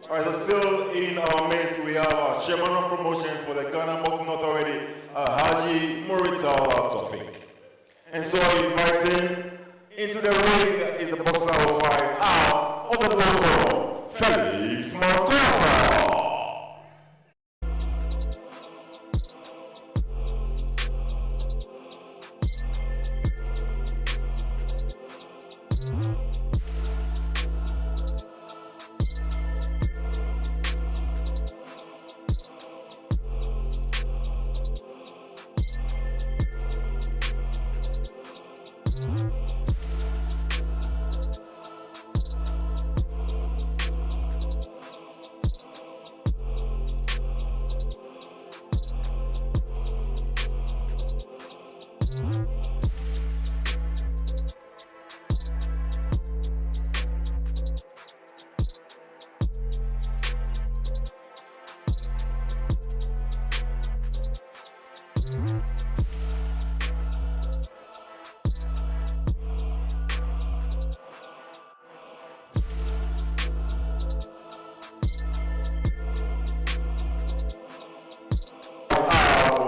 All right, so still in our midst, we have our chairman of promotions for the Ghana Boxing Authority, Haji Murital Tofik. And so inviting into the ring is the boxer who fights out of the local, Felix Montoya.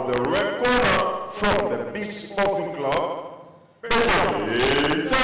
The red corner from the Beach Boxing Club, Benjamin Turner.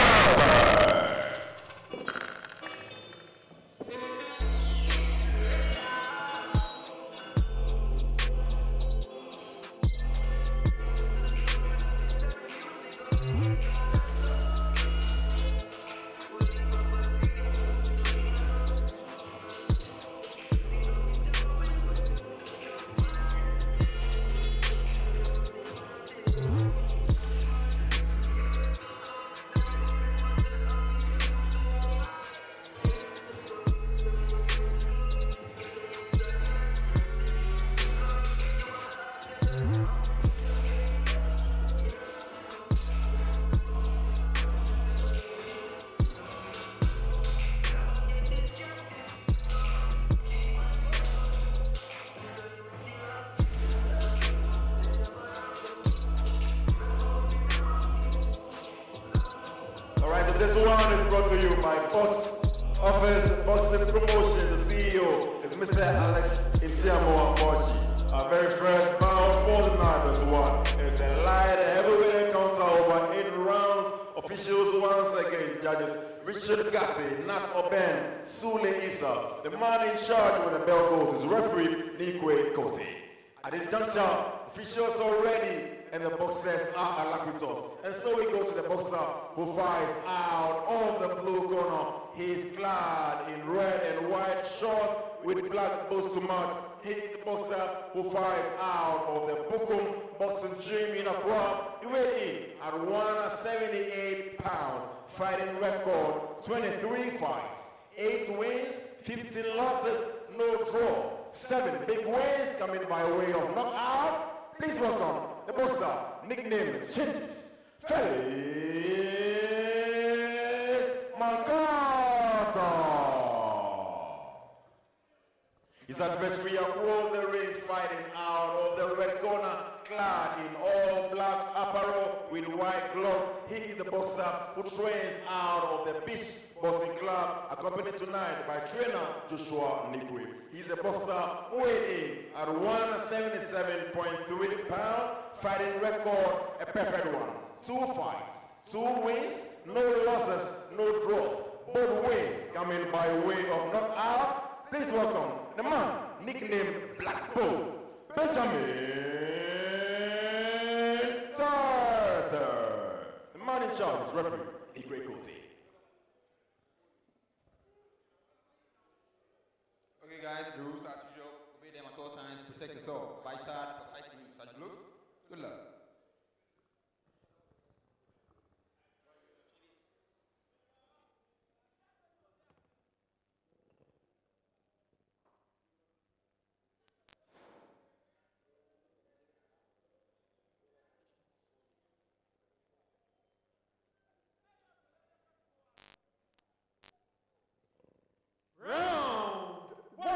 This one is brought to you by Box Office Boxing Promotion. The CEO is Mr. Alex Itiamo Ambochi. Our very first bout for the night. This one is a light heavyweight encounter over 8 rounds. Officials once again, judges Richard Gatti, Nat Oben, Sule Issa. The man in charge when the bell goes is referee Nikwe Kote. At this juncture, officials are ready and the boxers are alacritus. And so we go to the boxer who fights out of the blue corner. He's clad in red and white shorts with black boots to match. He's the boxer who fights out of the Bukum Boxing Gym in Accra. He weighed in at 178 pounds. Fighting record, 23 fights, 8 wins, 15 losses, no draw. 7 big wins coming by way of knockout. Please welcome the boxer, nicknamed Chins, Felix Malcata. His adversary across the ring fighting out of the red corner, clad in all black apparel with white gloves. He is the boxer who trains out of the Beach Boxing Club, accompanied tonight by trainer Joshua Nikwe. He's a boxer weighed in at 177.3 pounds, fighting record a perfect one. 2 fights, 2 wins, no losses, no draws. Both wins coming by way of knockout. Please welcome the man nicknamed Black Bull, Benjamin Turner. The man in charge is referee Nikwe Kote. Okay guys, the rules as usual, obey them at all times, protect yourself, fight hard, fight in touch blows. Good luck. Round 1.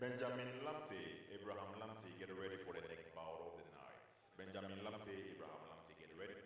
Benjamin Lamptey, Abraham Lamptey, get ready for the next bout of the night. Benjamin Lamptey, Abraham Lamptey, get ready.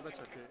That's okay.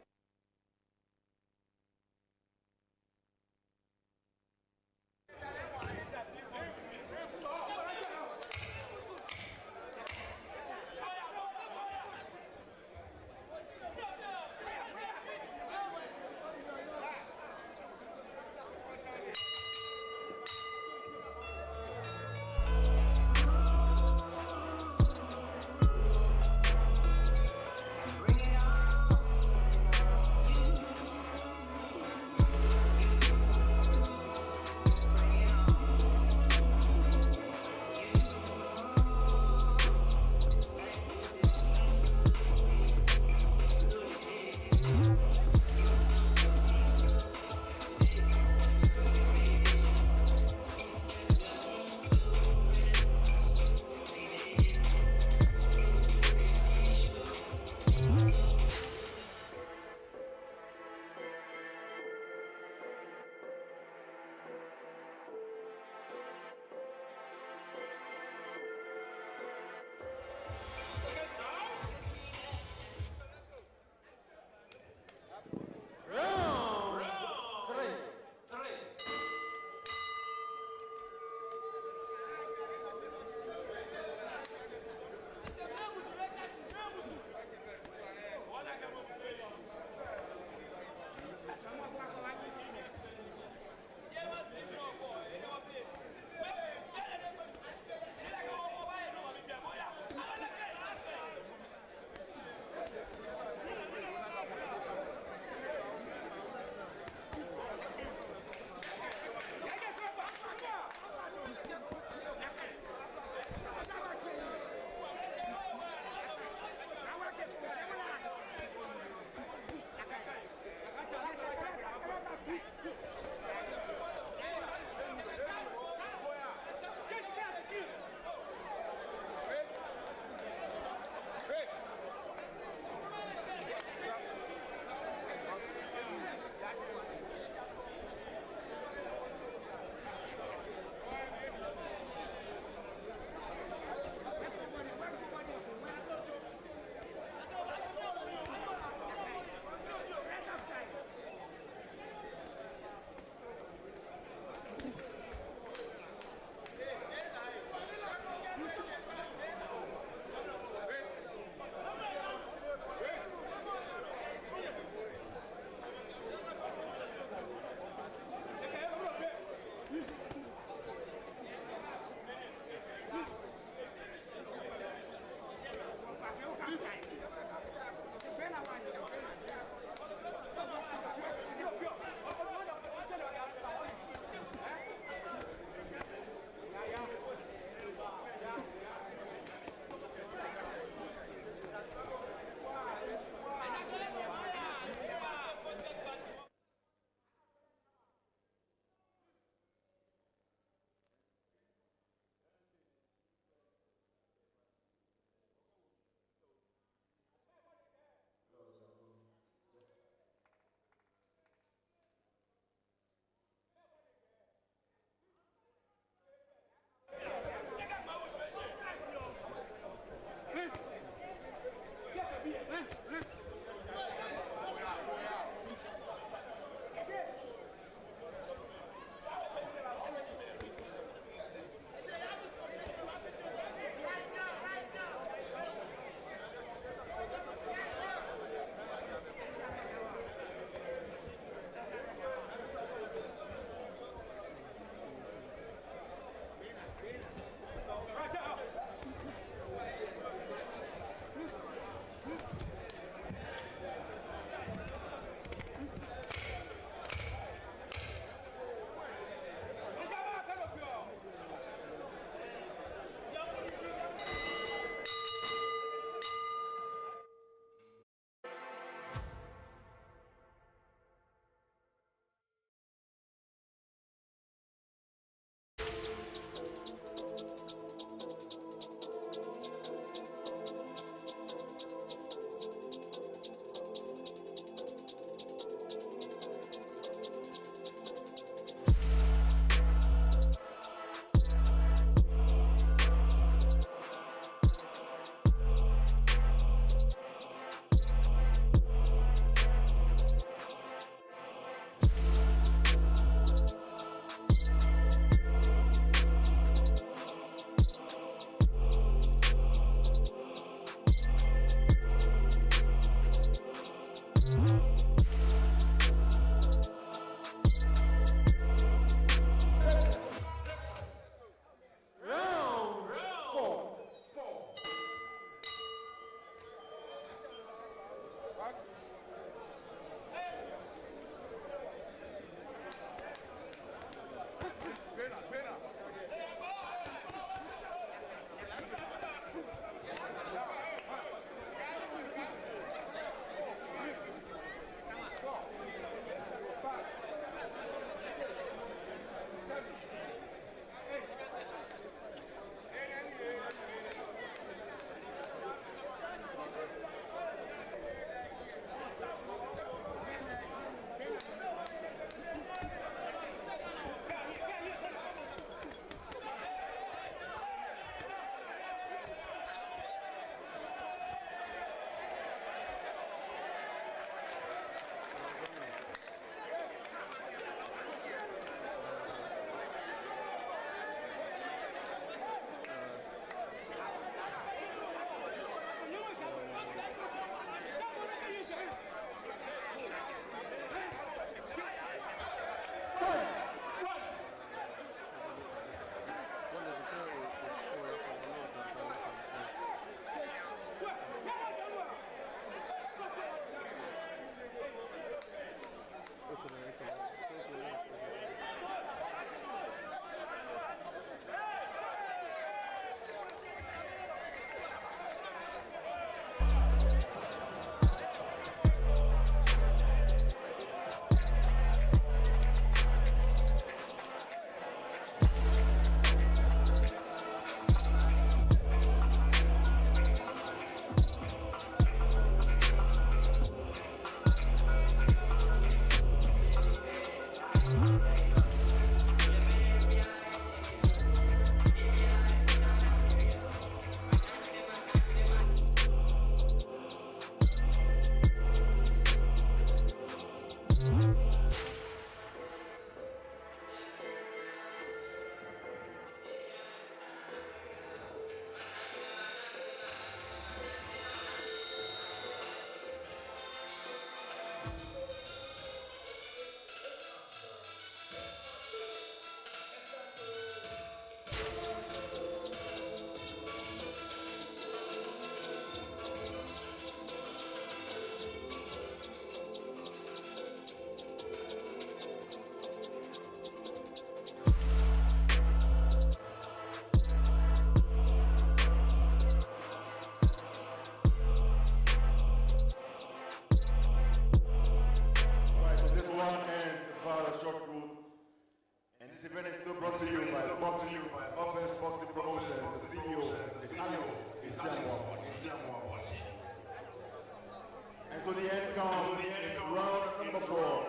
so the end comes in round number 4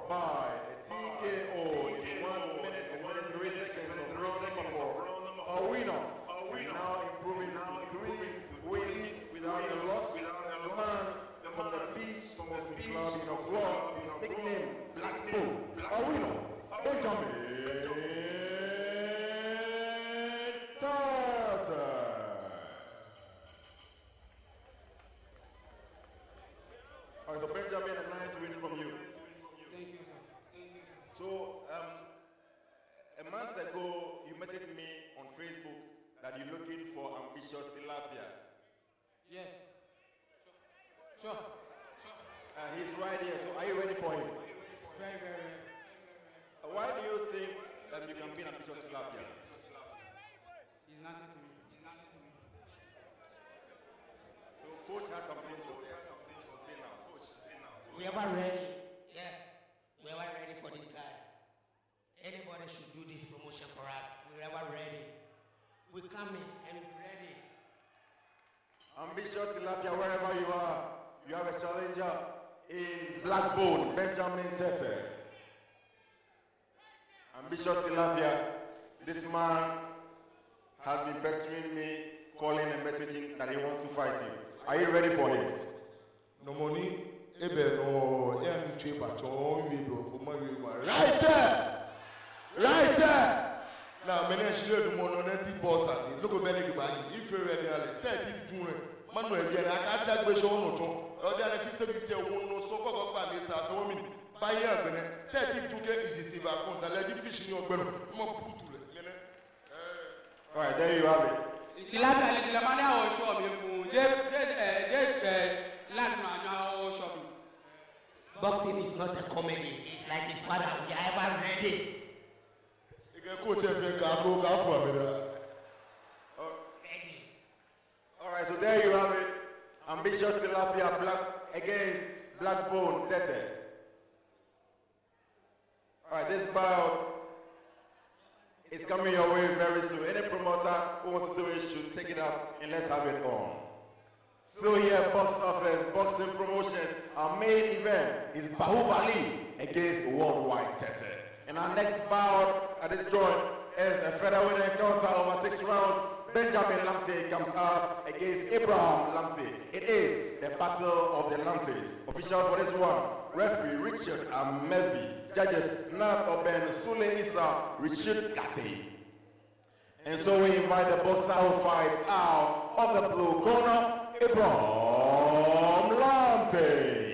by TKO in 1 minute and 23 seconds of round number 4. A winner, now improving to 3 wins without a loss. The man from the beach boxing club in Oklahoma, nicknamed Black Bull. A winner, Benjamin Tata. Alright, so Benjamin, a nice win from you. Thank you, sir. Thank you, sir. So, a month ago, you messaged me on Facebook that you're looking for ambitious tilapia. Yes. Sure. He's right here, so are you ready for him? Very, very, very. Why do you think you can be an ambitious tilapia? He's nothing to me. He's nothing to me. So, coach has some things to say now. Coach, say now. We are ready. Yeah, we are ready for this guy. Anybody should do this promotion for us. We are ready. We coming and we ready. Ambitious tilapia, wherever you are, you have a challenger in Blackbone, Benjamin Tete. Ambitious tilapia, this man has been pestering me, calling and messaging that he wants to fight you. Are you ready for him? No money, no, right there! Right there! Now, many should do more than boss. Look at many if you're ready, 30 Manuel, I can't check with your note. Or then 50 no so called by this after women. By year, 30 to get is Steve Account, and let you fish in your belly. More put to it. All right, there you have it. Boxing is not a comedy. It's like his father. We are ever ready. Coach, ready. All right, so there you have it. Ambitious tilapia black against Blackbone Tete. All right, this bout is coming your way very soon. Any promoter who wants to do it should take it up and let's have it on. Still here, box office, boxing promotions. Our main event is Bahubali against Worldwide Tete. And our next bout at this joint is a featherweight encounter over 6 rounds. Benjamin Lamte comes up against Abraham Lamte. It is the battle of the Lamtes. Officials for this one, referee Richard Amelby. Judges Nat Oben, Sule Issa, Richard Gatti. And so we invite the boxer who fights out of the blue corner, Abraham Lamte.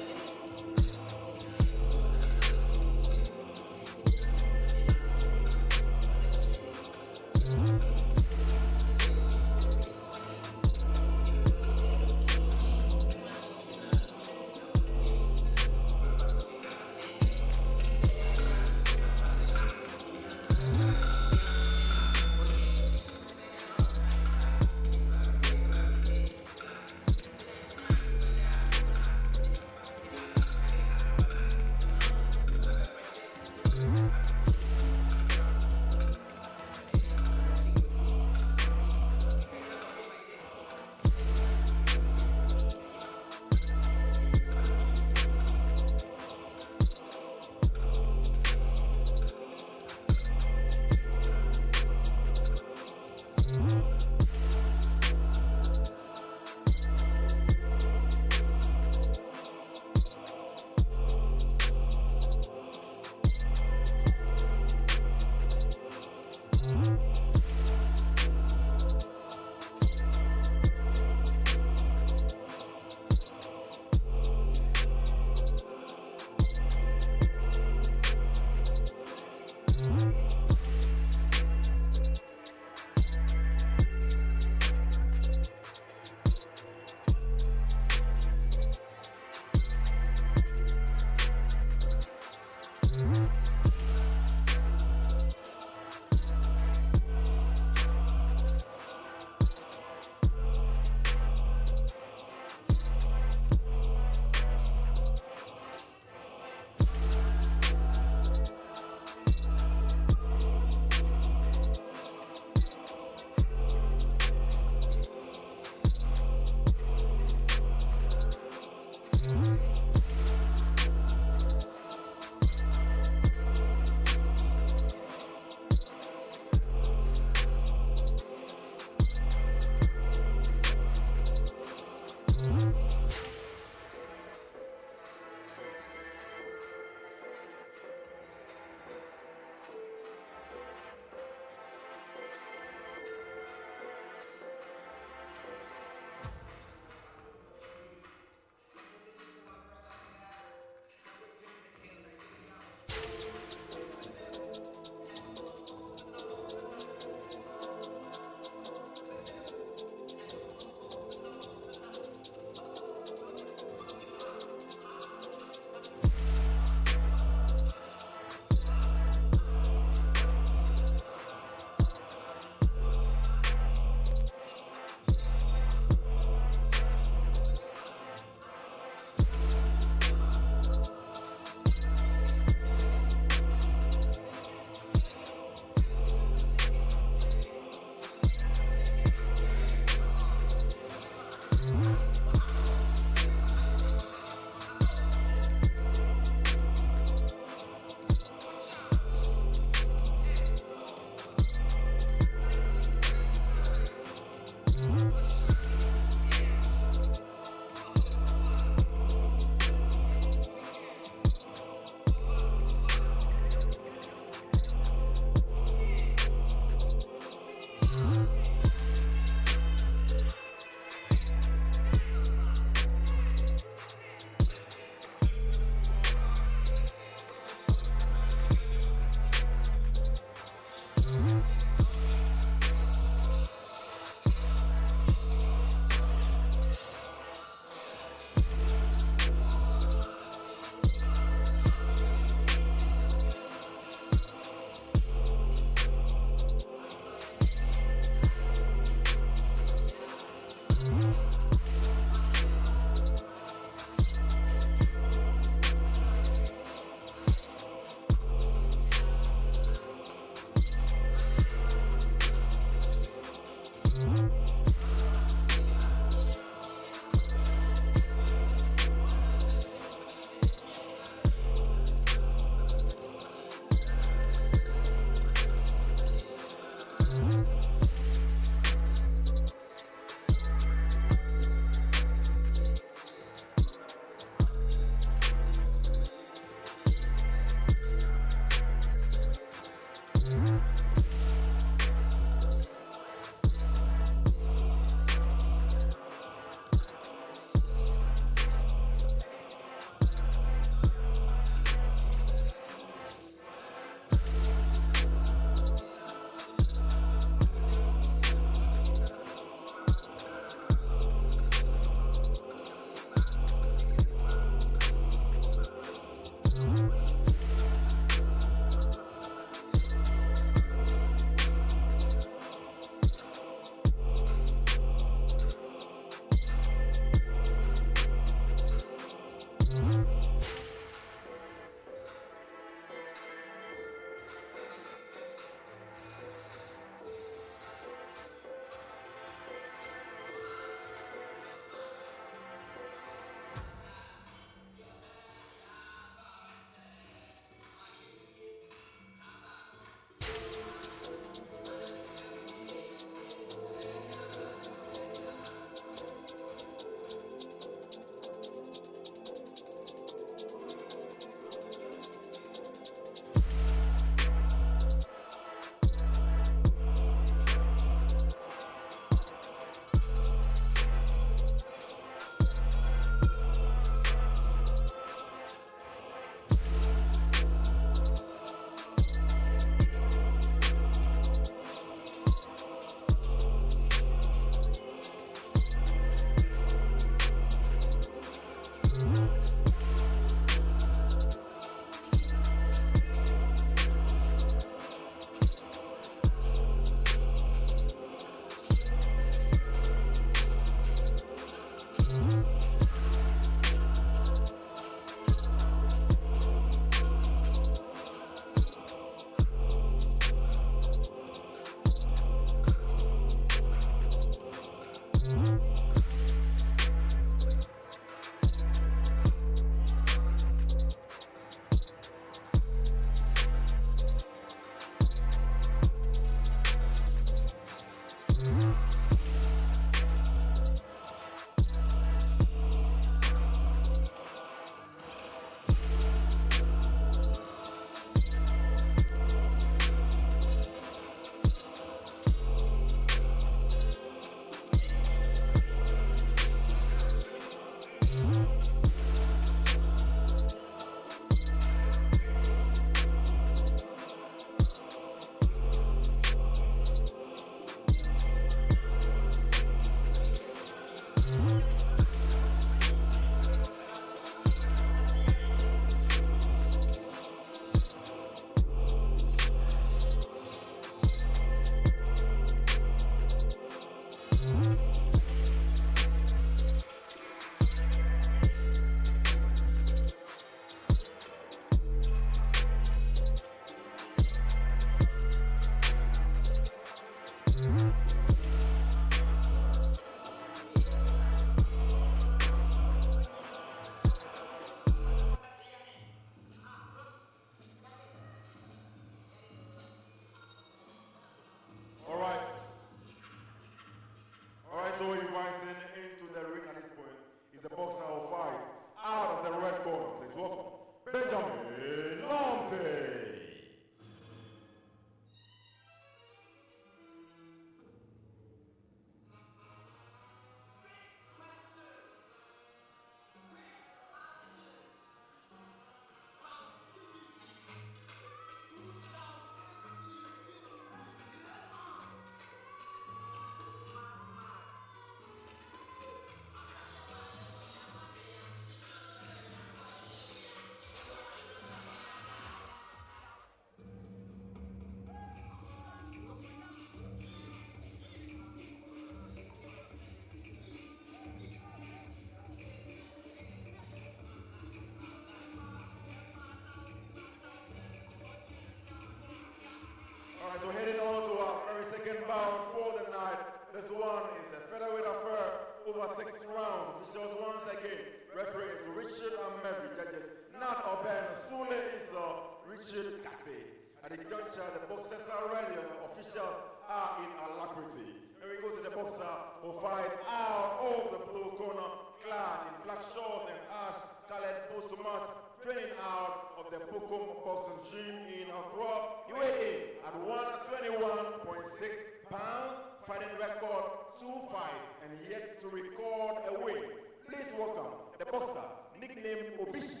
round. Officials once again. Referee is Richard Amebi. Judges Nat Oben, Sule Iso, Richard Kate. At the juncture, the boxers are ready and the officials are in alacrity. And we go to the boxer who fights out of the blue corner, clad in black shorts and ash colored post-match, training out of the Pukum Boxing Gym in Accra. He weighed in at 121.6 pounds, fighting record 2 fights, and yet to record a win. Please welcome the boxer, nicknamed Obishi,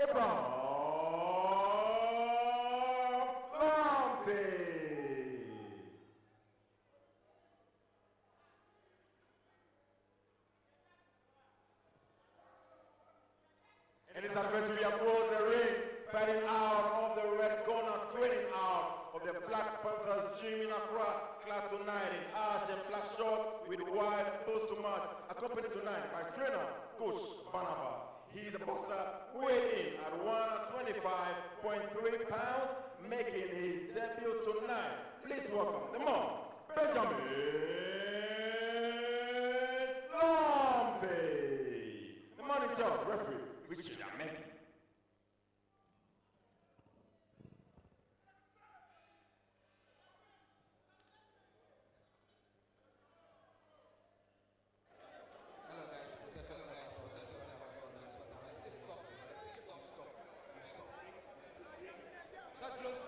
Abraham Lamte. And his adversary approached the ring, fighting out of the red corner, training out of the Black Panthers Gym in Accra, class tonight in ash and black short with wide post-match, accompanied tonight by trainer Coach Barnabas. He is a boxer weighed in at 125.3 pounds, making his debut tonight. Please welcome the man, Benjamin Lamte. The man in charge, referee, Richard Amebi. Hello guys, protect us, protect us, Let's stop. Cut close.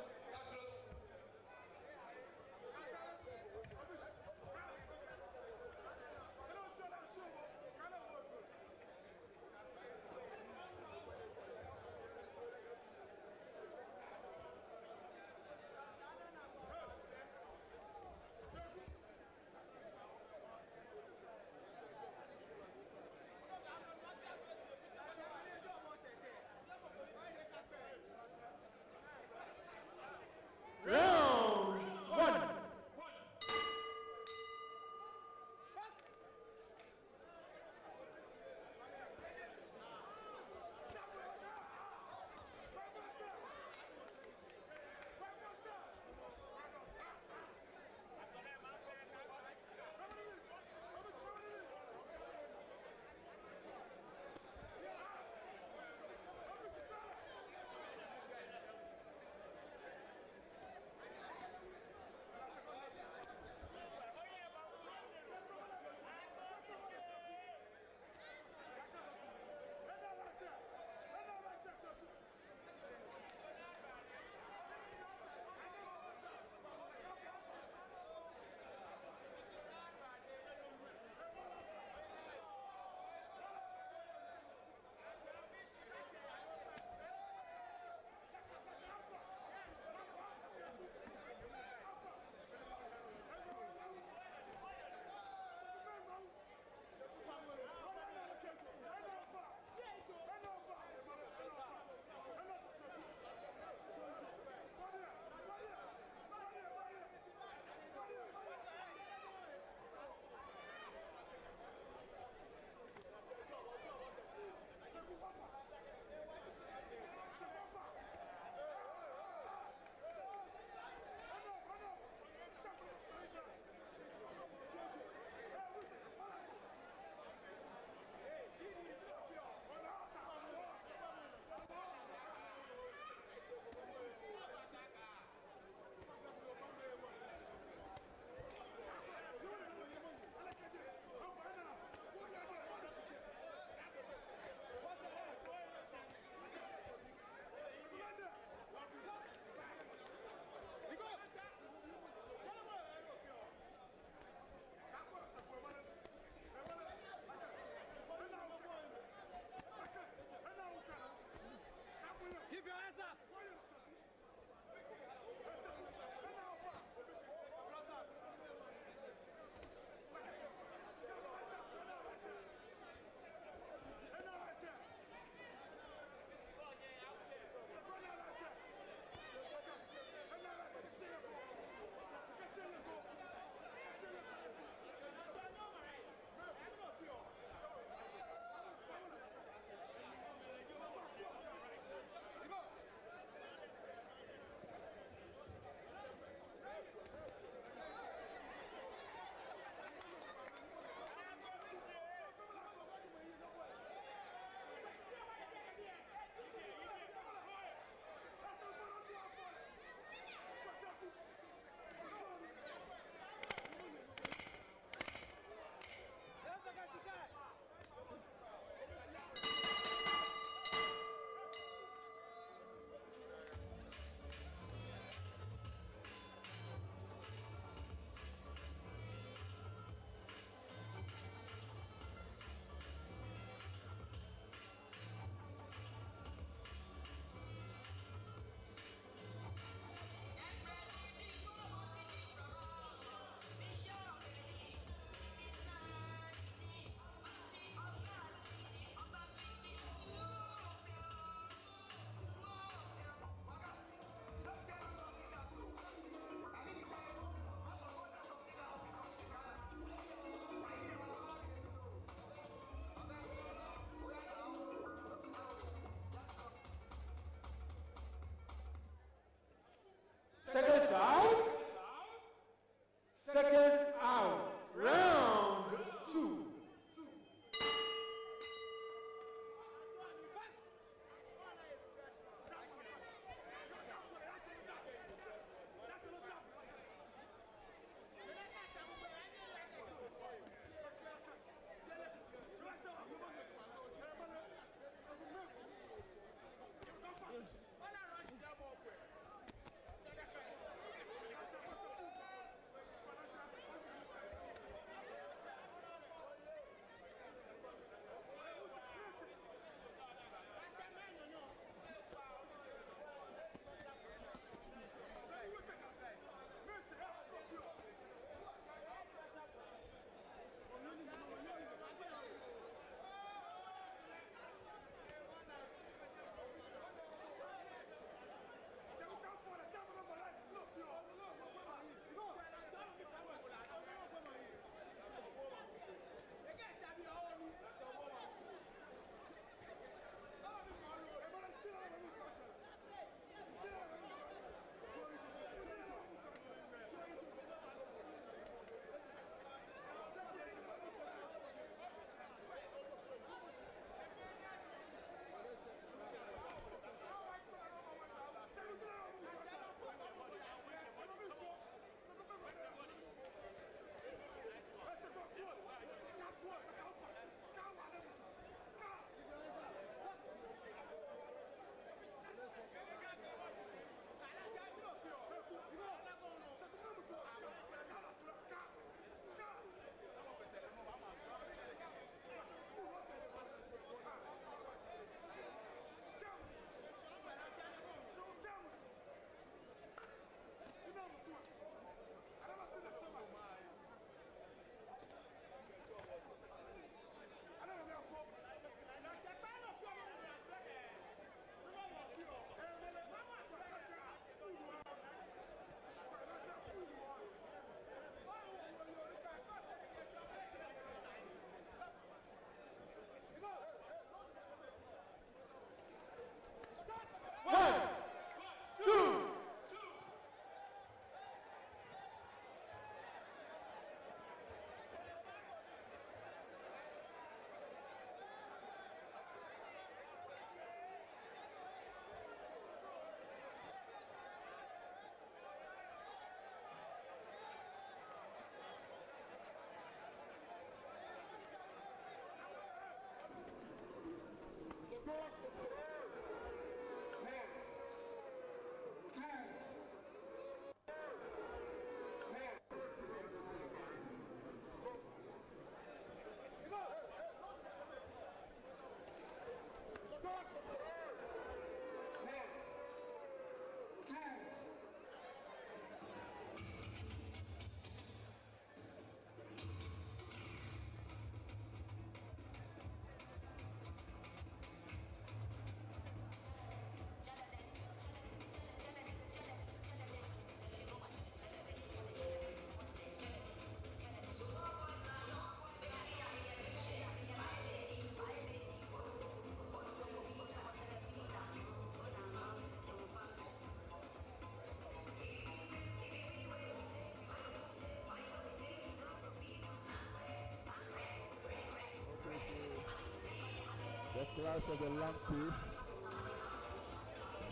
Clash of the Lampe.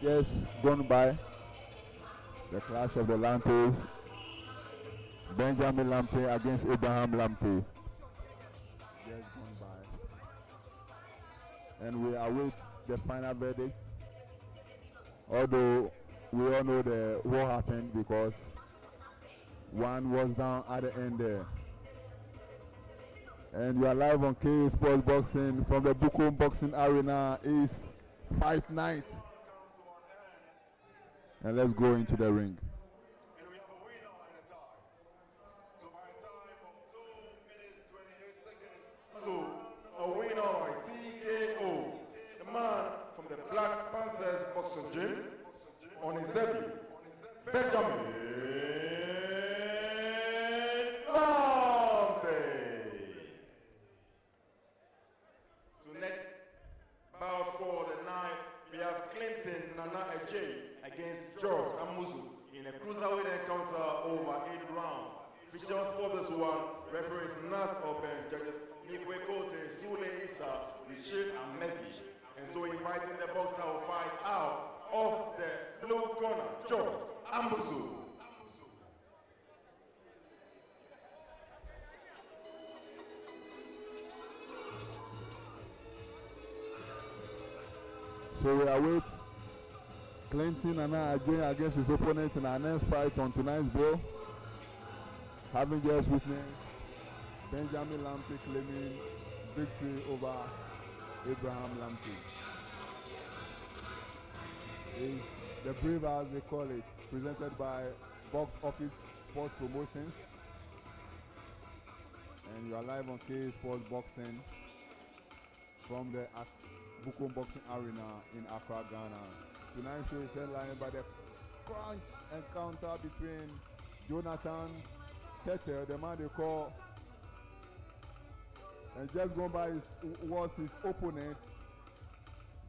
Yes, gone by. The Clash of the Lampes. Benjamin Lampe against Abraham Lampe. Yes, gone by. And we await the final verdict. Although we all know what happened because one was down at the end there. And you are live on KA Sports Boxing from the Bukom Boxing Arena. Is fight night. And let's go into the ring. And we have a winner and a tie. So by a time of 2 minutes 28 seconds. So a winner by TKO. The man from the Black Panthers boxing gym on his debut. Benjamin Lampe. So next bout for the night, we have Clinton Nana Ajay against George Amuzu in a cruiserweight encounter over 8 rounds. Officials for this one, referees Nat Open, judges Nikwe Kote, Sule Issa, Rashid Ahmedi. And so inviting the boxer who fight out of the blue corner, George Amuzu. So we await Clinton Nana Ajay against his opponent in our next fight on tonight's bill. Having just witnessed Benjamin Lampe claiming victory over Abraham Lampe. Is the Brave as they call it, presented by Box Office Sports Promotions. And you are live on KA Sports Boxing from the Bukom Boxing Arena in Accra, Ghana. Tonight's show is headlined by the crunch encounter between Jonathan Tete, the man they call, and just gone by was his opponent,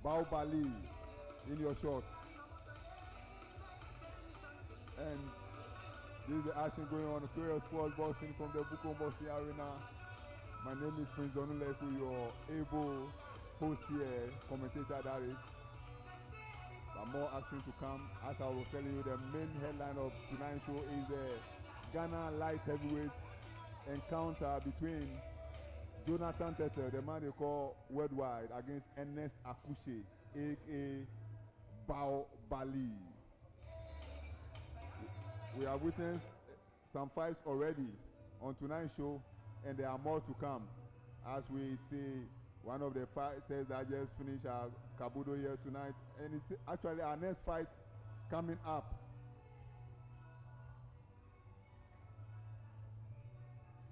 Bao Bali, in your shot. And this is the action going on KA Sports Boxing from the Bukom Boxing Arena. My name is Prince Onuleku, your able host here, commentator that is. But more action to come. As I was telling you, the main headline of tonight's show is the Ghana light heavyweight encounter between Jonathan Tete, the man they call worldwide, against Ernest Akushe, aka Bao Bali. We have witnessed some fights already on tonight's show, and there are more to come. As we see one of the fighters that just finished our Kabudo here tonight, and it's actually our next fight coming up.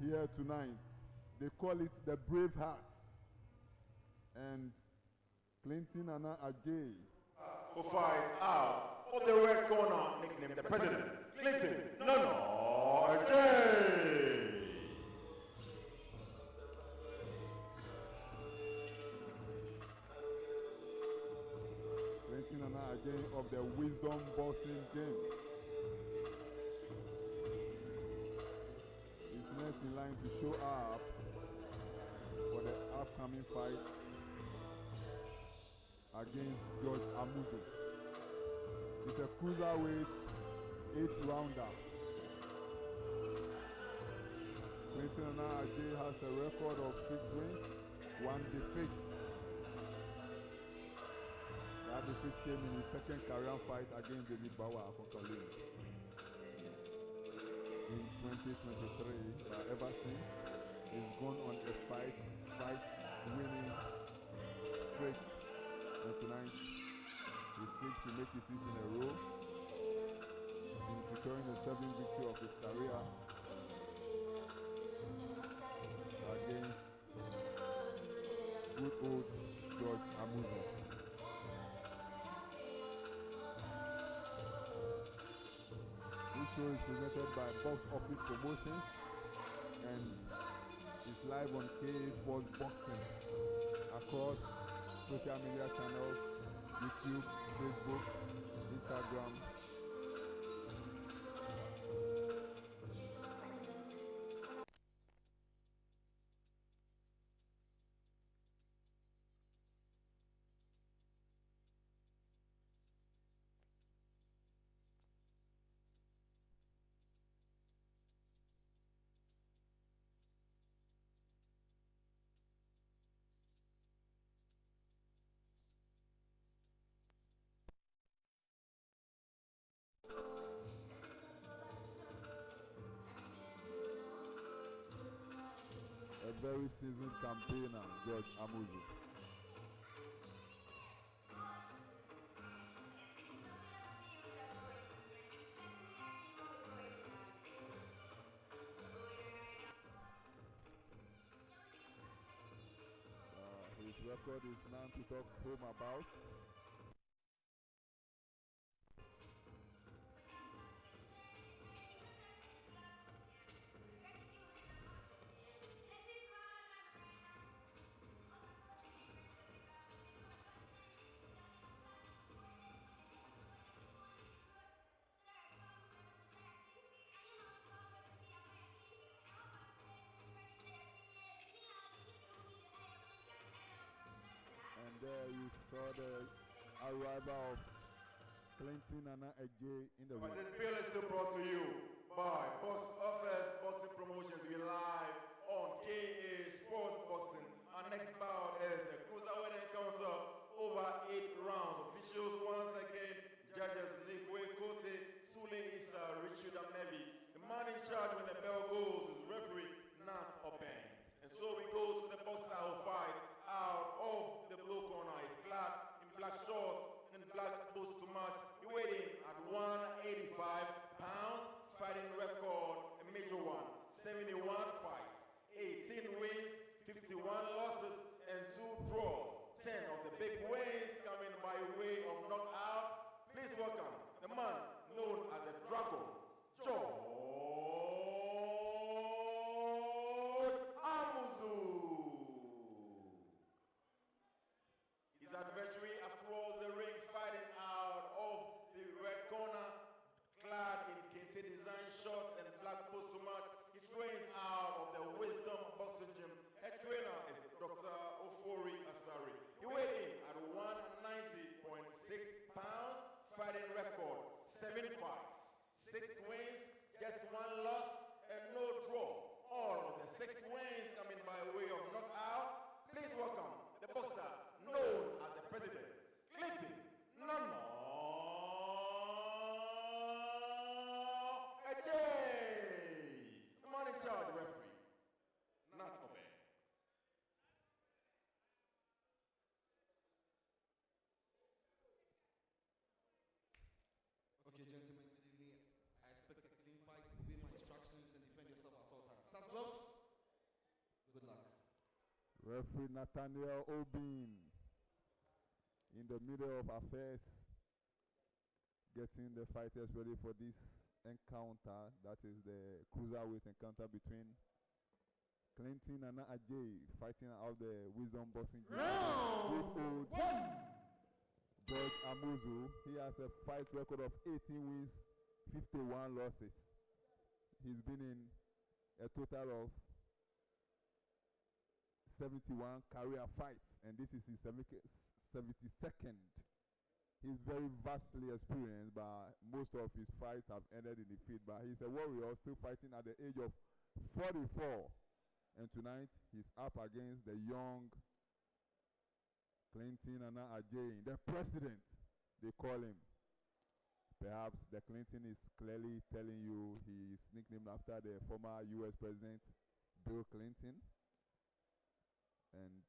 Here tonight, they call it the Brave Hearts, and Clinton Nana Ajay Who fights out of the red corner, nicknamed the President, Clinton Nana Ajay. Clinton Nana Ajay of the Wisdom Boxing Gym. Is next in line to show up for the upcoming fight against George Amuzu. It's a cruiserweight 8-rounder. Clinton Nana Ajay has a record of 6 wins, 1 defeat. That defeat came in his second career fight against David Bawa Akontole in 2023. Ever since, he's gone on a fight winning streak. And tonight, he seeks to make it 6 in a row in securing the 7th victory of his career against good old George Amuzu. This show is presented by Box Office Promotions and is live on KA Sports Boxing across social media channels, YouTube, Facebook, Instagram, very seasoned campaigner, George Amuzu. His record is none to talk home about. And there you saw the arrival of Clinton Nana Ajay in the But ring. this bill is still brought to you by Box Office Boxing Promotions. We live on KA Sports Boxing. Our next bout is a cruiserweight encounter over 8 rounds. Officials once again, judges Ligwe Kote, Sule Issa, Richard Amebi. The man in charge when the bell goes is referee Nat Obeng. And so we go to the box style fight out of the blue corner. He's clad in black shorts and black boots to match. He weighed in at 185 pounds. Fighting record, a major one, 71 fights, 18 wins, 51 losses, and 2 draws. 10 of the big wins coming by way of knockout. Please welcome the man known as the Dragon, George Amuzu. His adversary across the ring, fighting out of the red corner, clad in kente design shorts and black post to match. He trains out of the Wisdom Boxing Gym. Head trainer is Dr. Ofori Asari. He weighed in at 190.6 pounds. Fighting record, 7 fights, 6 wins, just 1 loss, and no draw. All of the 6 wins coming by way of knockout. Please welcome the boxer known as the President, Clinton Nana Ajay. The man in charge, referee, Nat Obeng. Okay, gentlemen, good evening. I expect a clean fight. Obey my instructions and defend yourself at all times. Start gloves. Good luck. Referee Nathaniel Obin in the middle of affairs, getting the fighters ready for this encounter. That is the cruiserweight encounter between Clinton Nana Ajay fighting out the Wisdom Boxing Gym. Round 1. George Amuzu, he has a fight record of 18 wins, 51 losses. He's been in a total of 71 career fights, and this is his 72nd. He's very vastly experienced, but most of his fights have ended in defeat. But he's a warrior, still fighting at the age of 44. And tonight, he's up against the young Clinton Nana Ajay, the president, they call him. Perhaps the Clinton is clearly telling you he is nicknamed after the former U.S. President Bill Clinton. And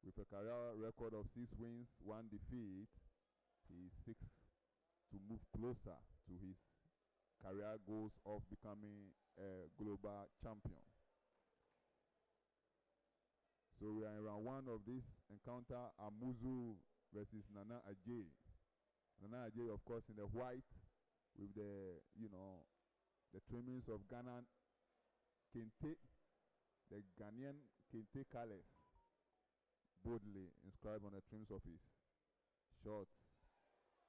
with a career record of 6 wins, 1 defeat, he seeks to move closer to his career goals of becoming a global champion. So we are in round 1 of this encounter, Amuzu versus Nana Ajay. Nana Ajay, of course, in the white with the, the trimmings of Ghana Kente, the Ghanaian Kente colors, boldly inscribed on the trims of his shorts,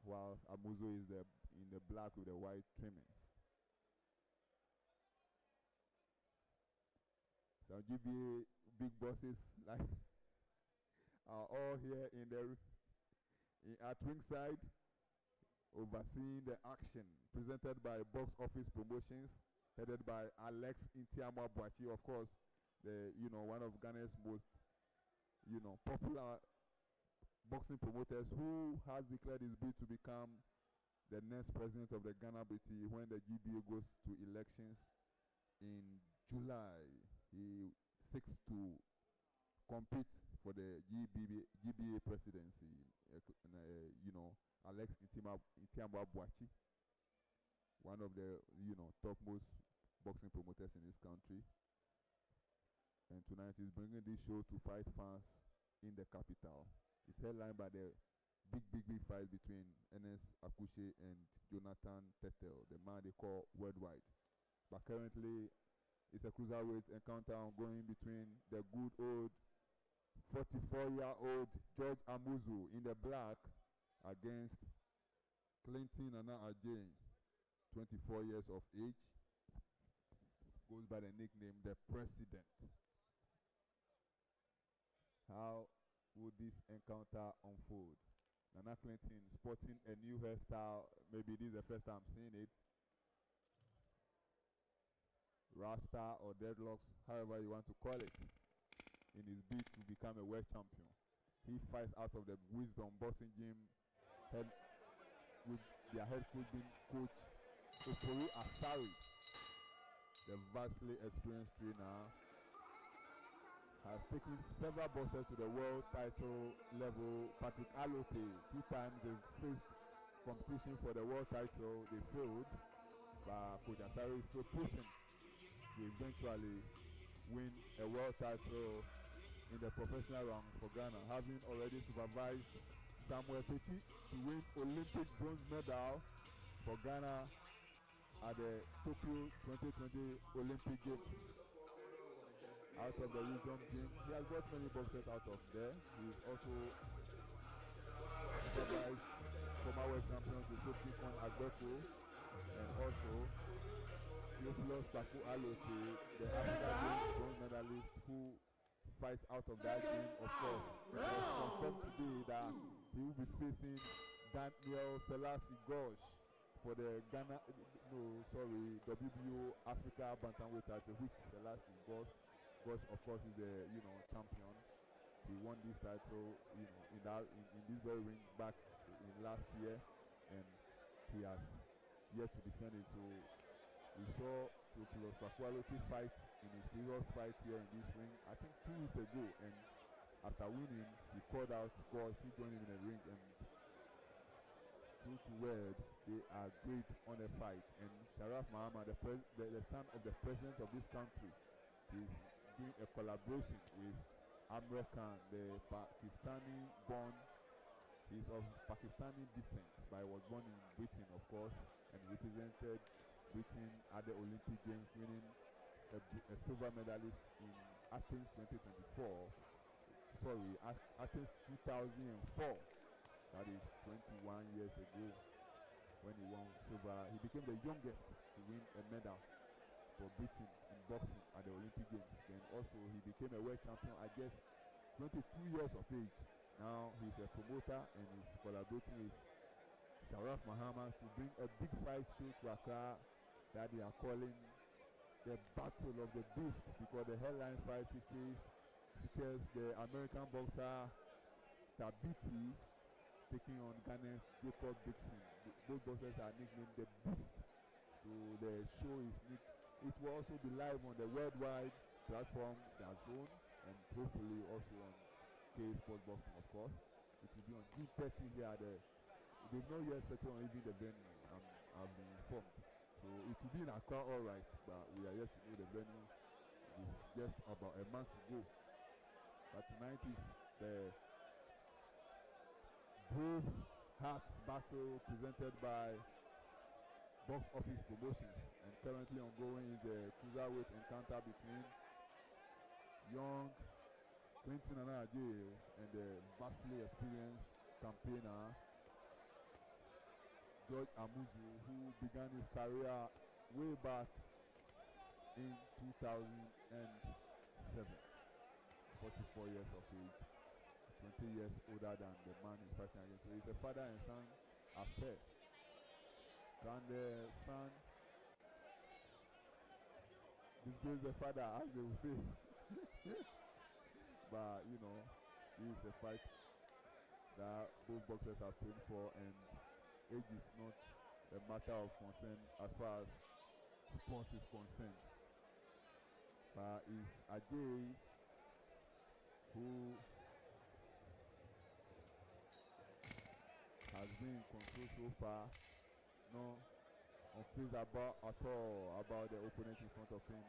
while Amuzu is in the black with the white trimmings. Some GBA big bosses like are all here at ringside, overseeing the action presented by Box Office Promotions, headed by Alex Intiamwa Boachi, of course, one of Ghana's most popular boxing promoters, who has declared his bid to become the next president of the Ghana BT when the GBA goes to elections in July. He seeks to compete for the GBA presidency. Alex Itiambo Abuachi, one of the topmost boxing promoters in this country. And tonight he's bringing this show to fight fans in the capital. It's headlined by the big fight between Enes Akushe and Jonathan Tettel, the man they call Worldwide. But currently, it's a cruiserweight encounter ongoing between the good old 44-year-old George Amuzu in the black against Clinton Nana Ajay, 24 years of age, goes by the nickname the President. How would this encounter unfold? Nana Clinton sporting a new hairstyle. Maybe this is the first time seeing it. Rasta or dreadlocks, however you want to call it, in his bid to become a world champion. He fights out of the Wisdom Boxing Gym with their head coach being Coach Okori Asari, the vastly experienced trainer. Has taken several boxers to the world title level. Patrick Alote, 2 times they faced competition for the world title. They failed, but Coach Asari is still pushing to eventually win a world title in the professional ranks for Ghana, having already supervised Samuel Pechi to win Olympic bronze medal for Ghana at the Tokyo 2020 Olympic Games. Out of the Wisdom Gym, he has got many boxers out of there. He's also supervised former world champion Joseph Kifon Agbeko and also Theophilus Baku Alote, the African Games bronze medalist who fights out of that game. Of course, it was confirmed today that he will be facing Daniel Selassie Gosh for the WBO Africa Bantamweight title, which Selassie Gosh, of course, is the champion. He won this title, in this very ring back in last year, and he has yet to defend it. So we saw Theophilus Bakualote fight in his previous fight here in this ring, I think 2 weeks ago, and after winning, he called out Gosh. He joined him in the ring, and true to word, they agreed on a fight. And Sharaf Mahama, the son of the president of this country, is doing a collaboration with Amir Khan, the Pakistani-born. He's of Pakistani descent, but he was born in Britain, of course, and represented Britain at the Olympic Games, winning a silver medalist in Athens 2024. Sorry, Athens 2004. That is 21 years ago when he won silver. He became the youngest to win a medal for Britain in boxing at the Olympic Games. Then also he became a world champion at just 22 years of age. Now he's a promoter and he's collaborating with Sharaf Mahama to bring a big fight show to Accra that they are calling the Battle of the Beast, because the headline fight features the American boxer Tabiti taking on Ghana's Jacob Dixon. Both boxers are nicknamed the Beast. So the show is it will also be live on the worldwide platform, DAZN, and hopefully also on K Sports Boxing, of course. It will be on June 30 here at they've not yet settled on even the venue. I've been informed. So it will be in Accra, all right, but we are yet to know the venue. It's just about a month to go. But tonight is the Brave Hearts battle presented by Box Office Promotions, and currently ongoing is the cruiserweight encounter between young Clinton Nana Ajay and the vastly experienced campaigner George Amuzu, who began his career way back in 2007. 44 years of age, 20 years older than the man he's fighting against. So it's a father and son affair. Can the son disgrace the father, as they will say? But this is a fight that both boxers have trained for, and age is not a matter of concern as far as sports is concerned. is Ajay, who has been in control so far. No unfazed about at all about the opponent in front of him.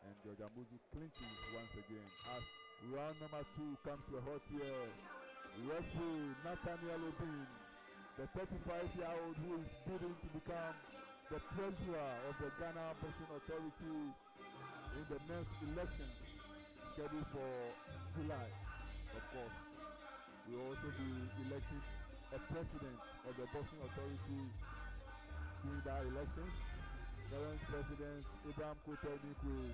And George Amuzu clinches once again as round number 2 comes to a halt here. Referee Nathaniel Obin, the 35-year-old who is bidding to become the treasurer of the Ghana Boxing Authority in the next election scheduled for July. Of course, we will also be electing a president of the Boxing Authority during that election. Current President Abraham Koto-Nikwe,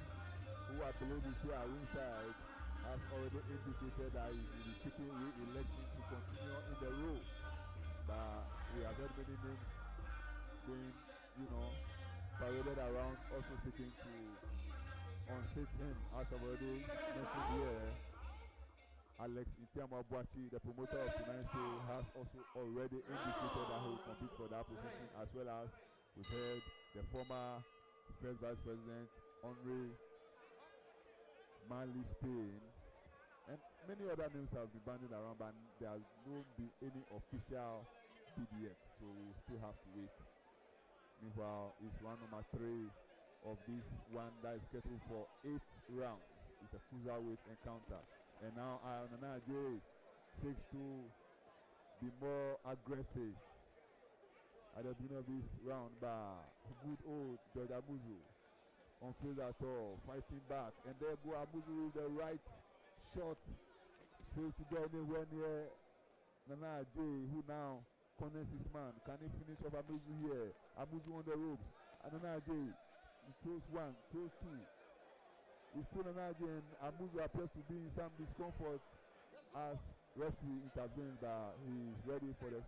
who I believe is here ringside, has already indicated that he will be seeking re-election to continue in the role. But we have heard many names being, paraded around, also seeking to unseat him, as I've already mentioned here. Alex Intiam-Abuachi, the promoter of tonight's show, has also already indicated that he will compete for that position, as well as we've heard the former First Vice President, Henry Manley Spain, and many other names have been bandied around, but there has not been any official bid yet, so we'll still have to wait. Meanwhile, it's round number 3 of this one that is scheduled for 8 rounds. It's a cruiserweight encounter. And now Nana Ajay seeks to be more aggressive at the beginning of this round by good old George Amuzu. Unfazed at all, fighting back. And there go Amuzu with the right shot. Fails to get anywhere near Nana Ajay, who now corners his man. Can he finish off Amuzu here? Amuzu on the ropes. And Nana Ajay, he throws 1, throws 2. He's still Nana Ajay, and Amuzu appears to be in some discomfort as referee intervenes, but he is ready for the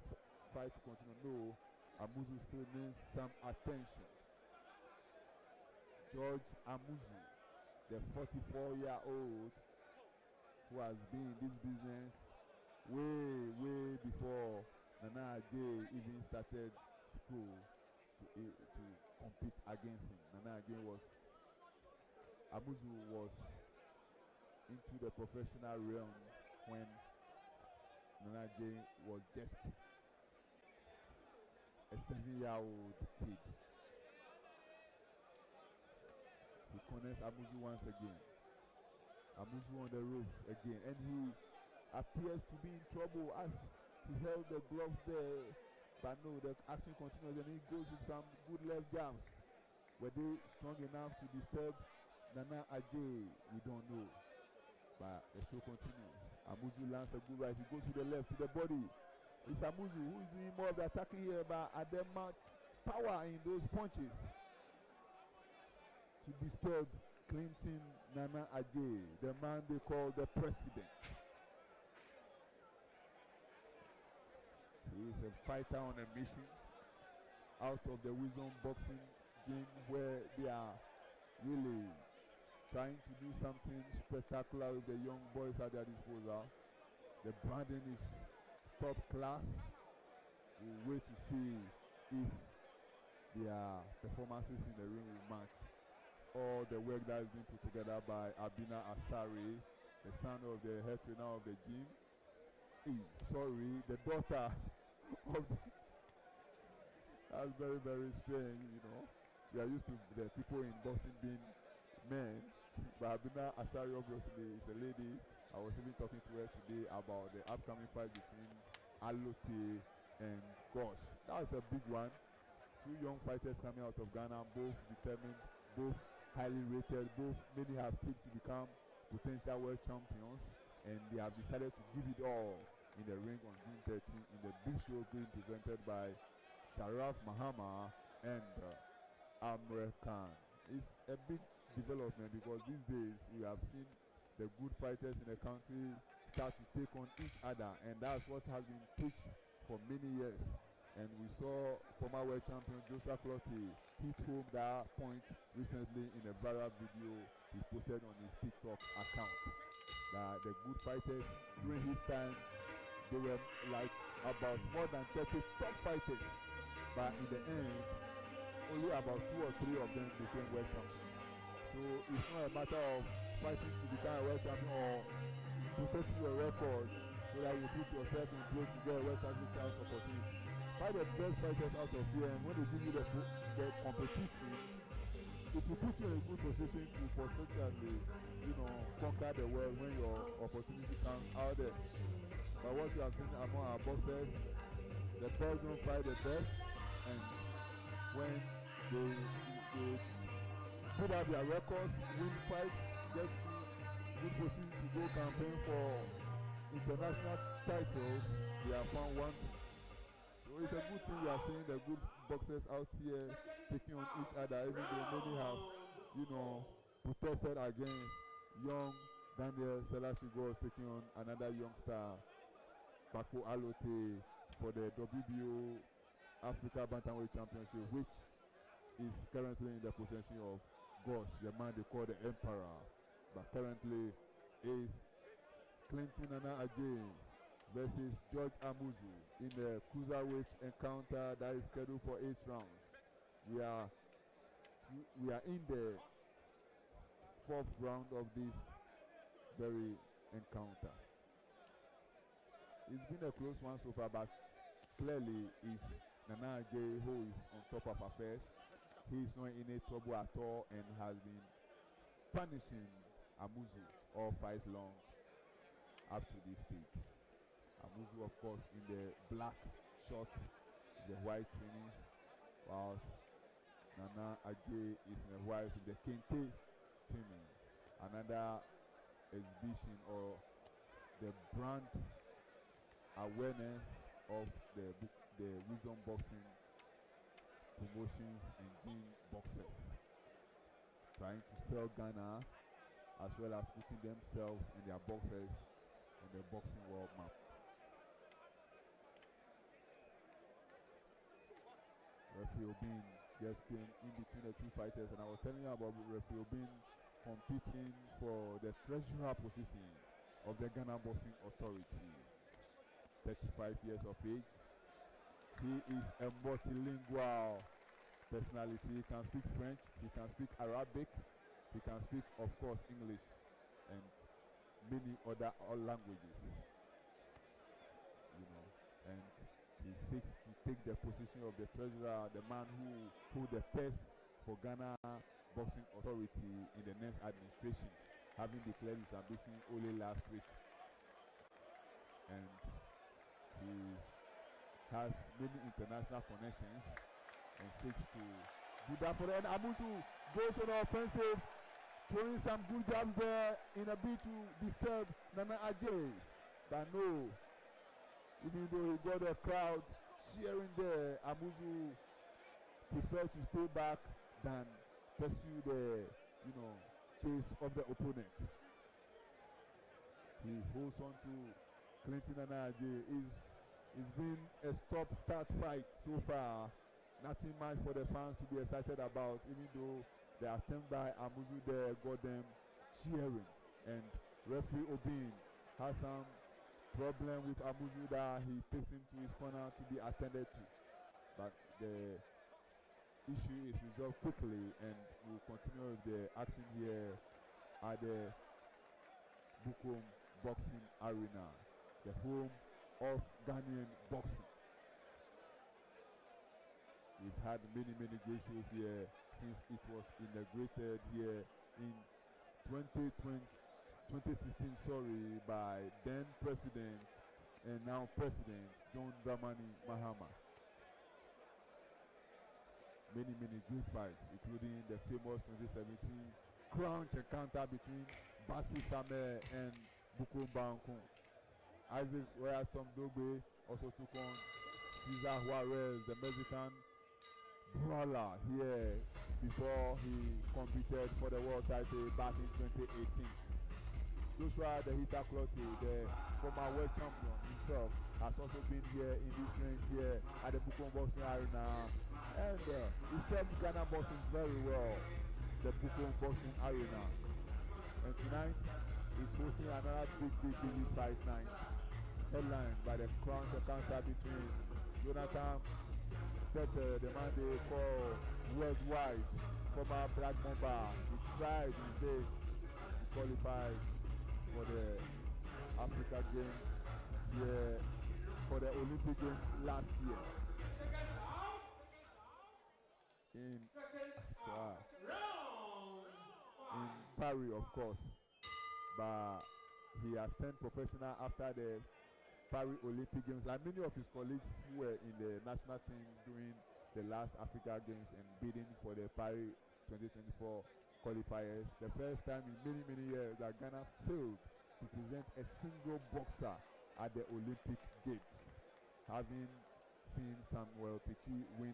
fight to continue. No, Amuzu still needs some attention. George Amuzu, the 44-year-old who has been in this business way before Nana Ajay even started school to compete against him. Amuzu was into the professional realm when Nana Ajay was just a 7-year-old kid. He corners Amuzu once again. Amuzu on the ropes again, and he appears to be in trouble as he held the gloves there. But no, the action continues, and he goes with some good left jabs. Were they strong enough to disturb Nana Ajay? We don't know. But the show continues. Amuzu lands a good right. He goes to the left, to the body. It's Amuzu who is doing more of the attacking here, but at the much power in those punches to disturb Clinton Nana Ajay, the man they call the president. He is a fighter on a mission out of the Wisdom Boxing Gym, where they are really trying to do something spectacular with the young boys at their disposal. The branding is top class. We'll wait to see if their performances in the ring will match all the work that has been put together by Abina Asari, the son of the head trainer of the gym. The daughter of the that's very, very strange, We are used to the people in boxing being men, but Abina Asari obviously is a lady. I was even talking to her today about the upcoming fight between Alote and Gosh. That was a big one. 2 young fighters coming out of Ghana, both determined, both highly rated, both many have tipped to become potential world champions, and they have decided to give it all in the ring on June 13 in the big show being presented by Sharaf Mahama and Amref Khan. It's a big development because these days we have seen the good fighters in the country start to take on each other, and that's what has been preached for many years. And we saw former world champion Joshua Clottey hit home that point recently in a viral video he posted on his TikTok account. That the good fighters during his time, they were like about more than 30 top fighters, but in the end, only about 2 or 3 of them became world champions. So So it's not a matter of fighting to become a world champion or protecting your record so that you put yourself in place to get a world championship opportunity. Fight the best fighters out of here, and when they give you the competition, it will put you in a good position to potentially, conquer the world when your opportunity comes out there. But what you have seen among our boxers, the best don't fight the best, and when they put out their records, win fights, get good position to go campaign for international titles, they are found wanting. So it's a good thing we are seeing the good boxers out here taking on each other, even though many have, protested against young Daniel Selassie Gos taking on another youngster, Paco Alote, for the WBO Africa Bantamweight Championship, which is currently in the possession of Gos, the man they call the Emperor. But currently is Clinton Nana Ajay versus George Amuzu in the cruiserweight encounter that is scheduled for 8 rounds. We are in the 4th round of this very encounter. It's been a close one so far, but clearly it's Nana Ajay who is on top of affairs. He is not in any trouble at all and has been punishing Amuzu all fight long up to this stage. Amuzu, of course, in the black shorts, the white trimmings, whilst Nana Ajay is in the white with the kente trimming. Another exhibition or the brand awareness of the Wisdom Boxing promotions and gym boxers, trying to sell Ghana as well as putting themselves and their boxers on the boxing world map. Referee Obin just came in between the two fighters, and I was telling you about Referee Obin competing for the treasurer position of the Ghana Boxing Authority. 35 years of age. He is a multilingual personality. He can speak French, he can speak Arabic, he can speak, of course, English and many other languages. And he seeks to take the position of the treasurer, the man who the best for Ghana Boxing Authority in the next administration, having declared his ambition only last week. And he has many international connections and seeks to do that for them. Amuzu goes on offensive, throwing some good jabs there in a bid to disturb Nana Ajay. But no, even though he got a crowd cheering there, Amuzu preferred to stay back than pursue the, chase of the opponent. He holds on to Clinton Nana Ajay. It's been a stop-start fight so far. Nothing much for the fans to be excited about, even though the attempt by Amuzu there got them cheering. And referee Obin has some problem with Amuzu that he takes him to his corner to be attended to. But the issue is resolved quickly, and we'll continue with the action here at the Bukom Boxing Arena, the home of Ghanaian boxing. We've had many great shows here since it was inaugurated here in 2016, by then President and now President John Dramani Mahama. Many great fights, including the famous 2017 crunch encounter between Basi Same and Bukom Bankun. Isaac Royal Storm Dogbe also took on Cesar Juarez, the Mexican brawler, here before he competed for the world title back in 2018. Joshua the Hita Clotte, the former world champion himself, has also been here in this range here at the Bukom Boxing Arena, and he served Ghana boxing very well, the Bukom Boxing Arena. And tonight is hosting another big fight night, headlined by the crown encounter between Jonathan Tete, the man they call worldwide, former Black Mamba. He pride to say he qualified for the Africa Games here, for the Olympic Games last year. In Paris, of course, but he has turned professional after the Paris Olympic Games, like many of his colleagues who were in the national team during the last Africa Games and bidding for the Paris 2024 qualifiers. The first time in many years that Ghana failed to present a single boxer at the Olympic Games, having seen Samuel Tichi win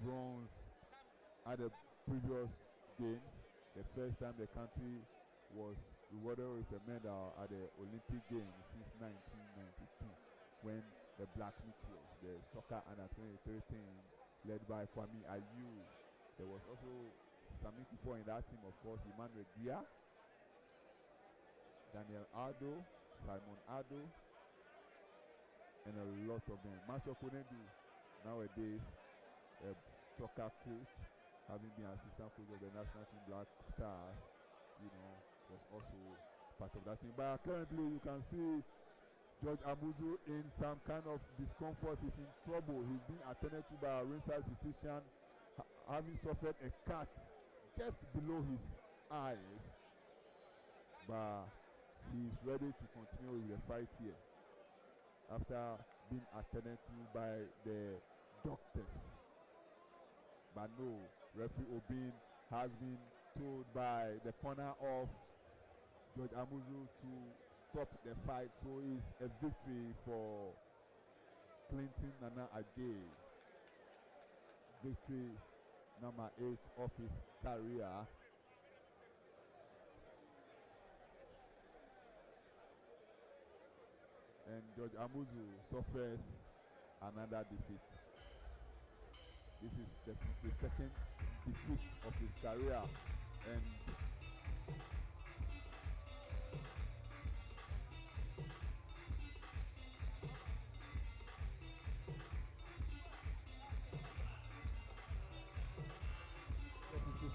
bronze at the previous games. The first time the country was rewarded with a medal at the Olympic Games since 1992, when the Black Meteors, the soccer under 23 team led by Kwame Ayew. There was also Sami Kufo in that team, of course, Emmanuel Dia, Daniel Ado, Simon Ado, and a lot of them. Maso Konendu, nowadays, a soccer coach, having been assistant coach of the national team Black Stars, you know, was also part of that team. But currently, you can see George Amuzu in some kind of discomfort. He's in trouble. He's being attended to by a ringside physician, having suffered a cut just below his eyes. But he's ready to continue with the fight here after being attended to by the doctors. But no, referee Obin has been told by the corner of George Amuzu to stop the fight, so it's a victory for Clinton Nana Ajay. Victory number 8 of his career. And George Amuzu suffers another defeat. This is the second defeat of his career, and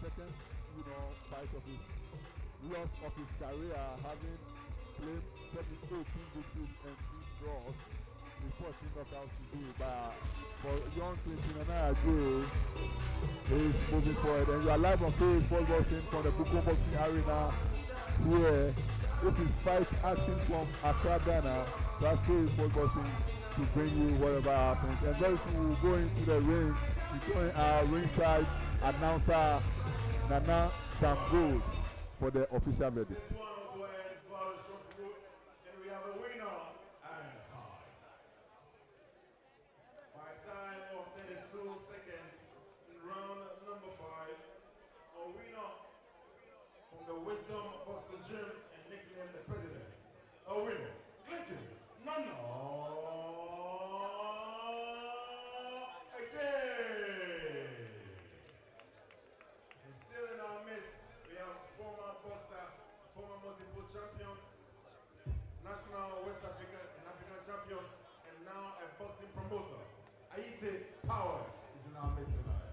second, fight of his loss of his career, having claimed 18 victories and 2 draws with 14 knockouts to do. But for young Clinton Nana Ajay, he's moving forward. And you are live on KA Sports Boxing from the Bukom Boxing Arena here. This is fight action from Accra, Ghana. That's KA Sports Boxing to bring you whatever happens. And very soon we'll go into the ring to join our ringside announcer Nana Samgood for the official verdict. This one was where the ball is short good, and we have a winner and a tie. By time of 32 seconds in round number 5, a winner from the Wisdom Boxing Gym and nicknamed the President. A winner, Clinton Nana Ajay. And still in our midst, we have former boxer, former multiple champion, national West African and African champion, and now a boxing promoter. Aite Powers is in our midst tonight.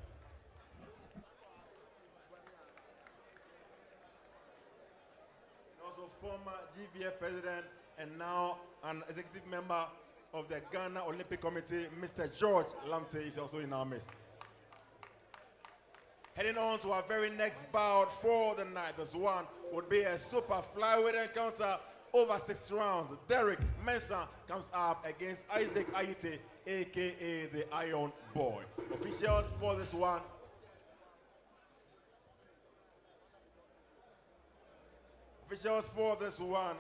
And also former GBF president and now an executive member of the Ghana Olympic Committee, Mr. George Lamte, is also in our midst. Heading on to our very next bout for the night. This one would be a super flyweight encounter over 6 rounds. Derek Mensah comes up against Isaac Aite, aka the Iron Boy. Officials for this one. Officials for this one.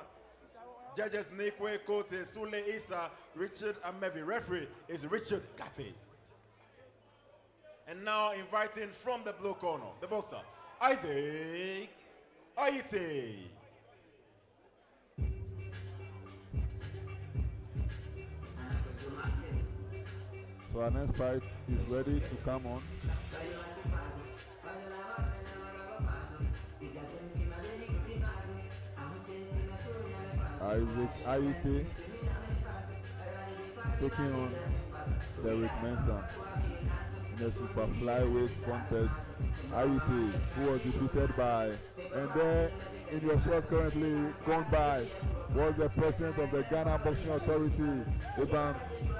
Judges Nikwe Kote, Sule Isa, Richard Amevi. Referee is Richard Kati. And now inviting from the blue corner, the boxer, Isaac Aite. So our next fight is ready to come on. Isaac Aite taking on Derek Mensah in the super flyweight contest. Aite, who was defeated by And there in your shot currently gone by was the president of the Ghana Boxing Authority, Iban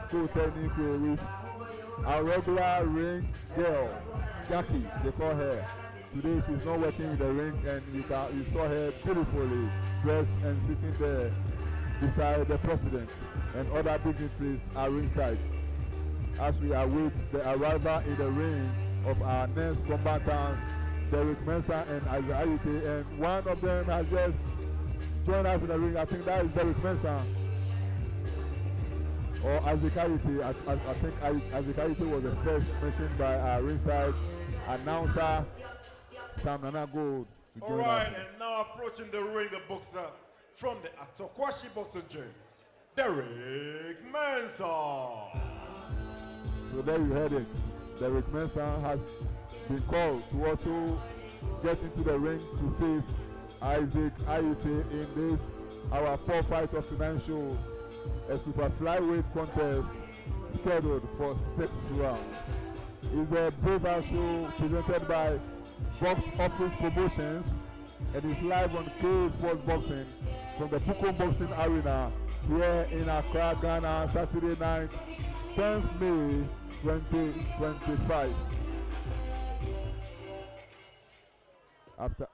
Kutenikwe, with our regular ring girl, Jackie, they call her. Today she's not working in the ring, and you saw her beautifully dressed and sitting there beside the president, and other dignitaries are ringside as we await the arrival in the ring of our next combatants, Derek Mensah and Isaac Ayite, and one of them has just joined us in the ring. I think that is Derek Mensah or Isaac Ayite. I think Isaac Ayite was the first mentioned by our ringside announcer, Sam Nana Gold. All right, and now approaching the ring, the boxer from the Atokwashi Boxing Gym, Derek Mensah. So there you heard it. Derek Mensah has been called to also get into the ring to face Isaac Ayite in this, our 4th fight of tonight's show, a super flyweight contest scheduled for 6 rounds. It's a Brava show presented by Box Office Promotions and is live on K Sports Boxing from the Bukom Boxing Arena here in Accra, Ghana, Saturday night, 10th May 2025. After.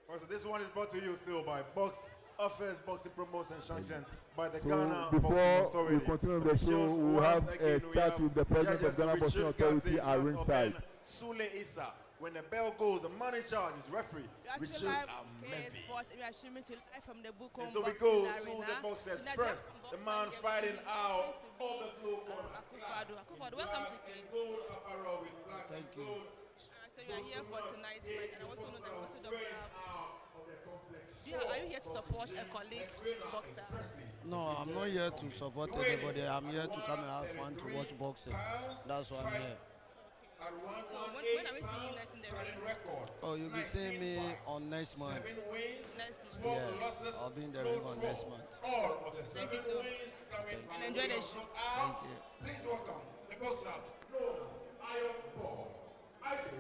So this one is brought to you still by Box Office Boxing Promotion sanctioned by the So Ghana before Boxing Authority. we continue the show, we will have a chat with the president of Ghana Boxing Authority at ringside. Sule Issa. When the bell goes, the money charge is referee. We Richard Amevi. are streaming to live from the Bukom So we Boxing go to Arena. the boxers Tonight, first. Jackson The Boxing man Game fighting is out supposed to of be, the blue corner. Akufo-Addo, welcome to Case. Gold apparel with black and gold. So you are here for tonight's fight, and I want to know that also don't have. Out of the complex. Are you here to support a colleague boxer? No, I'm not here to support anybody. I'm here to come and have fun to watch boxing. That's why I'm here. At So when are we seeing you next in the ring? record. Oh, you'll be seeing me on next month. 7 wins, Next 12 Yeah, losses, I'll be in the no ring on draw. next month. All of the Thank 7 you, sir. wins coming by And enjoy way the of show. knockout. Thank you. Please welcome the boxer known as Iron Ball, Isaac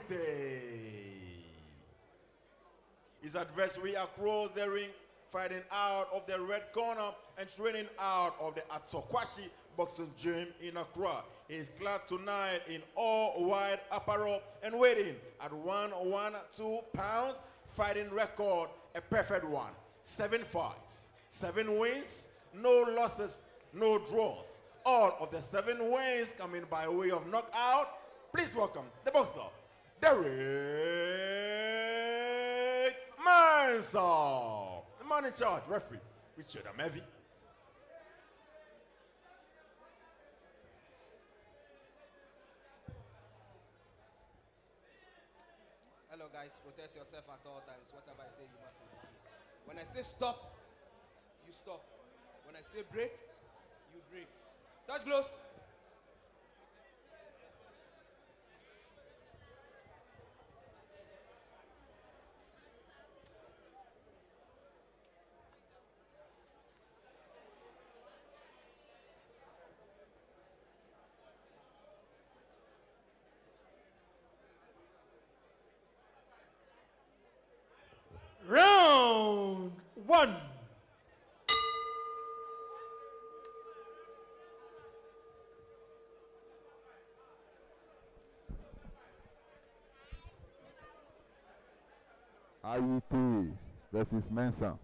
Ayite. His adversary across the ring, fighting out of the red corner and training out of the Atokwashi Boxing Gym in Accra. He is clad tonight in all white apparel and weighing at 112 pounds. Fighting record, a perfect one. 7 fights, 7 wins, no losses, no draws. All of the 7 wins coming by way of knockout. Please welcome the boxer, Derek Mensah. The man in charge, referee, Richard Amevi. Hello guys, protect yourself at all times. Whatever I say, you must say. When I say stop, you stop. When I say break, you break. Touch gloves. Round 1. Ayite versus Mensah.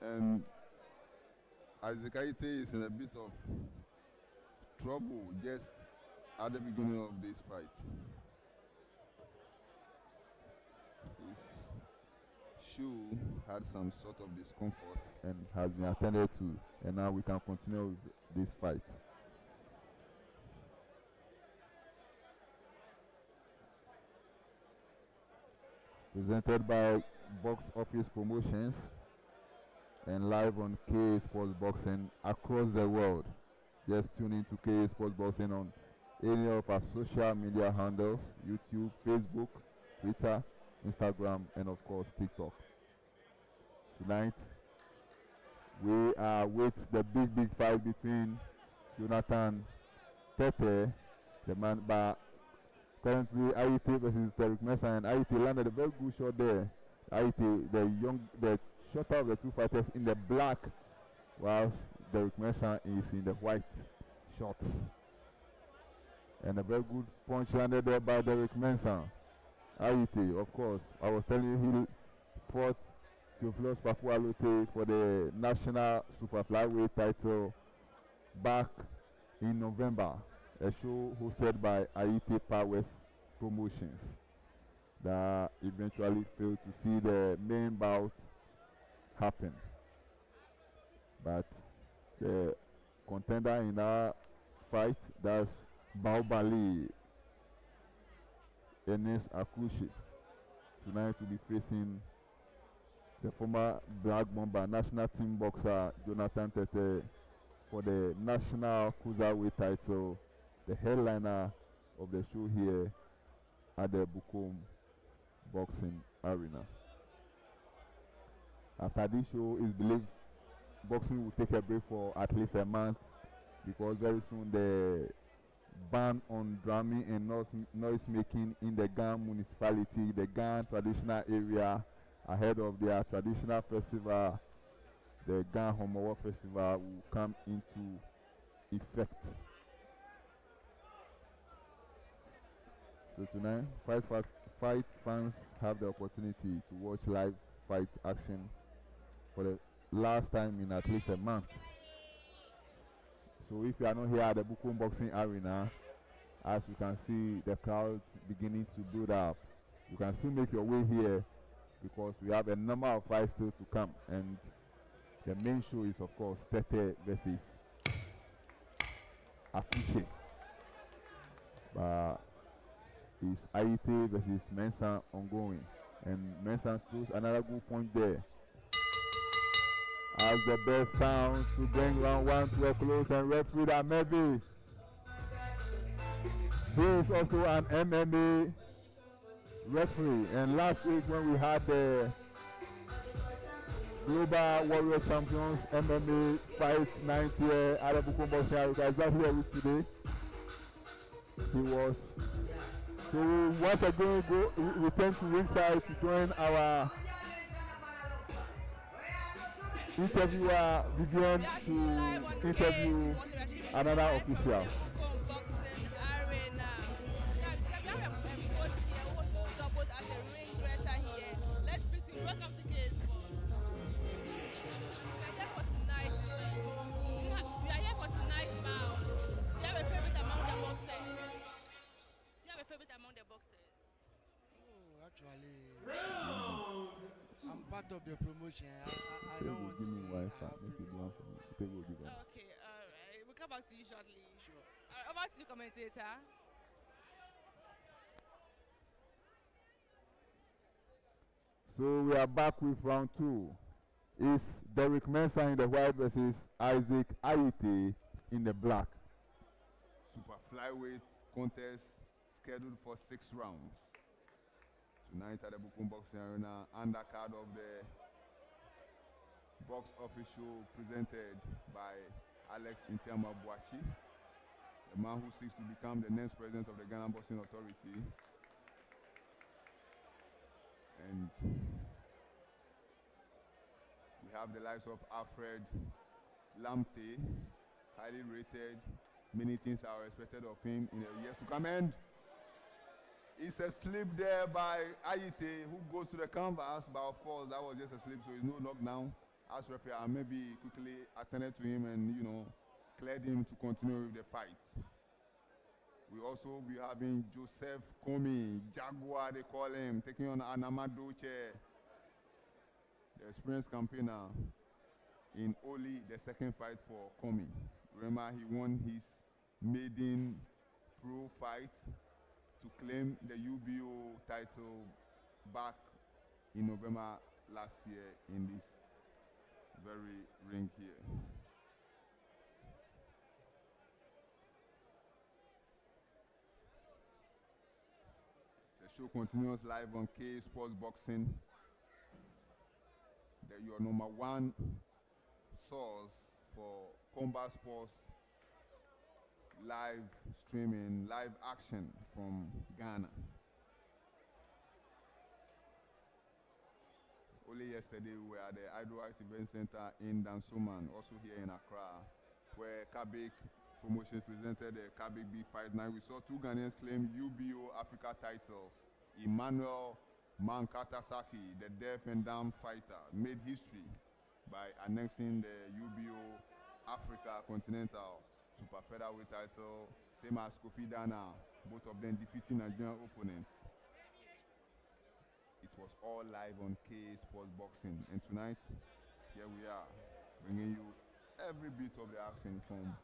And Isaac Ayite is in a bit of trouble just at the beginning of this fight. His shoe had some sort of discomfort And has been attended to, and now we can continue with this fight. presented by Box Office Promotions and live on KA Sports Boxing across the world. Just tune in to KA Sports Boxing on any of our social media handles: YouTube, Facebook, Twitter, Instagram, and of course TikTok. Tonight, we are with the big fight between Jonathan Tete, the man, but currently Aite versus Derek Mensah, and Aite landed a very good shot there. Aite, the shorter of the two fighters, in the black, whilst Derek Mensah is in the white shorts. And a very good punch landed there by Derek Mensah. Aite, of course, I was telling you, he fought Theophilus Papualote for the national super flyweight title back in November, a show hosted by Aite Powers Promotions that eventually failed to see the main bout happen. But the contender in that fight, that's Baobali Enes Akushi, tonight will be facing the former Black Bomber national team boxer Jonathan Tete for the national cruiserweight title, the headliner of the show here at the Bukom Boxing Arena. After this show, it's believed boxing will take a break for at least a month, because very soon the ban on drumming and noise making in the Gan municipality, the Gan traditional area, ahead of their traditional festival, the Gan Homowa Festival, will come into effect. So tonight, fight fans have the opportunity to watch live fight action for the last time in at least a month. So if you are not here at the Bukom Boxing Arena, as you can see the crowd beginning to build up, you can still make your way here, because we have a number of fights still to come, and the main show is of course Tete versus Akushi. But is Aite versus Mensah ongoing, and Mensah throws another good point there. As the best sounds to bring round one to a close, and referee Amebi. He is also an MMA referee, and last week when we had the Global Warrior Champions MMA fight night here at the Bukom Boxing Arena, exactly a week today, he was. So we once again return to ringside to join our interviewer Vivian to interview another official. I'm part of the promotion. I don't want to say. Okay, alright. We'll come back to you shortly. Sure. Over to you, commentator. So we are back with round two. It's Derek Mensah in the white versus Isaac Aite in the black. Super flyweight contest scheduled for 6 rounds. Tonight at the Bukom Boxing Arena, undercard of the box office show presented by Alex Intiama Boachi, the man who seeks to become the next president of the Ghana Boxing Authority. And we have the likes of Alfred Lamte, highly rated. Many things are expected of him in the years to come. And it's a slip there by Aite, who goes to the canvas, but of course that was just a slip, so it's no knockdown. As referee, I maybe quickly attended to him and, cleared him to continue with the fight. We also be having Joseph Komi, Jaguar they call him, taking on Anamadoche, the experienced campaigner in Oli, the second fight for Komi. Remember, he won his maiden pro fight to claim the UBO title back in November last year in this very ring here. The show continues live on K Sports Boxing. Your number one source for combat sports live streaming, live action from Ghana. Only yesterday we were at the Idolites Event Center in Dansoman, also here in Accra, where Kabik Promotions presented the Kabik Big Fight Night. We saw two Ghanaians claim UBO Africa titles. Emmanuel Mankatasaki, the deaf and dumb fighter, made history by annexing the UBO Africa Continental Super Featherweight title, same as Kofi Dana, both of them defeating Nigerian opponents. It was all live on K Sports Boxing, and tonight, here we are, bringing you every bit of the action from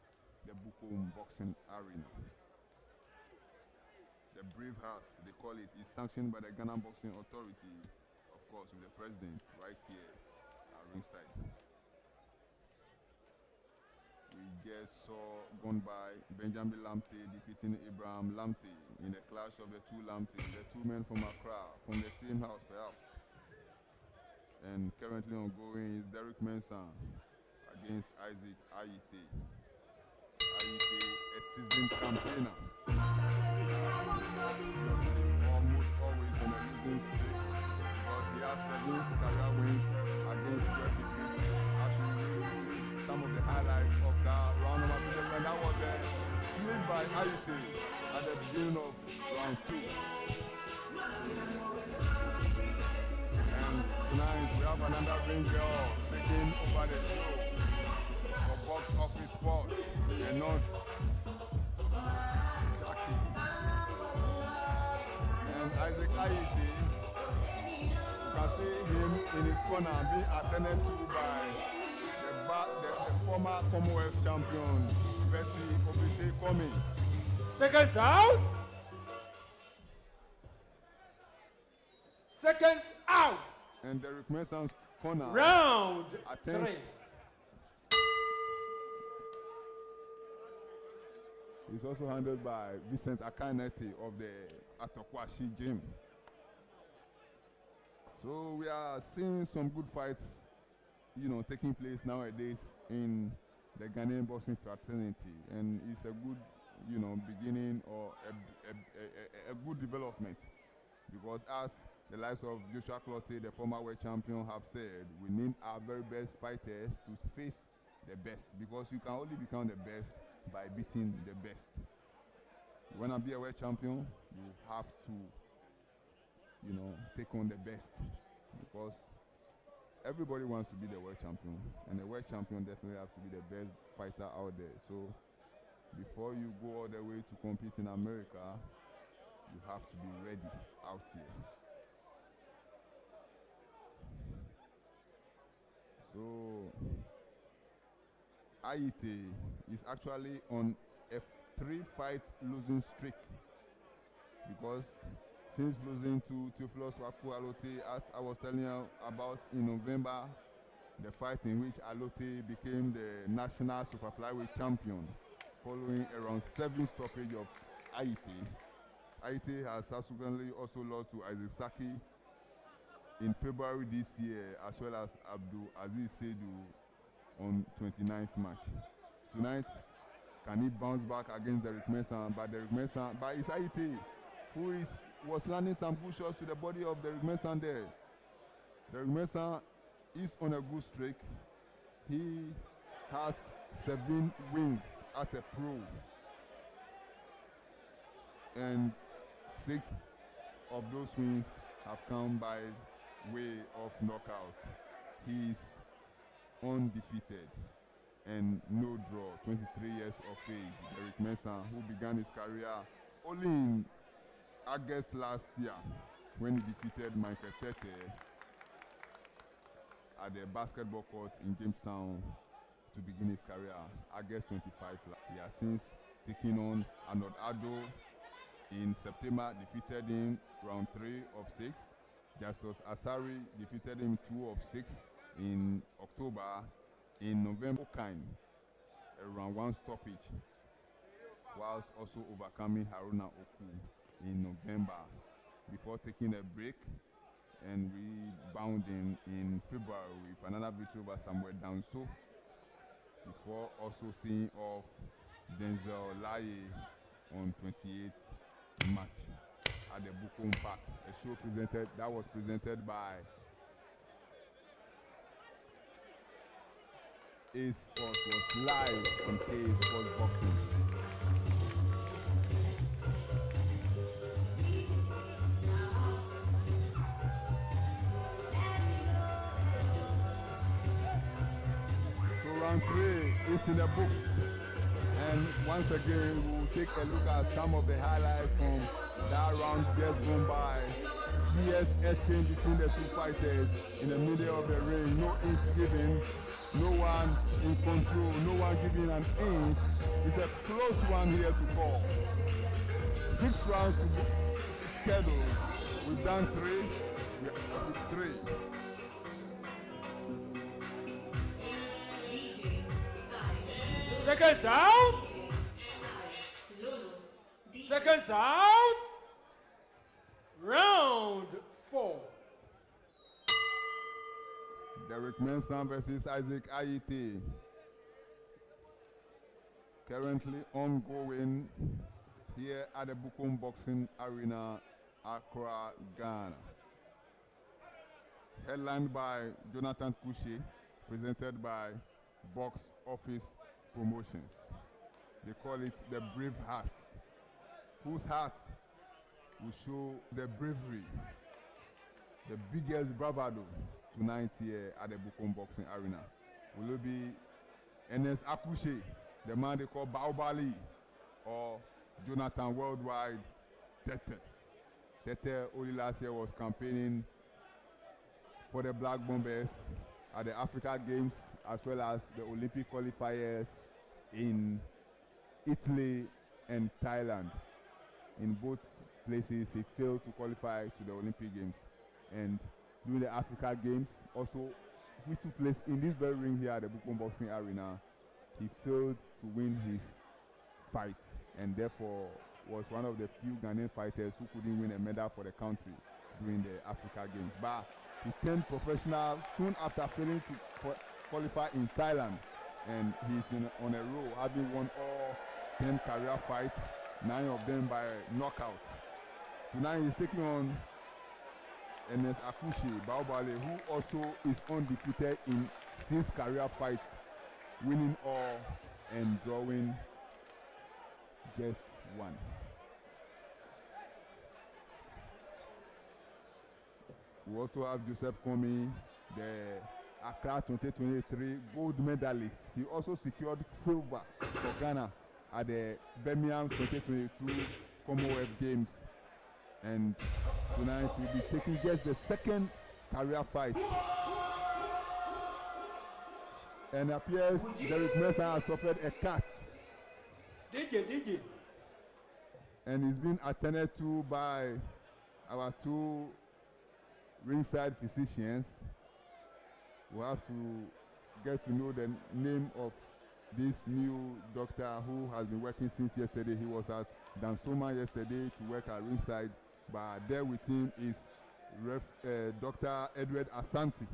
the Bukom Boxing Arena. The Brave House, they call it, is sanctioned by the Ghana Boxing Authority, of course, with the president right here at ringside. We just saw gone by Benjamin Lamte defeating Abraham Lamte in the clash of the two Lamtes, the two men from Accra, from the same house perhaps. And currently ongoing is Derek Mensah against Isaac Ayite. Ayite, a seasoned campaigner. Almost always on a losing streak because he has 7 career wins against referees. Some of the highlights of that round number 2, and that was played by Ayite at the beginning of round 2. And tonight we have another ring girl taking over the show for Box Office Sports. And not Jackie. And Isaac Ayite, you can see him in his corner being attended to by the former Commonwealth champion, Wesley Obite Komi. Seconds out. Seconds out. And Derek Mensah's corner. Round 3. He's also handled by Vincent Akanete of the Atokwashi gym. So we are seeing some good fights, taking place nowadays in the Ghanaian boxing fraternity, and it's a good, beginning or a good development, because as the likes of Joshua Clottey, the former world champion, have said, we need our very best fighters to face the best, because you can only become the best by beating the best. You want to be a world champion, you have to, take on the best, because everybody wants to be the world champion, and the world champion definitely has to be the best fighter out there. So before you go all the way to compete in America, you have to be ready out here. So Ayite is actually on a 3-fight losing streak, because since losing to Theophilus Waku Alote, as I was telling you about in November, the fight in which Alote became the national super flyweight champion following around 7 stoppage of Ayite. Ayite has subsequently also lost to Isaac Saki in February this year, as well as Abdul Aziz Seidu on 29th March. Tonight, can he bounce back against Derek Mensah? But it's Ayite who was landing some good shots to the body of Derek Mensah there. Derek Mensah is on a good streak. He has 7 wins as a pro, and 6 of those wins have come by way of knockout. He is undefeated and no draw, 23 years of age. Derek Mensah, who began his career only in August last year when he defeated Michael Tete at the basketball court in Jamestown to begin his career. August 25. He has since taken on Arnold Addo in September, defeated him round 3 of 6. Justus Asari defeated him 2 of 6 in October. In November, Okine, a round 1 stoppage, whilst also overcoming Haruna Oku in November before taking a break and rebounding in February with another victory over Samuel Danso before also seeing off Denzel Laye on 28th March at the Bukom Park. A show that was presented by A Sports, was live on K Sports Boxing. So round 3 is in the books. And once again, we will take a look at some of the highlights from that round just gone by. Fierce exchange between the two fighters in the middle of the ring. No inch given, no one in control, no one giving an inch. It's a close one here to call. 6 rounds to schedule. We've done 3. We are with 3. Seconds out. Seconds out. Round 4. Derek Mensah versus Isaac Ayite. Currently ongoing here at the Bukom Boxing Arena, Accra, Ghana. Headlined by Jonathan Kushi, presented by Box Office Promotions. They call it the Brave Heart, whose heart will show the bravery, the biggest bravado tonight here at the Bukom Boxing Arena. Will it be Ernest Akushe, the man they call Baobali, or Jonathan Worldwide Tete? Tete only last year was campaigning for the Black Bombers at the Africa Games as well as the Olympic qualifiers in Italy and Thailand. In both places, he failed to qualify to the Olympic Games. And during the Africa Games, also, which took place in this very ring here at the Bukom Boxing Arena, he failed to win his fight and therefore was one of the few Ghanaian fighters who couldn't win a medal for the country during the Africa Games. But he turned professional soon after failing to qualify in Thailand, and he's on a roll, having won all 10 career fights, 9 of them by knockout. Tonight he's taking on Ernest Akushi Baobale, who also is undefeated in 6 career fights, winning all and drawing just 1. We also have Joseph Komi, the Accra 2023 gold medalist. He also secured silver for Ghana at the Birmingham 2022 Commonwealth Games. And tonight he'll be taking just the 2nd career fight. And appears Derek Mensah has suffered a cut. DJ. And he's been attended to by our 2 ringside physicians. We'll have to get to know the name of this new doctor who has been working since yesterday. He was at Dansoma yesterday to work at ringside, but there with him is Dr. Edward Asante.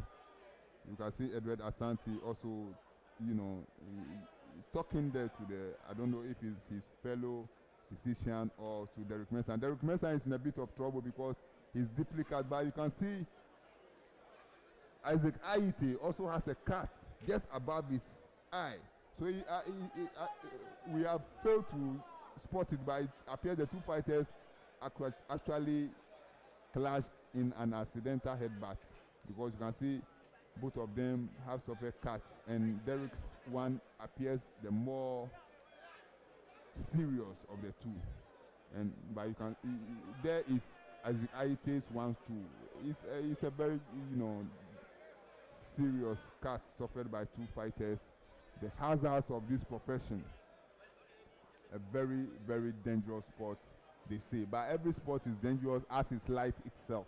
You can see Edward Asante also, talking there to I don't know if it's his fellow physician or to Derek Mensah. Derek Mensah is in a bit of trouble because he's deeply cut, but you can see Isaac Ayite also has a cut just above his eye. So we have failed to spot it, but it appears the 2 fighters actually clashed in an accidental headbutt, because you can see both of them have suffered cuts, and Derek's one appears the more serious of the 2. But you can there is Isaac Ayite's one too. It's a very serious cut suffered by 2 fighters. The hazards of this profession, a very, very dangerous sport, they say. But every sport is dangerous as is life itself.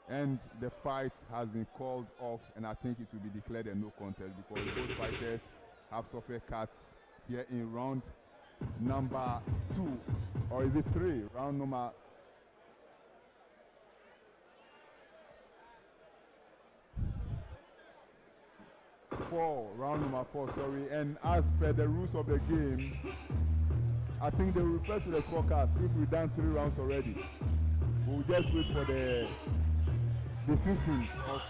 And the fight has been called off, and I think it will be declared a no contest because both fighters have suffered cuts here in round number 2, or is it 3? Round number 4, round number 4, sorry. And as per the rules of the game, I think they will refer to the scorecards if we've done 3 rounds already. We'll just wait for the decision of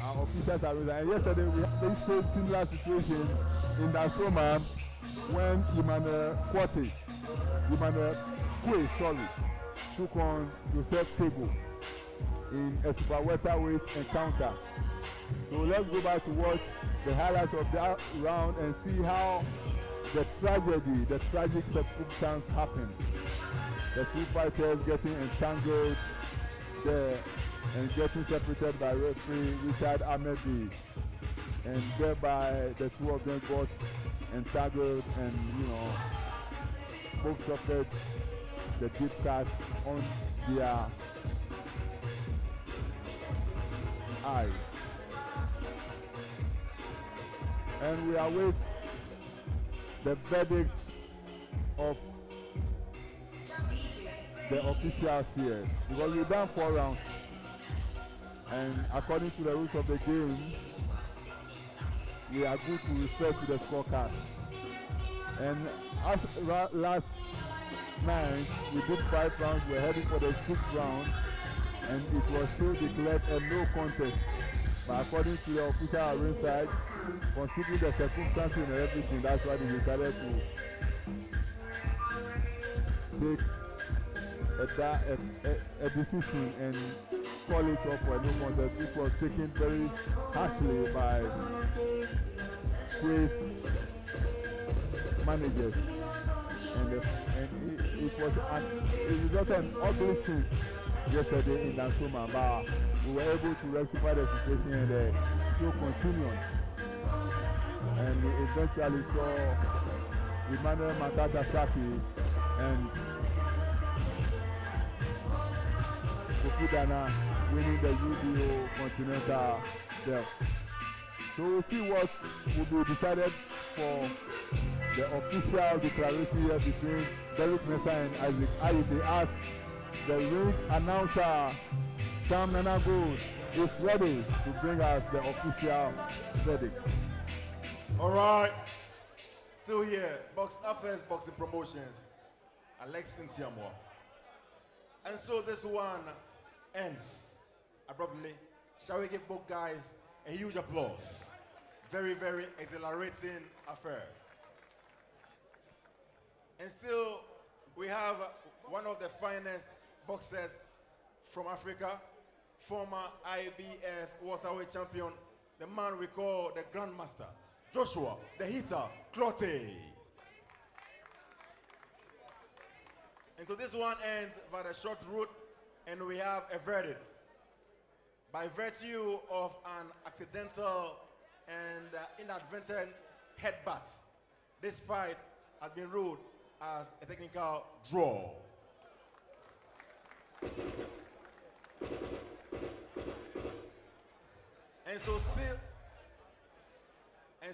our officials. And yesterday we had the same similar situation in Dansoma when Emmanuel Kwe took on Joseph Tebo in a super welterweight encounter. So let's go back to watch the highlights of that round and see how the tragedy, the tragic circumstance happened. The two fighters getting entangled there and getting separated by referee Richard Ahmedi, and thereby the two of them got entangled and, you know, both suffered the deep cut on their eyes. And we await the verdict of the officials here, because we've done 4 rounds, and according to the rules of the game, we are good to refer to the scorecard. And as last night, we did 5 rounds, we're heading for the 6th round, and it was still declared a no contest. But according to the official at ringside, considering the circumstances and everything, that's why they decided to take a decision and call it off for a no contest, which was taken very harshly by Quay's managers. And it resulted in ugly scene yesterday in Dansoma, but we were able to rectify the situation and the show continued. And we eventually saw Emmanuel Matagasaki and Kofi Dana winning the UDO Continental belt. So we'll see what will be decided for the official declaration here between Derek Mensah and Isaac Ayinde, as the ring announcer Sam Nanago is ready to bring us the official verdict. All right, still here, Box Affairs Boxing Promotions, Alex Ntiamwa. And so this one ends abruptly. Shall we give both guys a huge applause? Very, very exhilarating affair. And still, we have one of the finest boxers from Africa, former IBF welterweight champion, the man we call the Grandmaster, Joshua, the Hitter, Clottey. And so this one ends by the short route, and we have a verdict. By virtue of an accidental and inadvertent headbutt, this fight has been ruled as a technical draw. And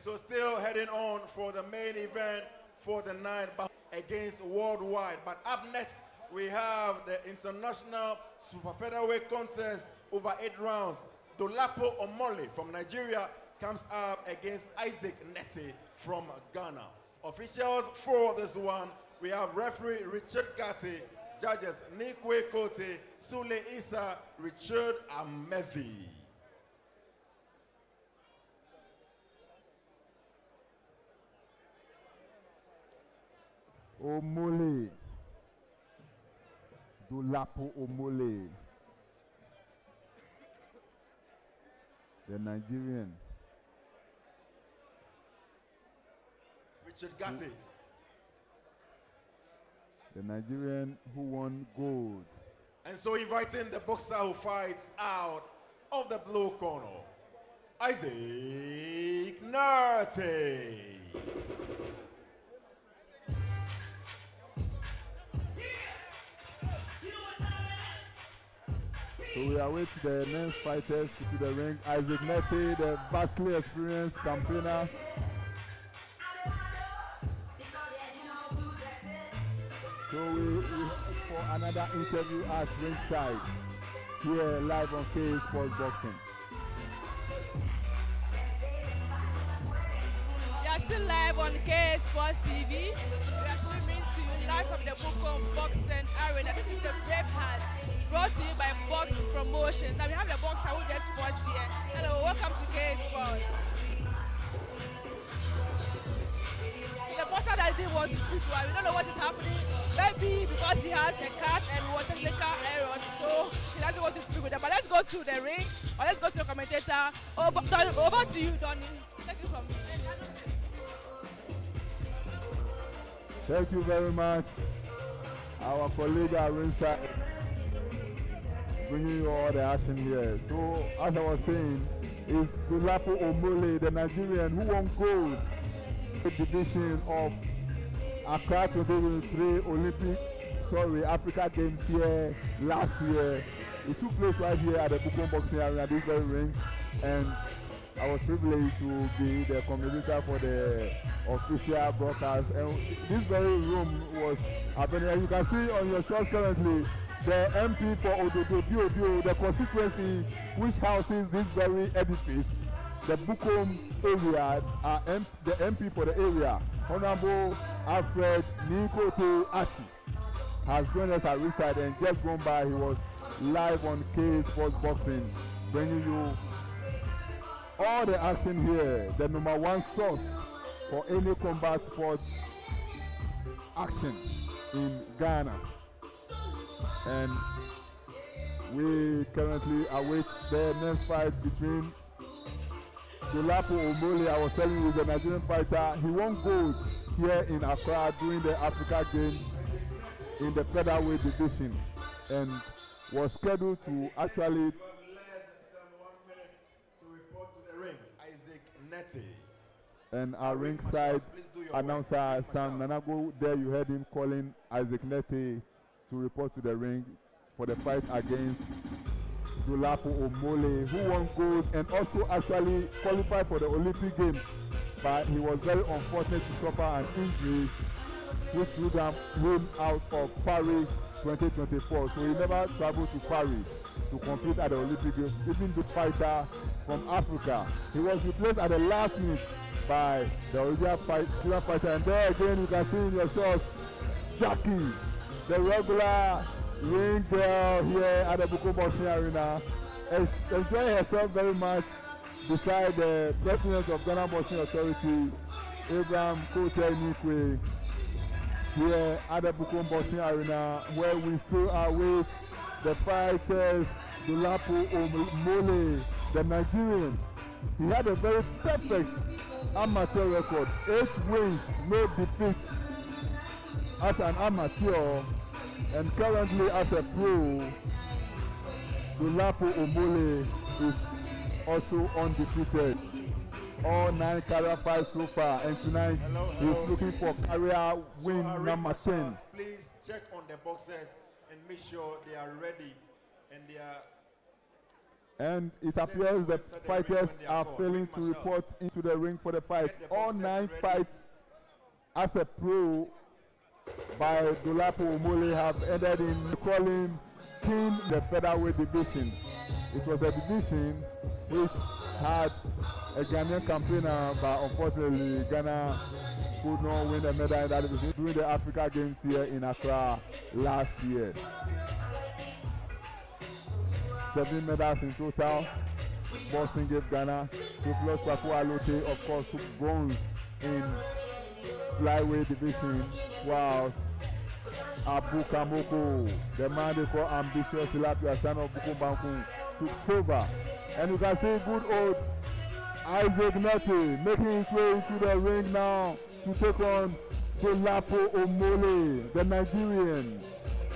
so still heading on for the main event for the night against Worldwide. But up next, we have the international super featherweight contest over 8 rounds. Dolapo Omole from Nigeria comes up against Isaac Neti from Ghana. Officials for this one, we have referee Richard Gatti, judges Nikwe Kote, Sule Issa, Richard Amevi. Omole, Dolapo Omole, the Nigerian. Richard Gatti. The Nigerian who won gold. And so inviting the boxer who fights out of the blue corner, Isaac Neti. So we await the next fighters to the ring. Isaac Nete, the vastly experienced campaigner. So we for another interview at ringside here live on K Sports Boxing. We are still live on K Sports TV. We are streaming to you live from the Bukom Boxing Arena. This is the Braveheart, brought to you by Box Promotions. Now we have the boxer who gets sports here. Hello, welcome to K Sports. The boxer that didn't want to speak to us, we don't know what is happening. Maybe because he has a cat and was technical error, so he doesn't want to speak with them. But let's go to the ring, or let's go to the commentator. Over to you, Donny. Take it from me. Thank you very much. Our colleague at ringside bringing you all the action here. So, as I was saying, is Dolapo Omole, the Nigerian who won gold in the division of Accra 2023 Africa Games here last year. It took place right here at the Bukom Boxing Arena, this very ring, and I was privileged to be the commentator for the official broadcast. And this very room was happening. And you can see on your shots currently the MP for Ododo Bio, the constituency which houses this very edifice, the Bukom area, the MP for the area, Honorable Alfred Nikoto Ashi, has joined us at ringside, and just gone by he was live on K Sports Boxing, bringing you all the action here, the number one source for any combat sports action in Ghana. And we currently await the next fight between Dolapo Omole. I was telling you, the Nigerian fighter. He won gold here in Accra during the Africa Games in the featherweight division, and was scheduled to actually Isaac Nete. And our ringside announcer Sam Nanago, there you heard him calling Isaac Nete to report to the ring for the fight against Dolapo Omole, who won gold and also actually qualified for the Olympic Games, but he was very unfortunate to suffer an injury which ruled him out of Paris 2024. So he never traveled to Paris to compete at the Olympic Games. Even the fighter from Africa, he was replaced at the last minute by the original fighter. And there again you can see in your shots Jackie, the regular ring girl here at the Bukom Boxing Arena, enjoying herself very much beside the president of Ghana Boxing Authority, Abraham Kote Nikwe, here at the Bukom Boxing Arena, where we still are with the fighters. Dolapo Omole, the Nigerian, he had a very perfect amateur record, 8 wins, no defeat as an amateur, and currently as a pro, Dolapo Omole is also undefeated. All 9 career fights so far, and tonight he's looking for career win number 10. Please check on the boxers and make sure they are ready and they are. And it appears the fighters are failing to report into the ring for the fight. All 9 fights as a pro by Dolapo Omole have ended in calling King the featherweight division. It was a division which had a Ghanaian campaigner, but unfortunately Ghana could not win the medal in that division during the Africa Games here in Accra last year. 7 medals in total. Boxing gave Ghana. Tupulos Kwaku Alote, of course, took bronze in flyweight division, while Abu Kamoko, the man they call ambitious Tilapia, son of Bukom Banku, took silver. And you can see good old Isaac Nete making his way into the ring now to take on Dolapo Omole, the Nigerian.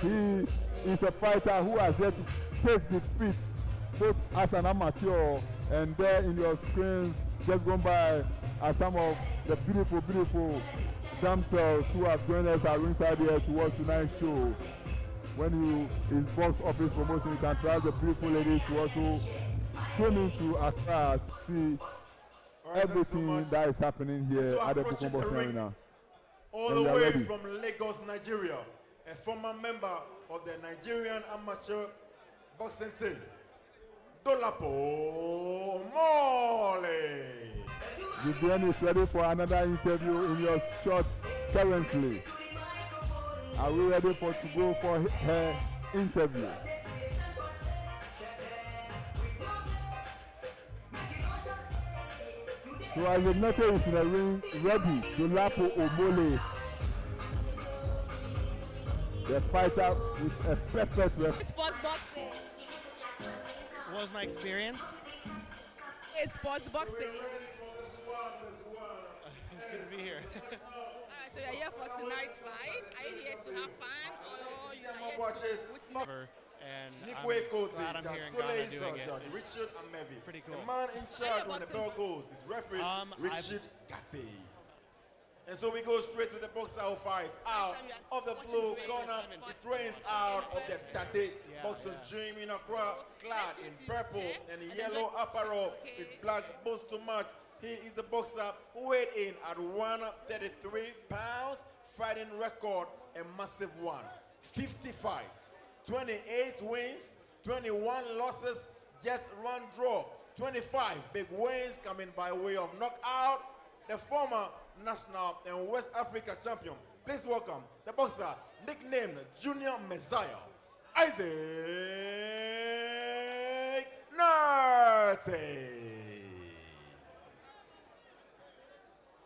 He is a fighter who has yet to take defeat both as an amateur, and there in your screens just gone by are some of the beautiful damsels who have joined us at ringside here to watch tonight's show. when you is box office promotion, you can try the beautiful ladies to also tune into Accra to see everything that is happening here at the Bukom Boxing Arena. All the way from Lagos, Nigeria, a former member of the Nigerian amateur boxing team, Dolapo Mole. Vivian is ready for another interview in your shot currently. Are we ready to go for her interview? So Isaac Nete is in the ring ready. Dolapo Omole, the fighter with a perfect record. Sports boxing. What was my experience? It's sports boxing. It's good to be here. Alright, so you're here for tonight's fight. Are you here to have fun or you are here to witness? And Nikwe Kote, glad I'm here in Soleil Ghana doing it. Judge It's Richard Amevi. pretty cool. The man in charge when the bell goes is referee Richard Gatti. And so we go straight to the boxer fights. Out of the blue corner, it trains out of the Dade boxing gym in Accra, clad in purple and yellow apparel with black boots to match. He is the boxer who weighed in at 133 pounds, fighting record a massive one. 50 fights, 28 wins, 21 losses, just one draw. 25 big wins coming by way of knockout. The former national and West Africa champion. Please welcome the boxer nicknamed Junior Messiah, Isaac Nate.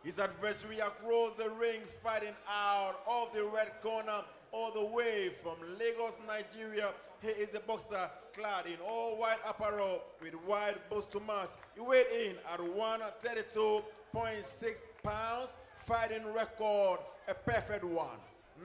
His adversary across the ring, fighting out of the red corner, all the way from Lagos, Nigeria. He is the boxer clad in all white apparel with white boots to match. He weighed in at 132.6 pounds, fighting record a perfect one.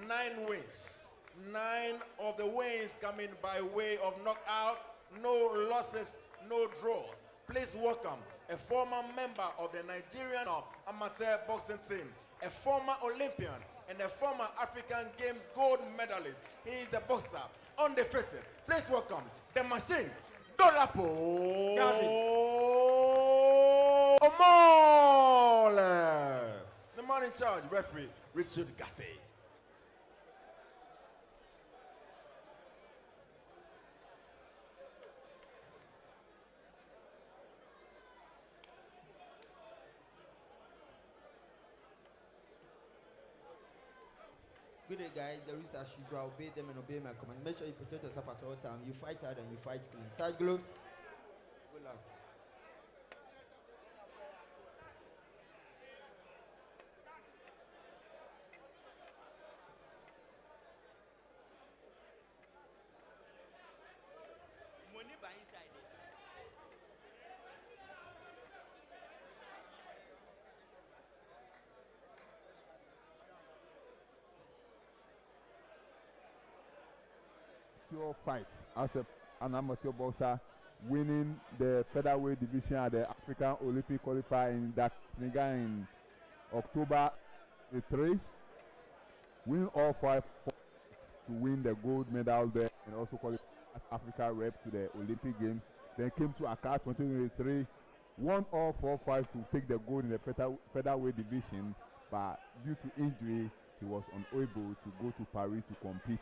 9 wins. 9 of the wins coming by way of knockout. No losses, no draws. Please welcome a former member of the Nigerian amateur boxing team, a former Olympian, and a former African Games gold medalist. He is the boxer, undefeated. Please welcome the machine, Dolapo Omole. The man in charge, referee Richard Gatti. Good day, guys. The rules as usual. Obey them and obey my commands. Make sure you protect yourself at all times. You fight hard and you fight clean. Tight gloves. Good luck. Money by inside it. Fights as an amateur boxer, winning the featherweight division at the African Olympic qualifier in Dakar in October 3. Winning all 5 to win the gold medal there and also qualify as Africa rep to the Olympic Games. Then came to Accra 2023, won all 4 fights to take the gold in the featherweight division, but due to injury, he was unable to go to Paris to compete.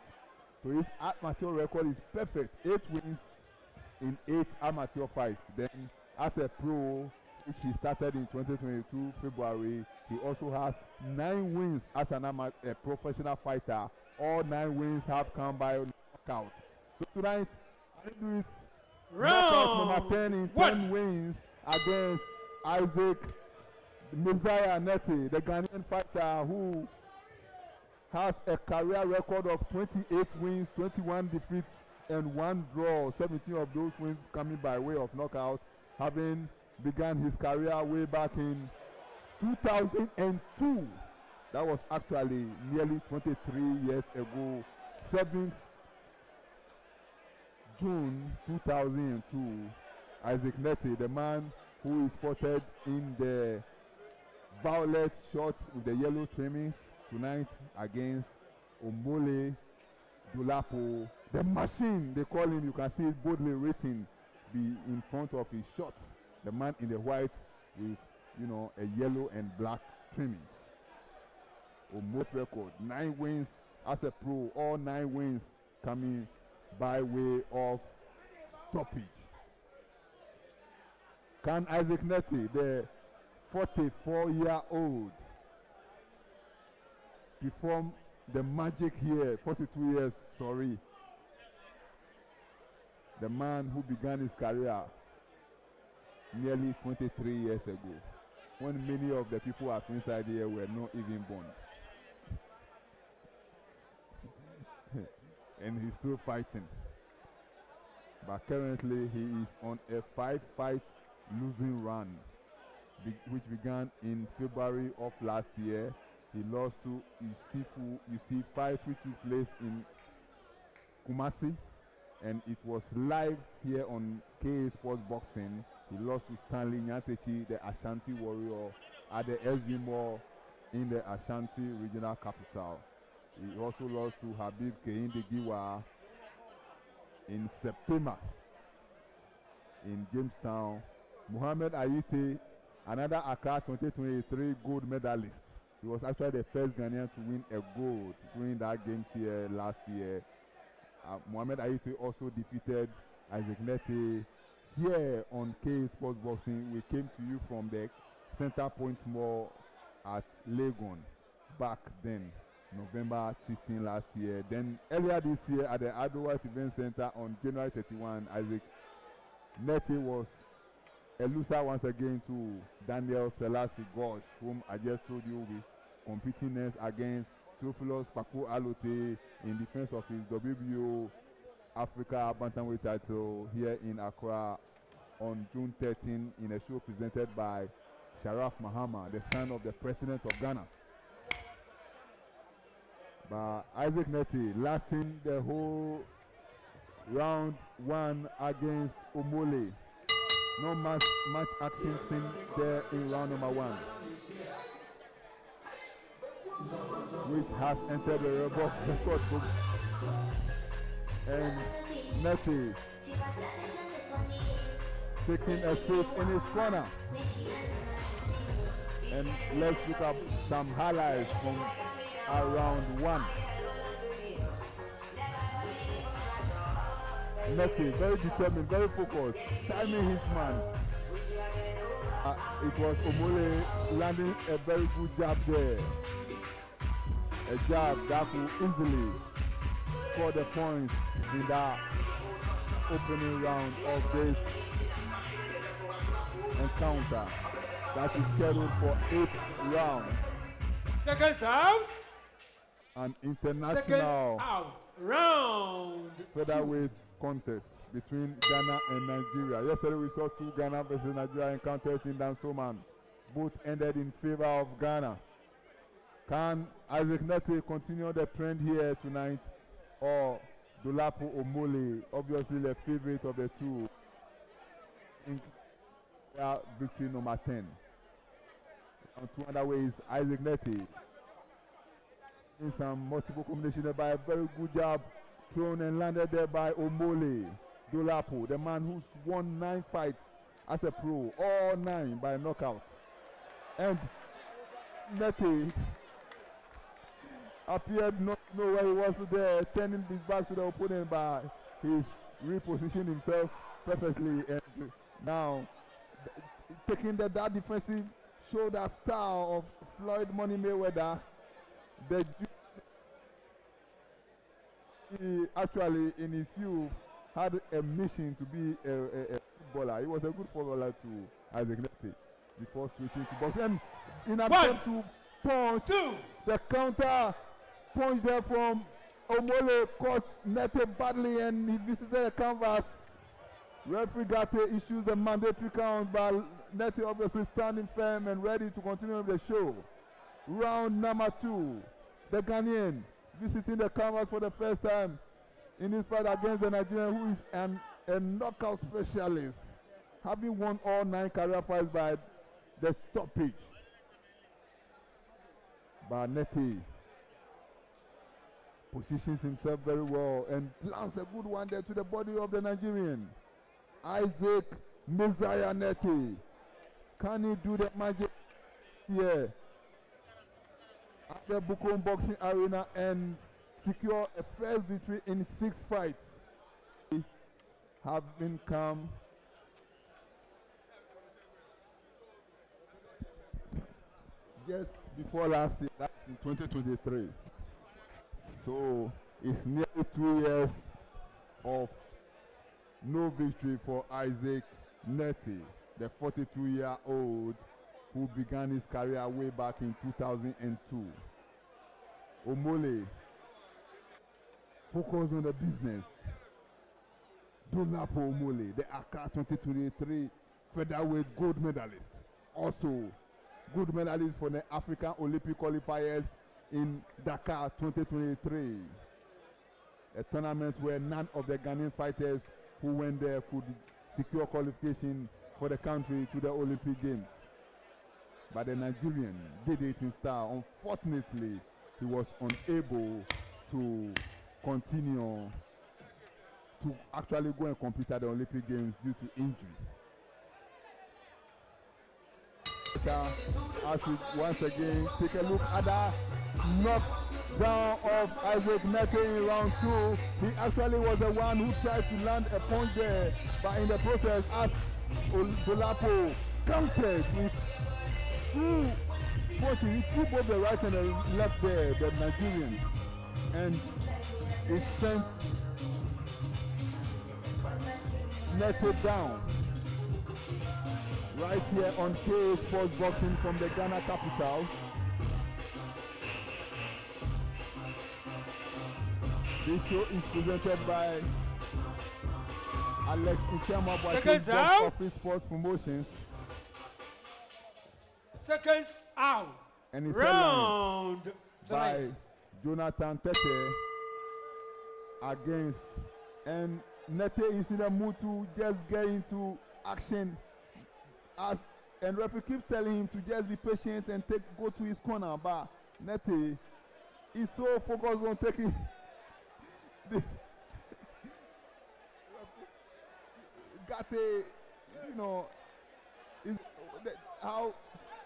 So his amateur record is perfect. 8 wins in 8 amateur fights. Then as a pro, which he started in 2022 February, he also has 9 wins as a professional fighter. All 9 wins have come by knockout. So tonight, I do it knockout number 10 in 10 wins against Isaac Messiah Nete, the Ghanaian fighter who has a career record of 28 wins, 21 defeats, and 1 draw. 17 of those wins coming by way of knockout, having began his career way back in 2002. That was actually nearly 23 years ago. 7th June 2002. Isaac Nete, the man who is spotted in the violet shorts with the yellow trimmings, tonight against Omole, Dolapo, the machine they call him, you can see it boldly written be in front of his shorts. The man in the white with, you know, a yellow and black trimmings. Almost record, 9 wins as a pro, all 9 wins coming by way of stoppage. Can Isaac Neti, the 44-year-old, perform the magic here, 42 years, sorry. The man who began his career nearly 23 years ago, when many of the people at inside here were not even born. And he's still fighting. But currently he is on a 5-fight losing run, which began in February of last year. He lost to Isifu Yusif fight, which took place in Kumasi, and it was live here on KA Sports Boxing. He lost to Stanley Nyantechi, the Ashanti Warrior, at the SB Mall in the Ashanti Regional Capital. He also lost to Habib Kehinde-Giwa in September in Jamestown. Muhammad Ayite, another Accra 2023 gold medalist. He was actually the first Ghanaian to win a gold during that games here last year. Muhammad Ayite also defeated Isaac Neti here on KA Sports Boxing. We came to you from the Center Point Mall at Legon back then, November 16 last year. Then earlier this year at the Adowat Event Center on January 31, Isaac Neti was a loser once again to Daniel Selassie Gosh, whom I just told you will be competing next against Theophilus Paku Alote in defense of his WBO Africa Bantamweight title here in Accra on June 13 in a show presented by Sharaf Mahama, the son of the president of Ghana. But Isaac Neti lasting the whole round 1 against Omole. No much action seen there in round number 1, which has entered the record book. And Neti taking a seat in his corner. And let's look up some highlights from round 1. Neti, very determined, very focused, timing his man. It was Omole landing a very good jab there. A jab that will easily score the points in that opening round of this encounter that is scheduled for 8 rounds. Seconds out. An international Seconds out. Round featherweight contest between Ghana and Nigeria. Yesterday we saw 2 Ghana versus Nigeria encounters in Dansoman. Both ended in favor of Ghana. Can Isaac Neti continue the trend here tonight, or Dolapo Omole, obviously the favorite of the two, in victory number 10? On 2 other ways, Isaac Neti in some multiple combination by a very good job thrown and landed there by Omole. Dolapo, the man who's won 9 fights as a pro, all 9 by knockout. And Neti appeared not to know where he was there, turning his back to the opponent, by he's repositioned himself perfectly, and now taking that defensive shoulder style of Floyd Money Mayweather. He actually, in his youth, had a mission to be a footballer. He was a good footballer to Isaac Neti before switching to boxing. And in attempt to punch, the counter punch there from Omole caught Neti badly, and he visited the canvas. Referee Gate issues the mandatory count, but Neti obviously standing firm and ready to continue with the show. Round number 2, the Ghanaian visiting the canvas for the first time in this fight against the Nigerian, who is a knockout specialist, having won all 9 career fights by the stoppage. But Neti positions himself very well and lands a good one there to the body of the Nigerian. Isaac Messiah Neti. Can he do the magic here at the Bukom Boxing Arena and secure a first victory in 6 fights? Have been come just before last year, that's in 2023. So it's nearly 2 years of no victory for Isaac Neti, the 42-year-old who began his career way back in 2002. Omole focused on the business. Dolapo Omole, the Accra 2023 featherweight gold medalist. Also, gold medalist for the African Olympic qualifiers in Dakar 2023. A tournament where none of the Ghanaian fighters who went there could secure qualification for the country to the Olympic Games. But the Nigerian did it in style. Unfortunately, he was unable to continue to actually go and compete at the Olympic Games due to injury. As we once again take a look at the knockdown of Isaac Neti in round 2. He actually was the one who tried to land a punch there, but in the process, as Dolapo countered with 2 punches, he threw both the right and the left there, the Nigerian, and it sent Neti down. Right here on KA Sports Boxing from the Ghana capital. This show is presented by Alex Ichama Seconds out. Office Sports Promotions. Seconds out. And it's round 3 by Jonathan Tete against, and Nete is in the mood to just get into action, and referee keeps telling him to just be patient and go to his corner, but Nete is so focused on taking the how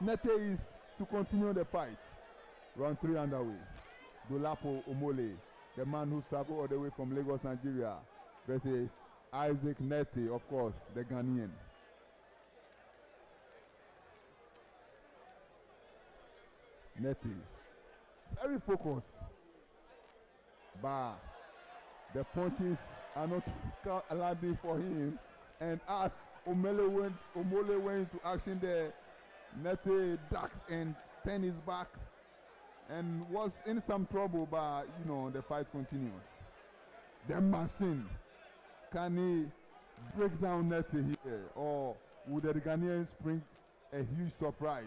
Nete is to continue the fight. Round 3 underway. Dolapo Omole, the man who traveled all the way from Lagos, Nigeria, versus Isaac Neti, of course, the Ghanaian. Neti, very focused, but the punches are not landing for him. And as Omole went into action there, Neti ducked and turned his back and was in some trouble, but the fight continues. The machine, can he break down Neti here, or would the Ghanaians bring a huge surprise?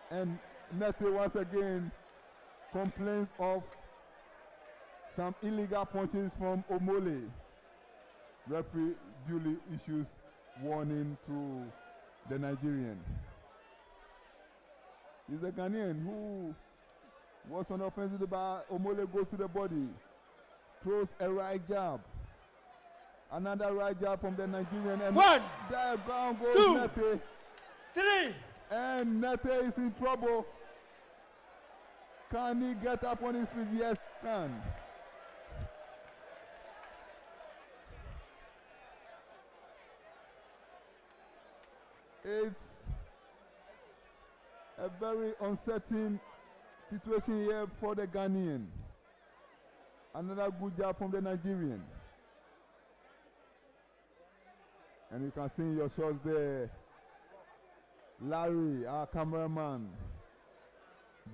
And Neti once again complains of some illegal punches from Omole. Referee duly issues warning to the Nigerian. He's the Ghanaian who was on offensive, but Omole goes to the body, throws a right jab. Another right jab from the Nigerian, and there down goes Neti. 3. And Neti is in trouble. Can he get up on his feet? Yes, can. It's a very uncertain situation here for the Ghanaian. Another good job from the Nigerian. And you can see in your shots there, Larry, our cameraman,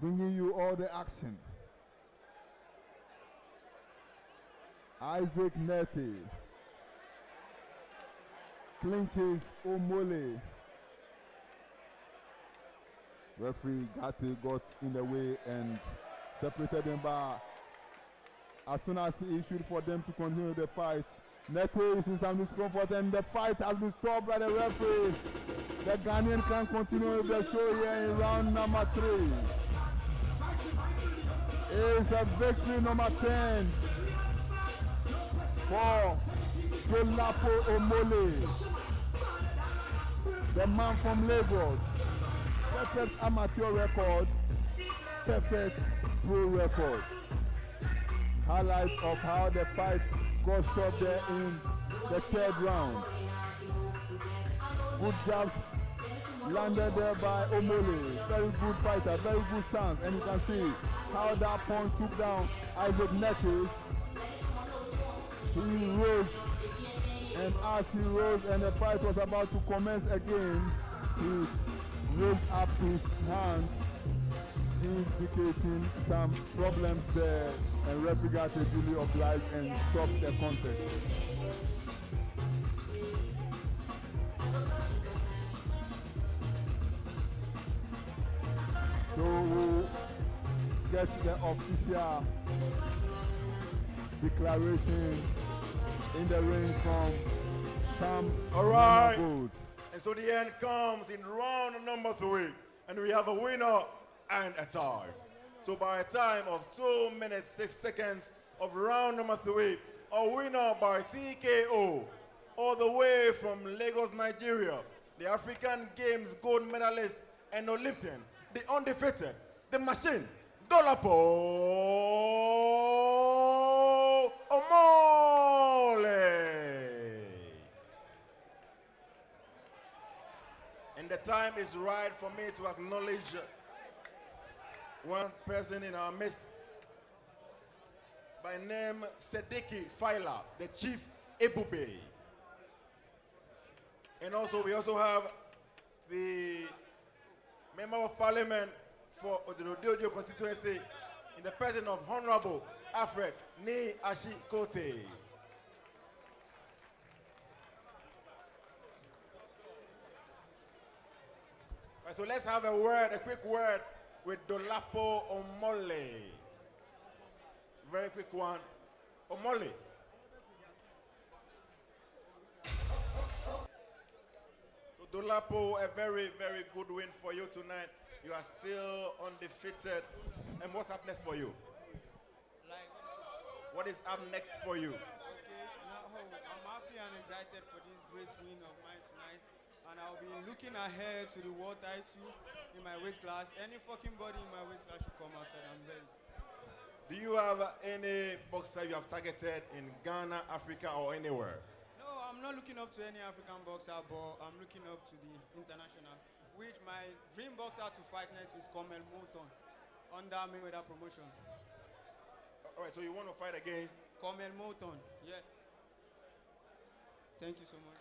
bringing you all the action. Isaac Neti clinches Omole. Referee Gatti got in the way and separated them, but as soon as he issued for them to continue the fight, Neti is in some discomfort and the fight has been stopped by the referee. The Ghanaian can continue the show here in round number 3. is a victory number 10 for Dolapo Omole, the man from Lagos. Perfect amateur record, perfect pro record. Highlights of how the fight got stopped there in the third round. Good jabs landed there by Omole. Very good fighter, very good stance. And you can see how that punch took down Isaac Nekis. He rose, and as he rose and the fight was about to commence again, he raised up his hand, indicating some problems there, and referee got a duly obliged and stopped the contest. So we'll get the official declaration in the ring from Sam. All right. And so the end comes in round number 3. And we have a winner and a tie. So by a time of 2 minutes 6 seconds of round number 3, a winner by TKO, all the way from Lagos, Nigeria, the African Games gold medalist and Olympian, the undefeated, the machine, Dolapo Omole. And the time is right for me to acknowledge one person in our midst by name Sedeki Faila, the Chief Ebube. And also we also have the Member of Parliament for the Ododio constituency in the person of Honorable Alfred Ni Ashikote. Right, so let's have a quick word with Dolapo Omole. Very quick one. Omole. So Dolapo, a very, very good win for you tonight. You are still undefeated. And what's up next for you? What is up next for you? Okay, I'm happy and excited for this great win of mine tonight. And I'll be looking ahead to the world title in my weight class. Any fucking body in my weight class should come outside. I'm ready. Do you have any boxer you have targeted in Ghana, Africa, or anywhere? No, I'm not looking up to any African boxer, but I'm looking up to the international, which my dream boxer to fight next is Kamel Moulton under Mayweather promotion. All right, so you want to fight against? Kamel Moulton, yeah. Thank you so much.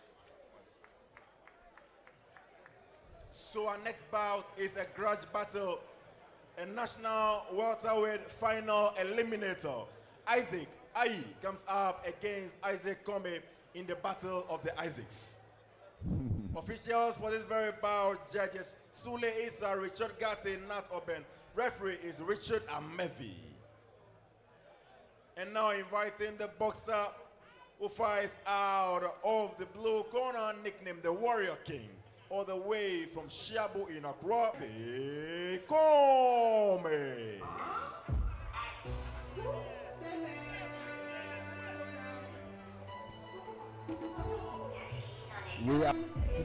So our next bout is a grudge battle, a national welterweight final eliminator. Isaac Ayi comes up against Isaac Kome in the battle of the Isaacs. Officials for this very bout, judges Sule Issa, Richard Gatti, Nat Oben. Referee is Richard Amevi. And now inviting the boxer who fights out of the blue corner, nicknamed the Warrior King, all the way from Shiabu in Accra, Kome. We are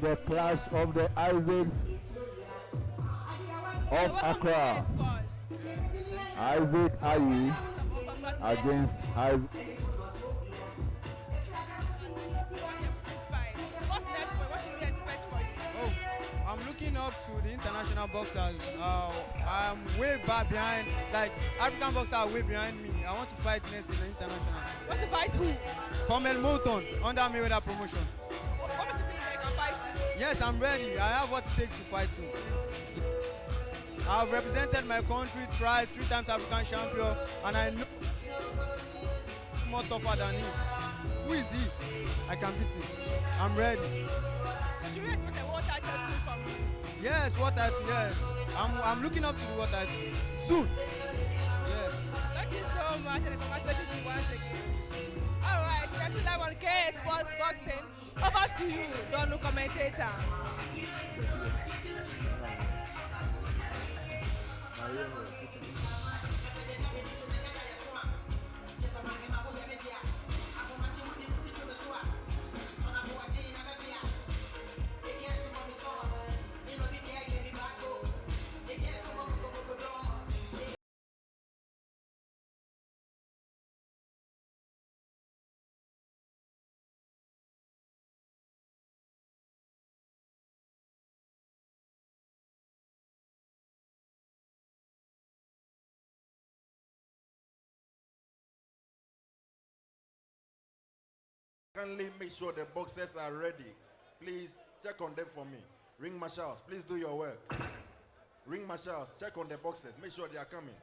the clash of the Isaacs of Accra. Isaac Ayi against Isaac. I'm looking up to the international boxers. I'm way back behind, like African boxers are way behind me. I want to fight next in the international. Want to fight who? Kamel Moulton under Mayweather promotion. What makes you think I can fight? Yes, I'm ready. I have what it takes to fight him. I've represented my country, tried 3 times African champion, and I know more tougher than him. Who is he? I can beat him. I'm ready. Should we expect a world title soon from you? Yes, world title, yes. I'm looking up to the world title soon. Yes. Thank you so much, and congratulations to you once again. All right, so that's live on K Sports Boxing. Over to you, Donu commentator. Kindly make sure the boxers are ready. Please check on them for me. Ring marshals, please do your work. Ring marshals, check on the boxers. Make sure they are coming.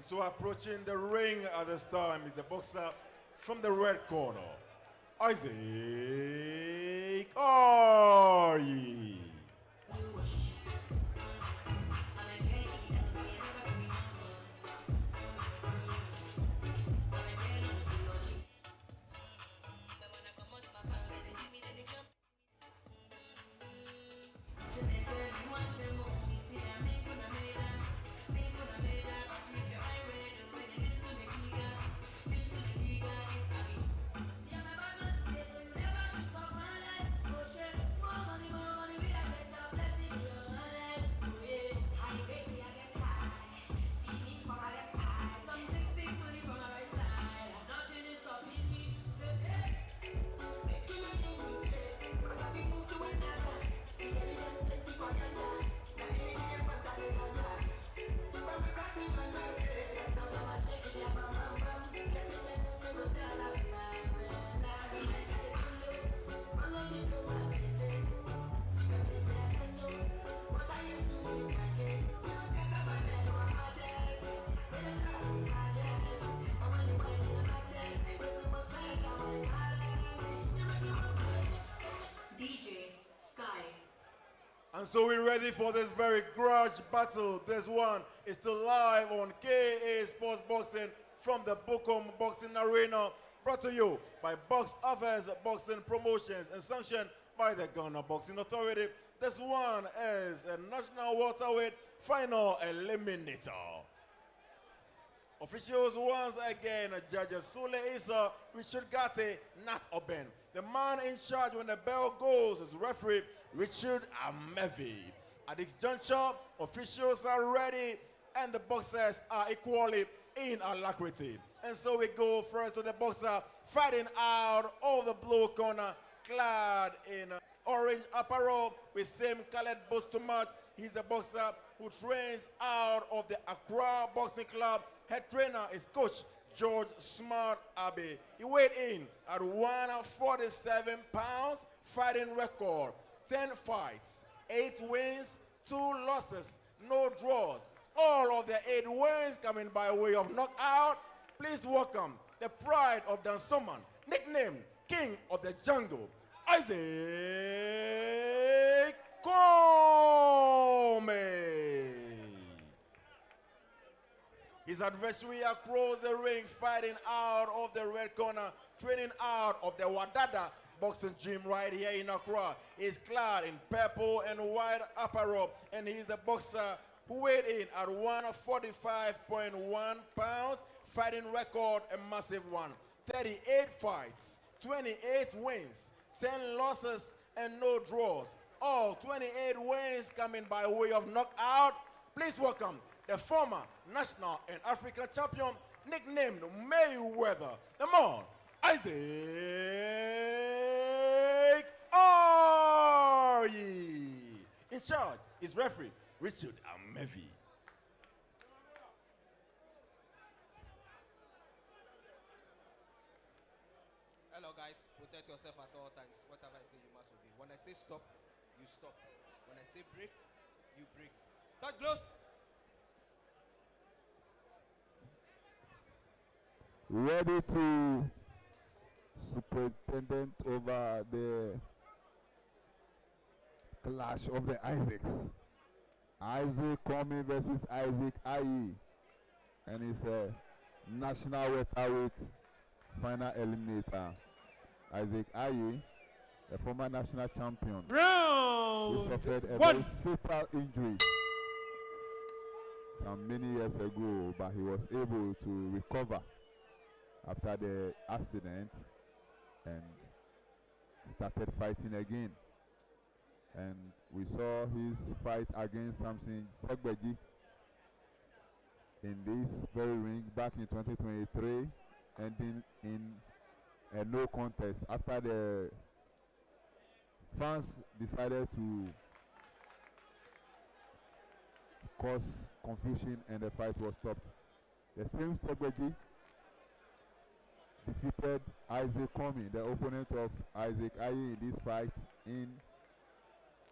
So approaching the ring at this time is the boxer from the red corner, Isaac Oye. And so we're ready for this very grudge battle. This one is still live on KA Sports Boxing from the Bukom Boxing Arena, brought to you by Box Office Boxing Promotions and sanctioned by the Ghana Boxing Authority. This one is a national welterweight final eliminator. Officials once again, judges Sule Issa, Richard Gate, Nat Oben. The man in charge when the bell goes is referee Richard Amevi. At this juncture, officials are ready and the boxers are equally in alacrity. And so we go first to the boxer fighting out of the blue corner, clad in orange apparel with same colored boots to match. He's a boxer who trains out of the Accra Boxing Club. Head trainer is Coach George Smart Abbey. He weighed in at 147 pounds, fighting record, 10 fights, 8 wins, 2 losses, no draws. All of the 8 wins coming by way of knockout. Please welcome the pride of Dansoman, nicknamed King of the Jungle, Isaac Comey. His adversary across the ring, fighting out of the red corner, training out of the Wadada boxing gym right here in Accra. He's clad in purple and white apparel, and he's the boxer who weighed in at 145.1 pounds, fighting record a massive one. 38 fights, 28 wins, 10 losses, and no draws. All 28 wins coming by way of knockout. Please welcome the former national and African champion, nicknamed Mayweather, the man, Isaac Oye. In charge is referee Richard Amevi. Hello guys, protect yourself at all times. Whatever I say, you must obey. When I say stop, you stop. When I say break, you break. Touch gloves. Ready to superintendent over the clash of the Isaacs. Isaac Comey versus Isaac Aye. And it's a national welterweight final eliminator. Isaac Aye, a former national champion, who suffered a very fatal injury some many years ago, but he was able to recover after the accident and started fighting again. And we saw his fight against Samson Segbeji in this very ring back in 2023, ending in a no contest after the fans decided to cause confusion and the fight was stopped. The same Segbeji defeated Isaac Comey, the opponent of Isaac Aye, in this fight, in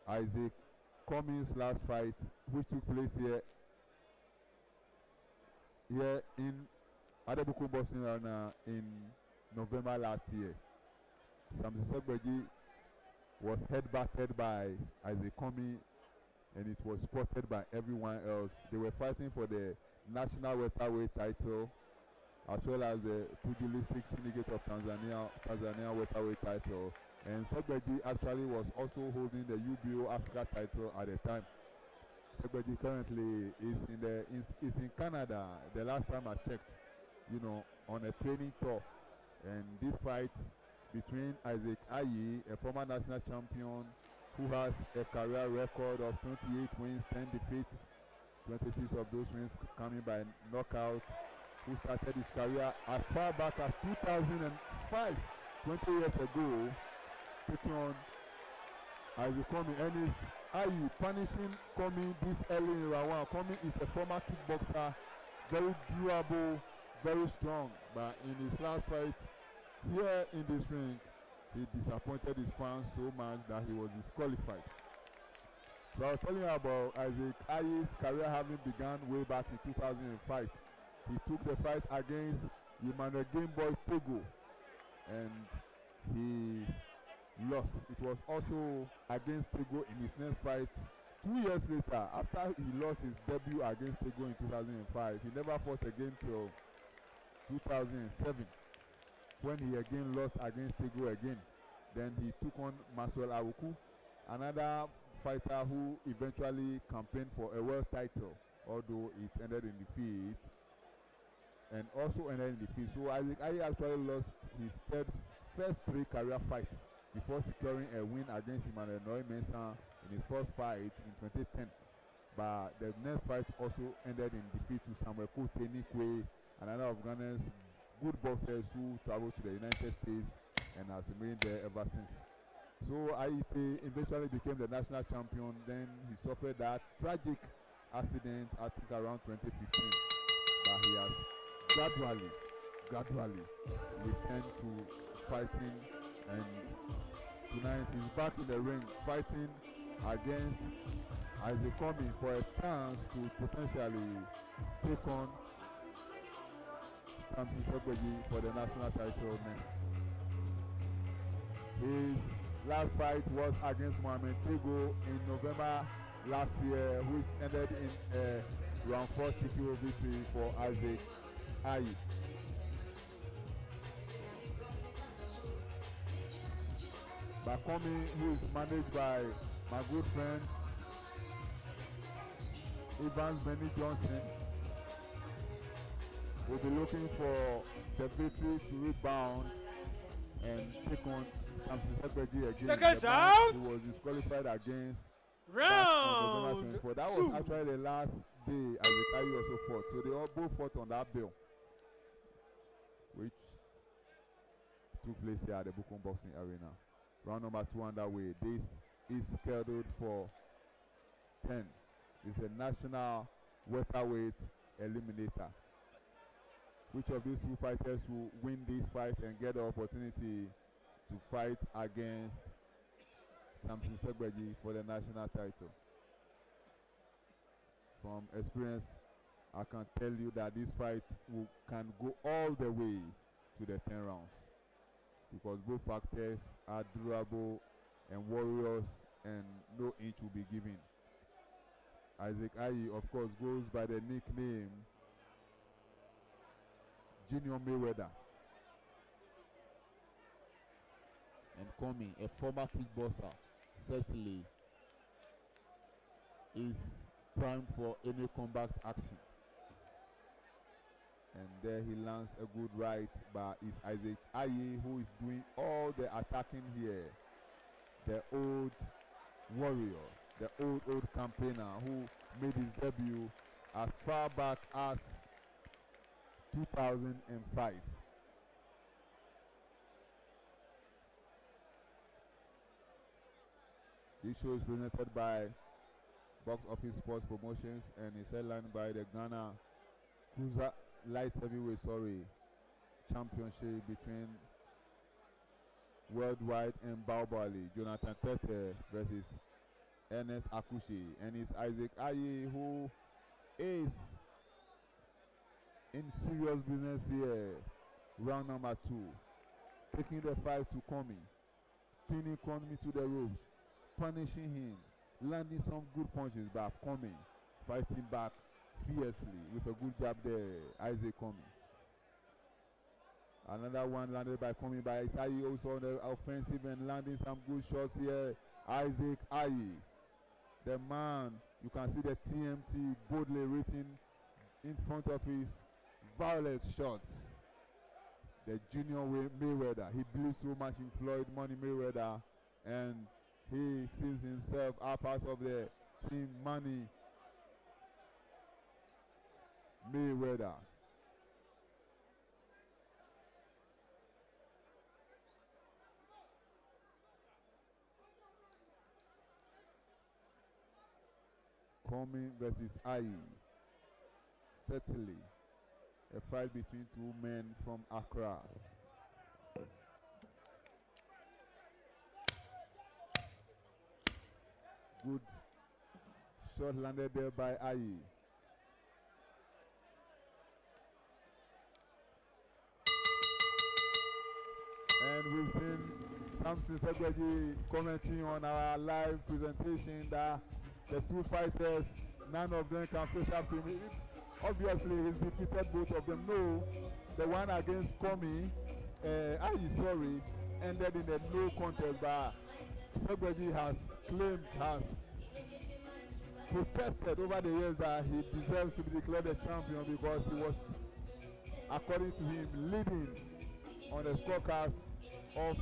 Isaac Comey's last fight, which took place here in Adebuku Boxing Arena in November last year. Samson Segbeji was headbutted by Isaac Comey, and it was spotted by everyone else. They were fighting for the national welterweight title, as well as the pugilistic syndicate of Tanzania welterweight title. And Segbeji actually was also holding the UBO Africa title at the time. Segbeji currently is in Canada. The last time I checked, on a training tour. And this fight between Isaac Aye, a former national champion who has a career record of 28 wins, 10 defeats, 26 of those wins coming by knockout, who started his career as far back as 2005, 20 years ago, taking on Isaac Comey. And is Aye punishing Comey this early in round one. Comey is a former kickboxer, very durable, very strong, but in his last fight here in this ring, he disappointed his fans so much that he was disqualified. So I was telling you about Isaac Aye's career having begun way back in 2005. He took the fight against Emmanuel Gameboy Tego, and he lost. It was also against Tego in his next fight 2 years later, after he lost his debut against Tego in 2005. He never fought again till 2007, when he again lost against Tego again. Then he took on Maxwell Awoku, another fighter who eventually campaigned for a world title, although it ended in defeat, and also ended in defeat. So Isaac Aye actually lost his first 3 career fights before securing a win against Emmanuel Noy Mensah in his first fight in 2010. But the next fight also ended in defeat to Samuel Kote Nikwe, another of Ghana's good boxers who traveled to the United States and has remained there ever since. So Aye eventually became the national champion. Then he suffered that tragic accident, I think around 2015. But he has gradually gradually return to fighting, and tonight he's back in the ring fighting against Isaac Comey for a chance to potentially take on Samson Segbeji for the national title next. His last fight was against Mohamed Tego in November last year, which ended in a round 4 TKO victory for Isaac Ayi. Bakomi, who is managed by my good friend Evans Benny Johnson, will be looking for the victory to rebound and take on Samson Segbeji again. Seconds out. He was disqualified against Round that was two. actually the last day Isaac Ayi also fought. So they all both fought on that bill, which took place here at the Bukom Boxing Arena. Round number 2 underway. This is scheduled for 10. It's the national welterweight eliminator. Which of these two fighters will win this fight and get the opportunity to fight against Samson Segbeji for the national title? From experience, I can tell you that this fight can go all the way to the 10 rounds, because both fighters are durable and warriors, and no inch will be given. Isaac Ayi, of course, goes by the nickname Junior Mayweather. And Comey, a former kickboxer, certainly is primed for any combat action. And there he lands a good right, but it's Isaac Ayi who is doing all the attacking here. The old warrior, the old campaigner who made his debut as far back as 2005. This show is presented by Box Office Sports Promotions and is headlined by the Ghana Cruiser Light Heavyweight Championship between Worldwide and Baobali, Jonathan Tete versus Ernest Akushi, and it's Isaac Ayi who is in serious business here. Round number 2, taking the fight to Comey, pinning Comey to the ropes, punishing him, landing some good punches by Comey, fighting back fiercely with a good jab there, Isaac Comey. Another one landed by Comey by Ayi, also on the offensive and landing some good shots here. Isaac Ayi, the man, you can see the TMT boldly written in front of his violent shots. The Junior Mayweather, he believes so much in Floyd Money Mayweather, and he sees himself a part of the Team Money Mayweather. Comey versus Ayi. Certainly a fight between two men from Accra. Good shot landed there by Ayi. And we've seen Samson Segbeji commenting on our live presentation that the two fighters, none of them can face up to me. Obviously, he's defeated both of them. No, the one against Comey, Ayi, ended in a no contest, but Segbeji has claimed, has protested over the years that he deserves to be declared a champion because he was, according to him, leading on the scorecards of,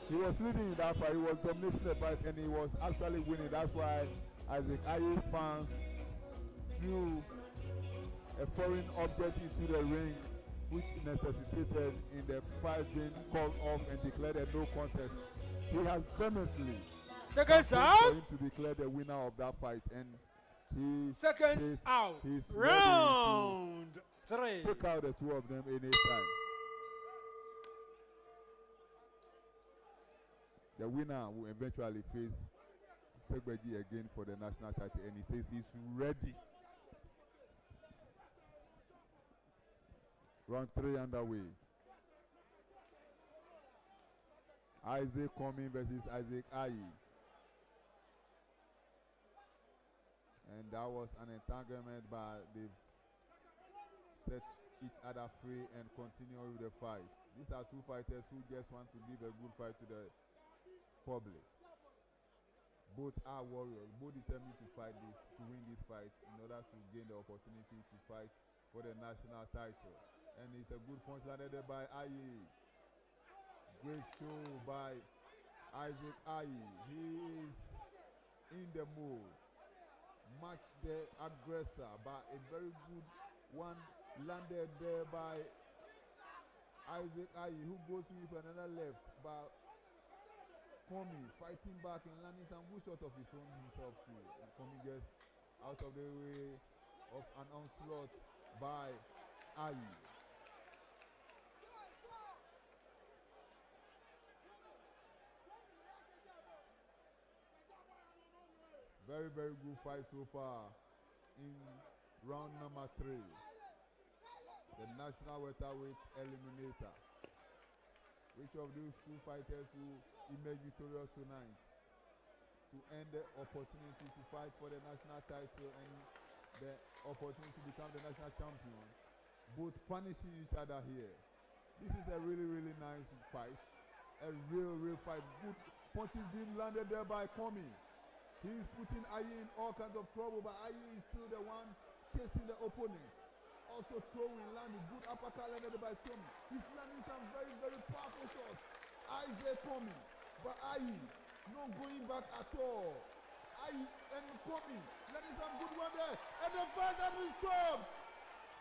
he was leading in that fight, he was dominating the fight, and he was actually winning. That's why Isaac Ayi fans threw a foreign object into the ring, which necessitated in the fight being called off and declared a no contest. He has vehemently seconds out for him to declare the winner of that fight, and he seconds out. He's Round 3. take out the two of them anytime. The winner will eventually face Segbeji again for the national title, and he says he's ready. Round 3 underway. Isaac Coming versus Isaac Ayi. And that was an entanglement, but they've set each other free and continue with the fight. These are two fighters who just want to give a good fight to the public. Both are warriors, both determined to win this fight in order to gain the opportunity to fight for the national title. And it's a good punch landed there by Ayi. Great show by Isaac Ayi. He is in the mood. Match the aggressor, but a very good one landed there by Isaac Ayi, who goes with another left, but Komi fighting back and landing some good shot of his own himself too. And Komi gets out of the way of an onslaught by Ayi. Very, very good fight so far in round number 3. The national welterweight eliminator. Which of these two fighters will emerge victorious tonight to end the opportunity to fight for the national title and the opportunity to become the national champion? Both punishing each other here. This is a really, really nice fight. A real fight. Good punches being landed there by Komi. He's putting Ayi in all kinds of trouble, but Ayi is still the one chasing the opponent. Also throwing, landing, good uppercut landed by Komi. He's landing some very, very powerful shots. Isaac Komi, but Ayi not going back at all. Ayi and Komi landing some good one there. And the fight that will stop.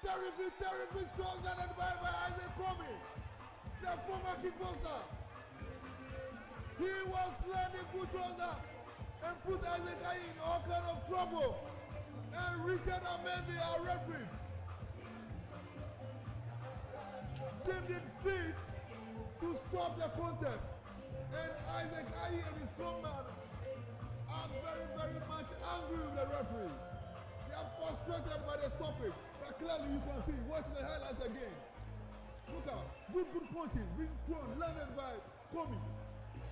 Terrific shots landed by Isaac Komi, the former kickboxer. He was landing good shots there and put Isaac Ayi in all kind of trouble. And Richard Amendi, our referee, deemed it fit to stop the contest. And Isaac Ayi and his comrade are very, very much angry with the referee. They are frustrated by the stoppage. But clearly you can see, watch the highlights again. Look out, good punches being thrown, landed by Komi.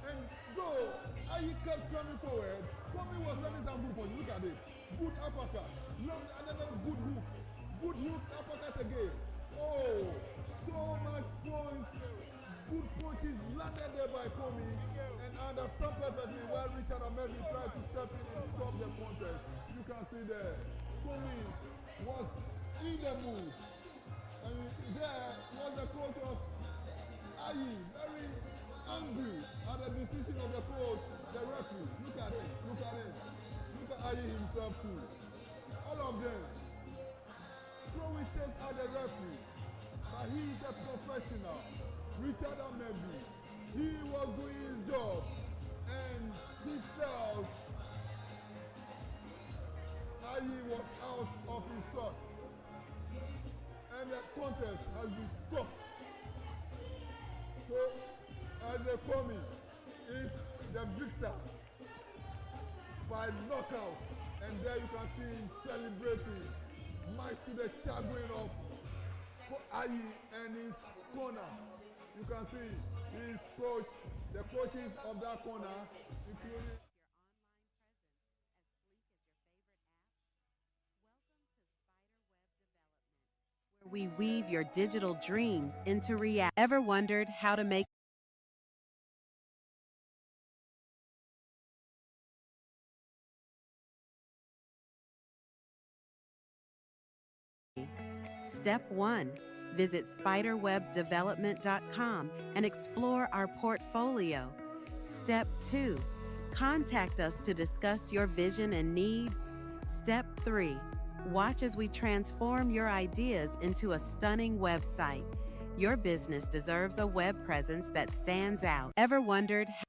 And though Ayi kept coming forward, Komi was landing some good punches. Look at it. Good uppercut. Another good hook. Good hook, uppercut again. Oh, so much points. Good punches landed there by Komi. And understand perfectly where Richard Amendi tried to step in and stop the contest. You can see there. Komi was in the mood. And there was the coach of Ayi, very angry at the decision of the coach, the referee. Look at it. Look at Ayi himself too. All of them throwing shots at the referee. But he is a professional. Richard Amendi, he was doing his job and he felt Ayi was out of his thoughts. And the contest has been stopped. So Isaac Komi is the victor by knockout. And there you can see him celebrating. Mic to the chagrin of Ayi and his corner. You can see his coach, the coaches of that corner, including We weave your digital dreams into reality. Ever wondered how to make Step 1. Visit spiderwebdevelopment.com and explore our portfolio. Step 2. Contact us to discuss your vision and needs. Step 3. Watch as we transform your ideas into a stunning website. Your business deserves a web presence that stands out. Ever wondered how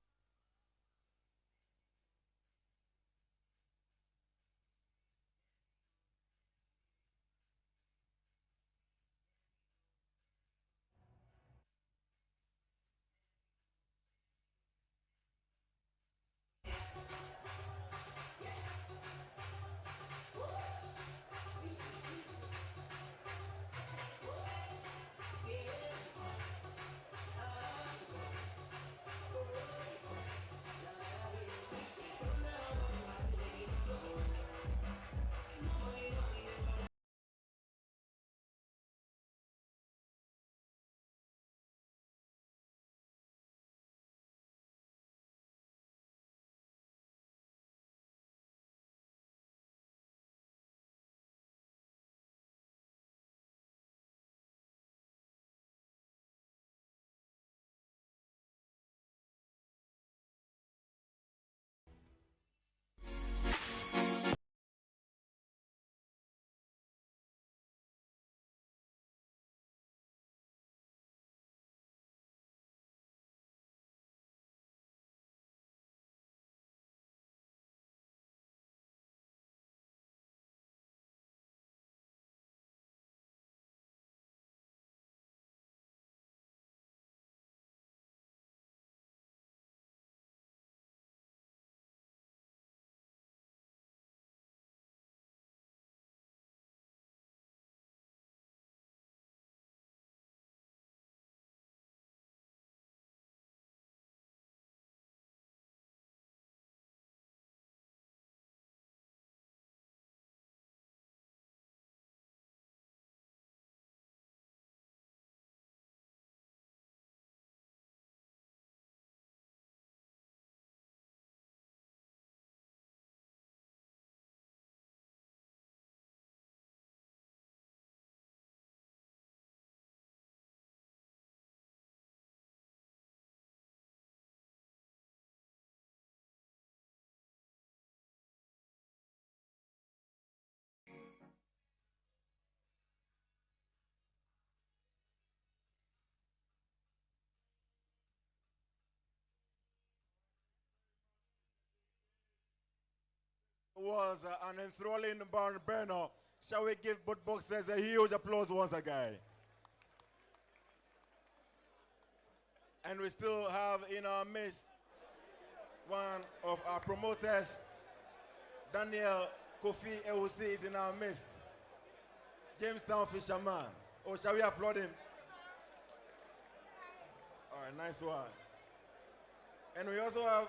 was an enthralling barn burner. Shall we give both boxers a huge applause once again? And we still have in our midst one of our promoters, Daniel Kofi Ewusi is in our midst. Jamestown Fisherman. Oh, shall we applaud him? All right, nice one. And we also have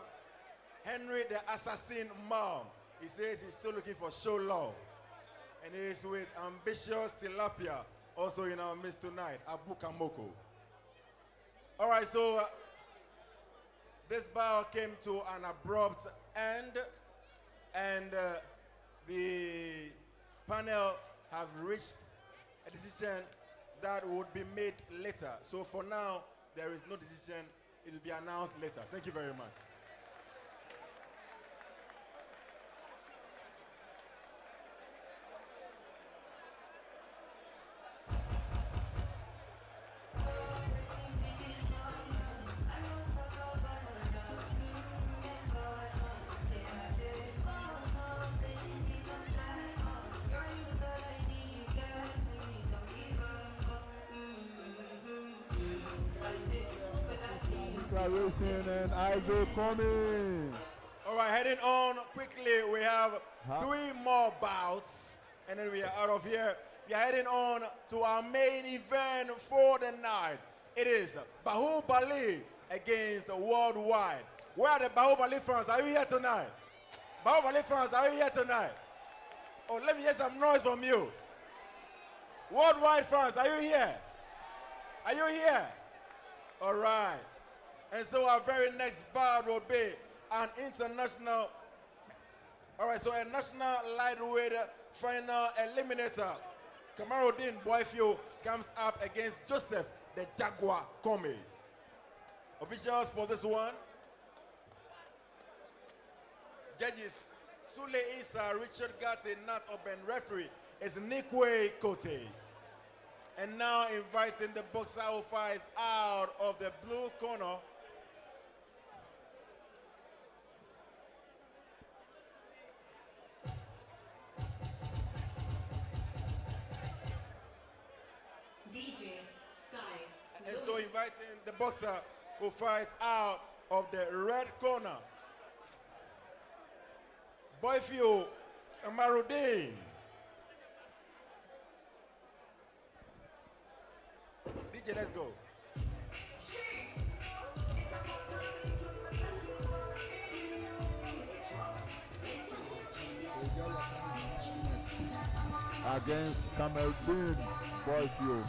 Henry the Assassin Mom. He says he's still looking for show love. And he is with Ambitious Tilapia, also in our midst tonight, Abu Kamoko. All right, so this bout came to an abrupt end, and the panel have reached a decision that would be made later. So for now, there is no decision. It will be announced later. Thank you very much. Declaration and Isaac coming. All right, heading on quickly. We have 3 more bouts, and then we are out of here. We are heading on to our main event for the night. It is Bahubali against Worldwide. Where are the Bahubali fans? Are you here tonight? Bahubali fans, are you here tonight? Oh, let me hear some noise from you. Worldwide fans, are you here? Are you here? All right. And so our very next bout will be an international, all right, so a national lightweight final eliminator. Kamaruddin Boyfiu comes up against Joseph the Jaguar Kome. Officials for this one: judges Sule Isa, Richard Gatti, Nat Oben. Referee is Nikwe Kote. And now inviting the boxer who fights out of the blue corner, DJ Sky. and so inviting the boxer who fights out of the red corner, Boyfiu Kamaruddin. DJ, let's go. Against Kamaruddin Boyfiu.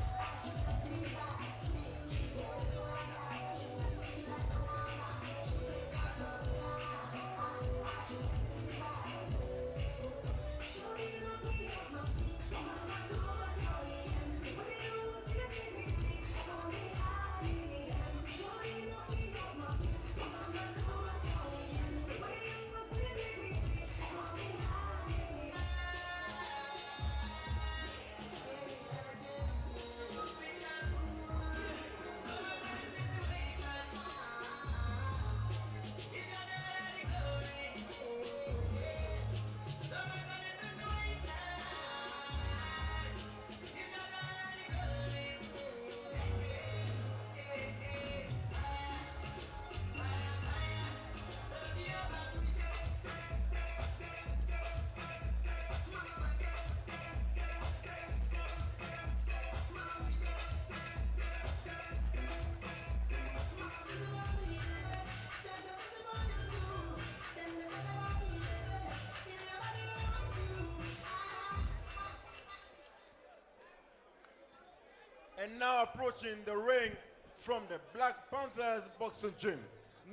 And now approaching the ring from the Black Panthers boxing gym,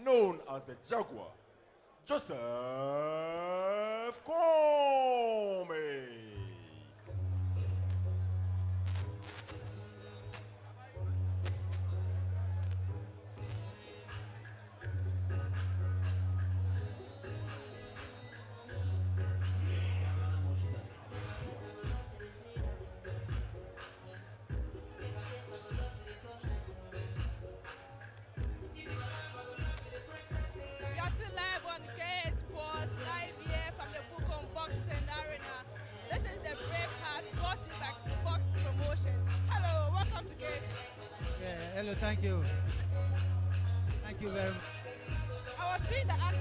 known as the Jaguar, Joseph Kome. We are still live on KS Sports Live Hello, thank you. Thank you very much. I was seeing the act.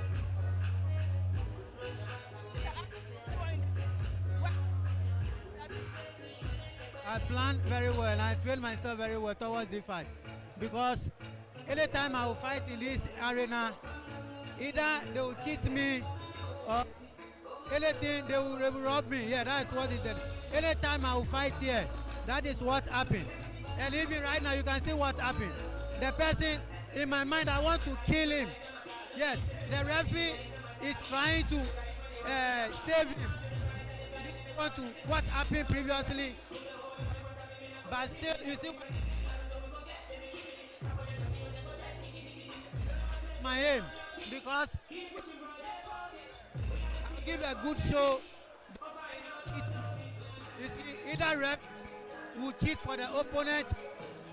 I planned very well. I trained myself very well towards the fight because anytime I will fight in this arena, either they will cheat me or anything they will rob me. Yeah, that's what it is. Anytime I will fight here, that is what happened. And even right now, you can see what happened. The person in my mind, I want to kill him. Yes, the referee is trying to save him. He didn't want to what happened previously, but still, you see, my aim because I'll give a good show. You see, either ref will cheat for the opponent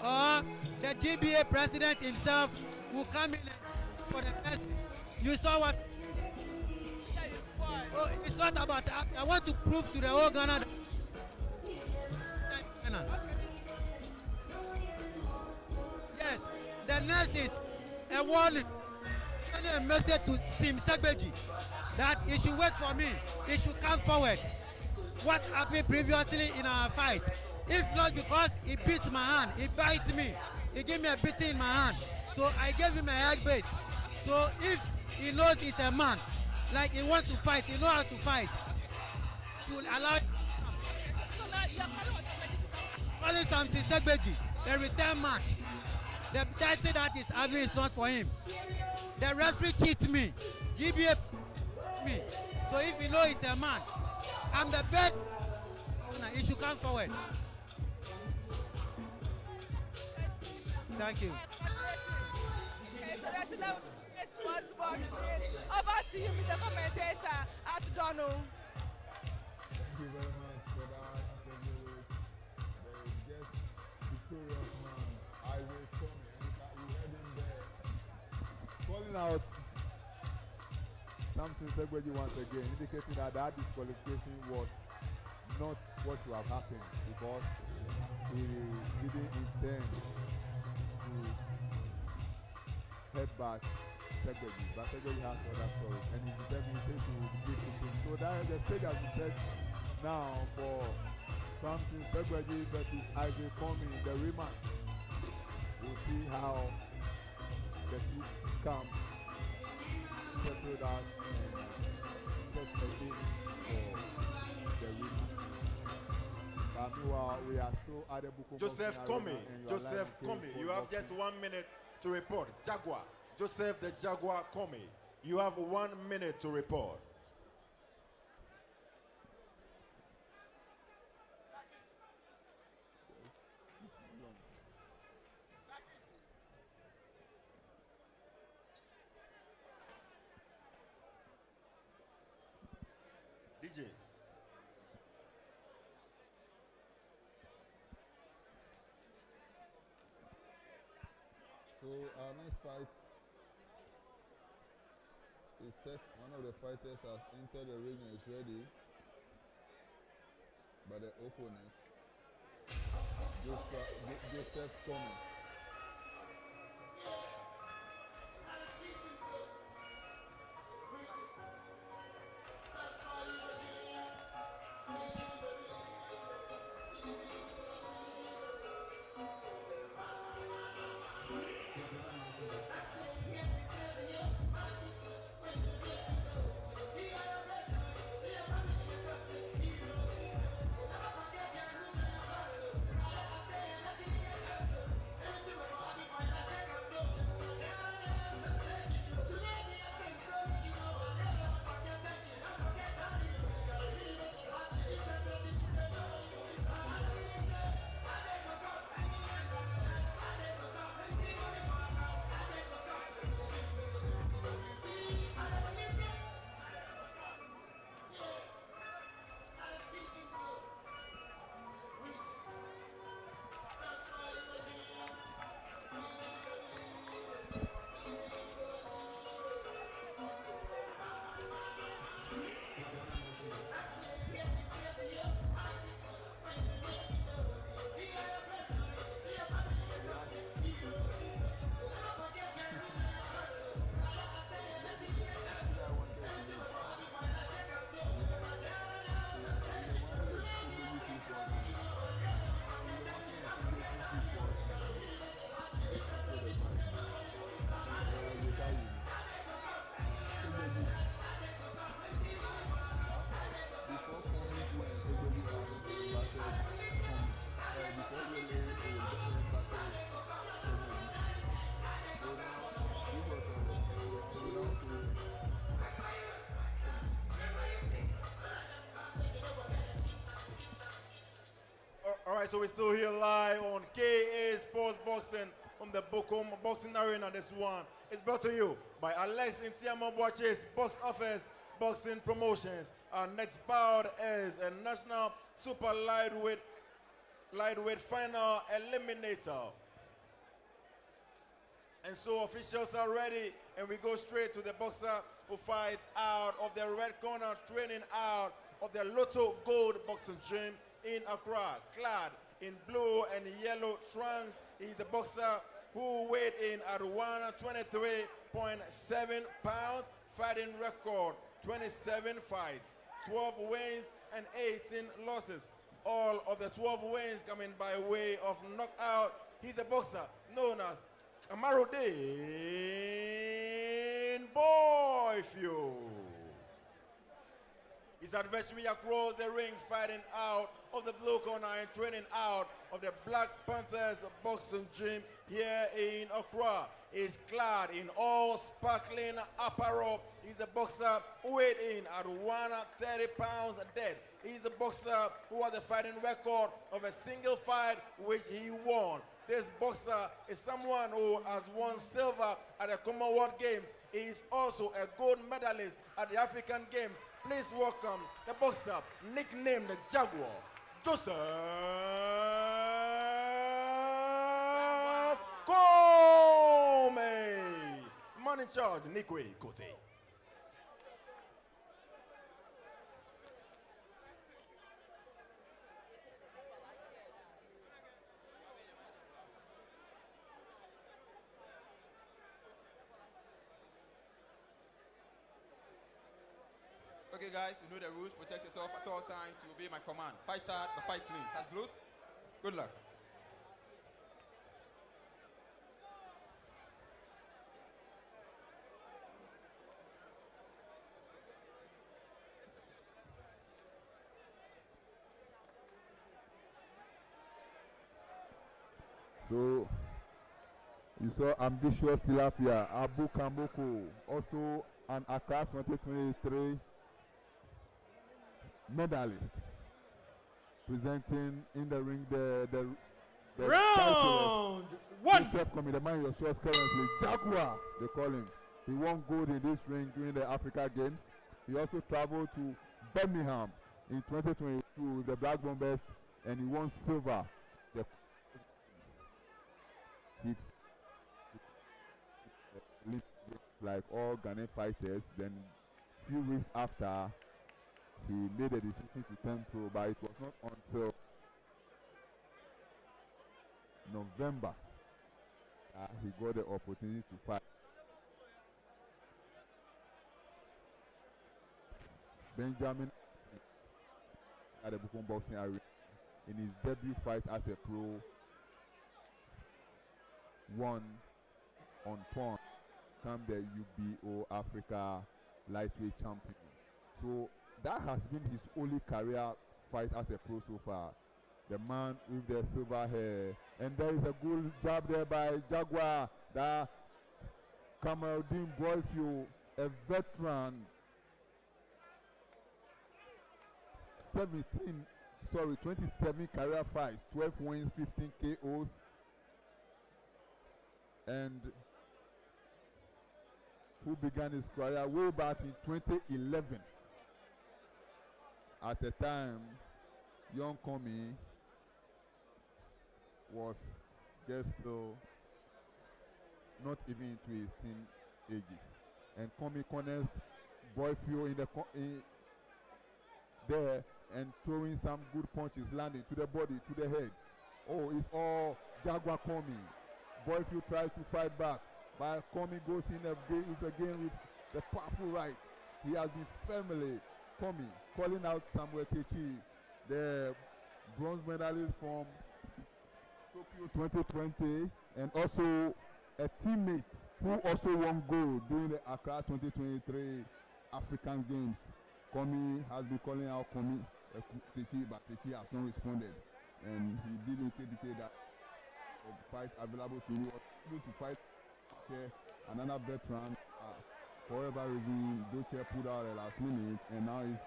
or the GBA president himself will come in for the person. You saw what? Oh, it's not about that. I want to prove to the whole Ghana that yes, the next is a warning. Send a message to Team Segbeji that he should wait for me. He should come forward. What happened previously in our fight? If not because he beats my hand, he bites me, he gave me a beating in my hand. So I gave him a head bait. So if he knows he's a man, like he wants to fight, he knows how to fight, should allow him So now you're calling something Segbeji, a return match. The title that is having is not for him. The referee cheats me. GBA me. So if he knows he's a man, I'm the best. He should come forward. Thank you. Over to you, Mr. Commentator, at Donald. Thank you very much for that interview with the guest victorious man, Isaac Tommy. And you heard him there calling out Samson Segbeji once again, indicating that that disqualification was not what should have happened because he didn't intend to head back Segbeji, but Segbeji has other stories and he's determined to beat him. So that the stage has been set now for Samson Segbeji versus Isaac Tommy in the rematch. We'll see how the two come settle down and set a date for the rematch. But meanwhile, we are still at the Bukom Joseph Boxing Comey, Arena and you are Joseph live in Comey, King's you Court have just Boxing. 1 minute to report. Jaguar, Joseph the Jaguar Comey, you have 1 minute to report. DJ. So our next fight is set. One of the fighters has entered the ring and is ready. But the opponent, Joseph Comey. right, so we're still here live on KA Sports Boxing from the Bukom Boxing Arena. This one is brought to you by Alex Intiamo Boaches Box Office Boxing Promotions. Our next bout is a national super lightweight final eliminator. And so officials are ready, and we go straight to the boxer who fights out of the red corner, training out of the Lotto Gold Boxing Gym in Accra, clad in blue and yellow trunks. He's the boxer who weighed in at 123.7 pounds, fighting record 27 fights, 12 wins and 18 losses. All of the 12 wins coming by way of knockout. He's a boxer known as Kamaruddin Boyfio. His adversary across the ring, fighting out of the blue corner and training out of the Black Panthers Boxing Gym here in Accra, is clad in all sparkling apparel. He's a boxer who weighed in at 130 pounds dead. He's a boxer who has a fighting record of a single fight which he won. This boxer is someone who has won silver at the Commonwealth Games. He is also a gold medalist at the African Games. Please welcome the boxer nicknamed the Jaguar, Joseph Comey. Man in charge, Nikwe Kote. Okay, guys, you know the rules. Protect yourself at all times. You obey my command. Fight hard, but fight clean. Touch blows. Good luck. So you saw Ambitious Tilapia, Abu Kamboko, also an Accra 2023 medalist, presenting in the ring the round one. The man your shows currently, Jaguar, they call him. He won gold in this ring during the Africa Games. He also traveled to Birmingham in 2022 with the Black Bombers, and he won silver. He like all Ghanaian fighters. Then few weeks after, he made a decision to turn pro, but it was not until November he got the opportunity to fight Benjamin at the Bukom Boxing Arena in his debut fight as a pro. Won on pawn, become the UBO Africa lightweight champion. So that has been his only career fight as a pro so far. The man with the silver hair. And there is a good job there by Jaguar. That Kamaruddin Boyfio, a veteran. 27 career fights, 12 wins, 15 KOs. And who began his career way back in 2011. At the time, young Comey was just not even into his teen ages. And Comey corners Boyfio in there and throwing some good punches, landing to the body, to the head. Oh, it's all Jaguar Comey. Boyfio tries to fight back, but Comey goes in again with the powerful right. He has been firmly Comey calling out Samuel Kechi, the bronze medalist from Tokyo 2020, and also a teammate who also won gold during the Accra 2023 African Games. Comey has been calling out Kechi, but Kechi has not responded, and he did indicate that fight available to you, able to fight another veteran. For whatever reason, Doche pulled out at the last minute, and now it's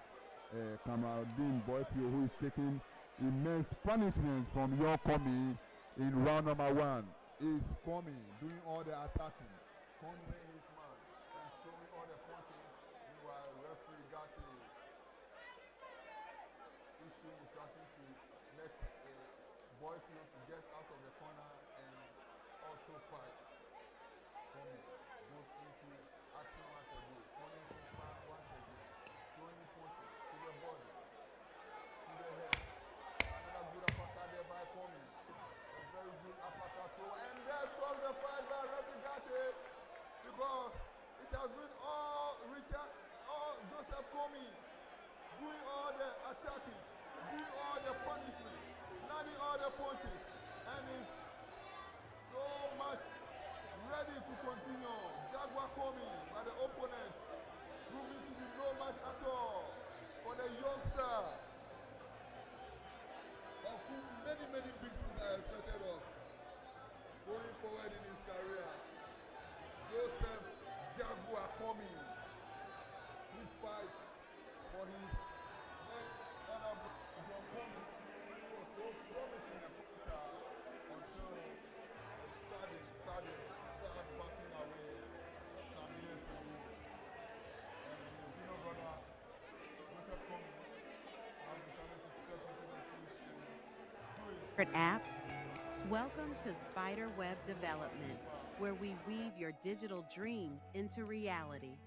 Kamaruddin Boyfio who is taking immense punishment from your coming in round number 1. Is coming, doing all the attacking. Cornering his man and throwing all the punches. Meanwhile, referee got to issue instructions to let Boyfield to get out of the corner and also fight. Coming goes into action once again. Cornering his man once again. Throwing punches to the body, to the head. Another good uppercut there by Coming. A very good uppercut throw, and there goes the fight by referee Gatti, because it has been all Joseph Comey doing all the attacking, doing all the punishment, landing all the punches, and is so much ready to continue. Jaguar Comey by the opponent, proving to be no match at all for the youngster, of whom many big things are expected of going forward in his career. Joseph Jaguar Comey, who fights for his next honorable John Comey, who was so promising a fighter until the sad passing away some years ago. And his junior brother, Joseph Comey, has decided to step into the footsteps. App. Welcome to Spiderweb Development, where we weave your digital dreams into reality.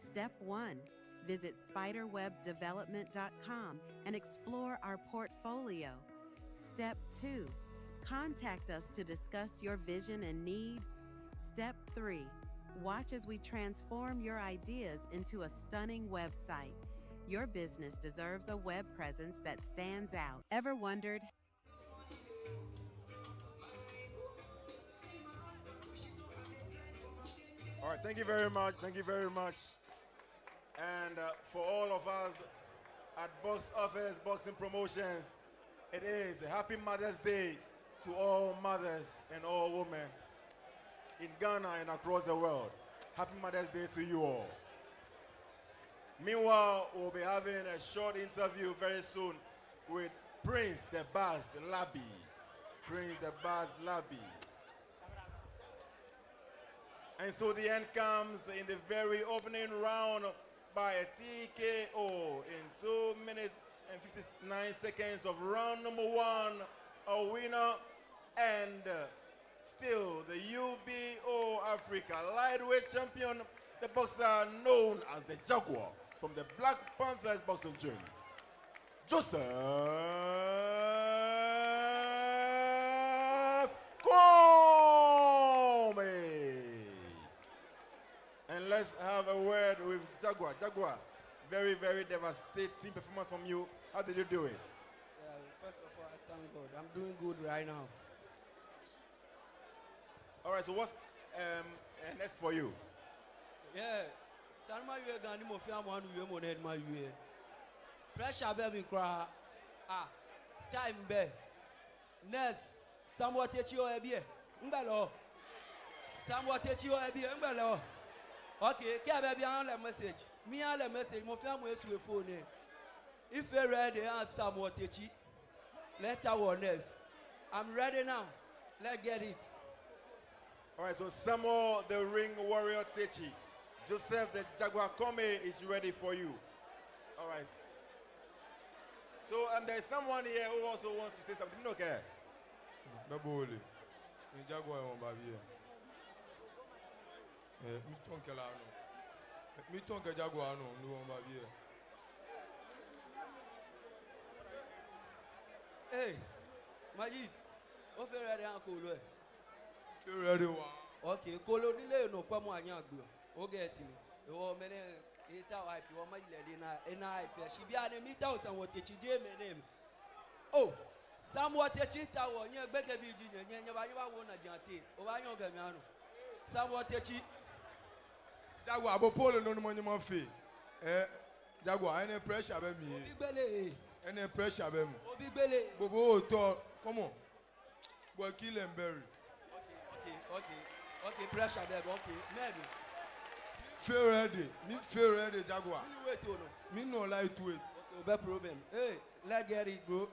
Step 1. Visit spiderwebdevelopment.com and explore our portfolio. Step 2. Contact us to discuss your vision and needs. Step 3. Watch as we transform your ideas into a stunning website. Your business deserves a web presence that stands out. Ever wondered? All right, thank you very much. Thank you very much. And for all of us at Box Office Boxing Promotions, it is a happy Mother's Day to all mothers and all women in Ghana and across the world. Happy Mother's Day to you all. Meanwhile, we'll be having a short interview very soon with Prince the Buzz Labi. Prince the Buzz Labi. And so the end comes in the very opening round by a TKO in 2 minutes and 59 seconds of round number 1. A winner and still the UBO Africa lightweight champion, the boxer known as the Jaguar from the Black Panthers boxing gym, Joseph Comey. And let's have a word with Jaguar. Jaguar, very devastating performance from you. How did you do it? First of all, I thank God. I'm doing good right now. All right, so what's next for you? Yeah. Sanma yue gani mo fi amonu yue mo need ma yue. Pressure be me kra. Time be. Next, somewhat techi o ebie. Ngbelo. Somewhat techi o ebie ngbelo. Okay, ke be bia on the message. Me on the message mo fi amu esu e phone. If you ready and somewhat techi. Let our next. I'm ready now. Let's get it. All right, so Samuel the Ring Warrior Techi, Joseph the Jaguar Comey is ready for you. All right. So there's someone here who also wants to say something. Okay. Baboli, in Jaguar on Babia. Me tonka Jaguar no on Babia. Hey, Majid, what you ready uncle? Feel ready one. Okay, Kolo dile no kwa mwanya agbo. O get me. O mene eta wipe o ma ile na wipe. She be an meter o san wote chi je me name. Oh, Sam wote chi ta wo nye gbeke bi ji nye ba yin wa wo na jante. O ba yan ga mi anu. Sam wote chi Jaguar bo polo no mo nyama fe. Jaguar any pressure be mi. Bigbele. Any pressure be mi. O bigbele. Bobo to come on. Boy kill and bury. Okay, pressure there, okay, maybe. Feel ready, Jaguar. Me wait, oh no. Me no like to wait. Okay, no problem. Hey, let's get it, bro.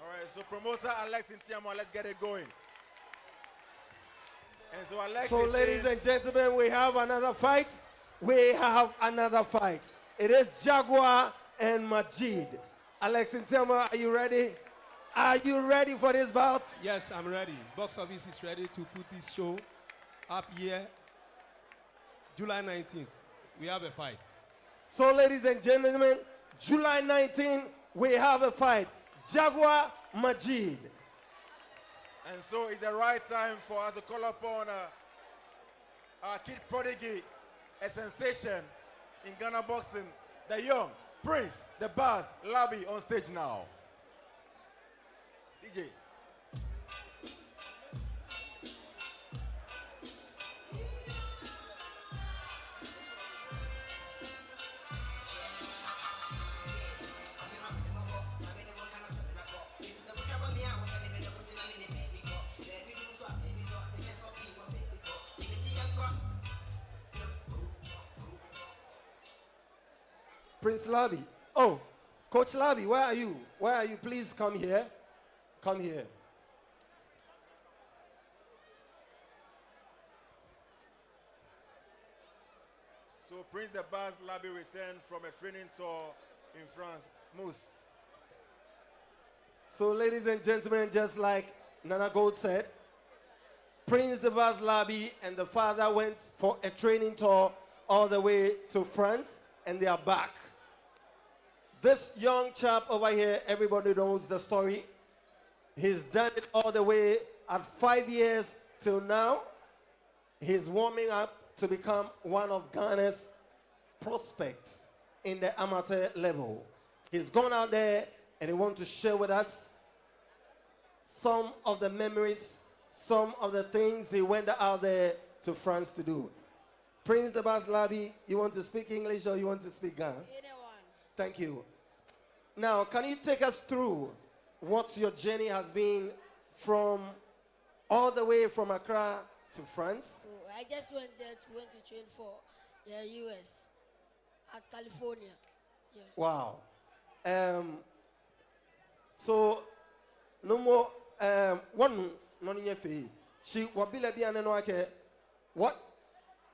All right, so promoter Alex Intiamo, let's get it going. And so Alex So, is ladies saying- and gentlemen, we have another fight. We have another fight. It is Jaguar and Majid. Alex Intiamo, are you ready? Are you ready for this bout? Yes, I'm ready. Box office is ready to put this show up here. July 19th, we have a fight. So, ladies and gentlemen, July 19, we have a fight. Jaguar Majid. And so it's the right time for us to call upon our kid prodigy, a sensation in Ghana boxing, the young Prince, the Baz Labi on stage now. DJ. Prince Labi. Oh, Coach Labi, where are you? Where are you? Please come here. Come here. So Prince the Baz Labi returned from a training tour in France. Moose. So, ladies and gentlemen, just like Nana Gold said, Prince the Baz Labi and the father went for a training tour all the way to France, and they are back. This young chap over here, everybody knows the story. He's done it all the way at 5 years till now. He's warming up to become one of Ghana's prospects in the amateur level. He's gone out there and he wants to share with us some of the memories, some of the things he went out there to France to do. Prince the Baz Labi, you want to speak English or you want to speak Ghana? Thank you. Now, can you take us through what your journey has been from all the way from Accra to France? So I just went to train for the US at California. Yeah. Wow. So no more one non fee. She wabila biane no ake. What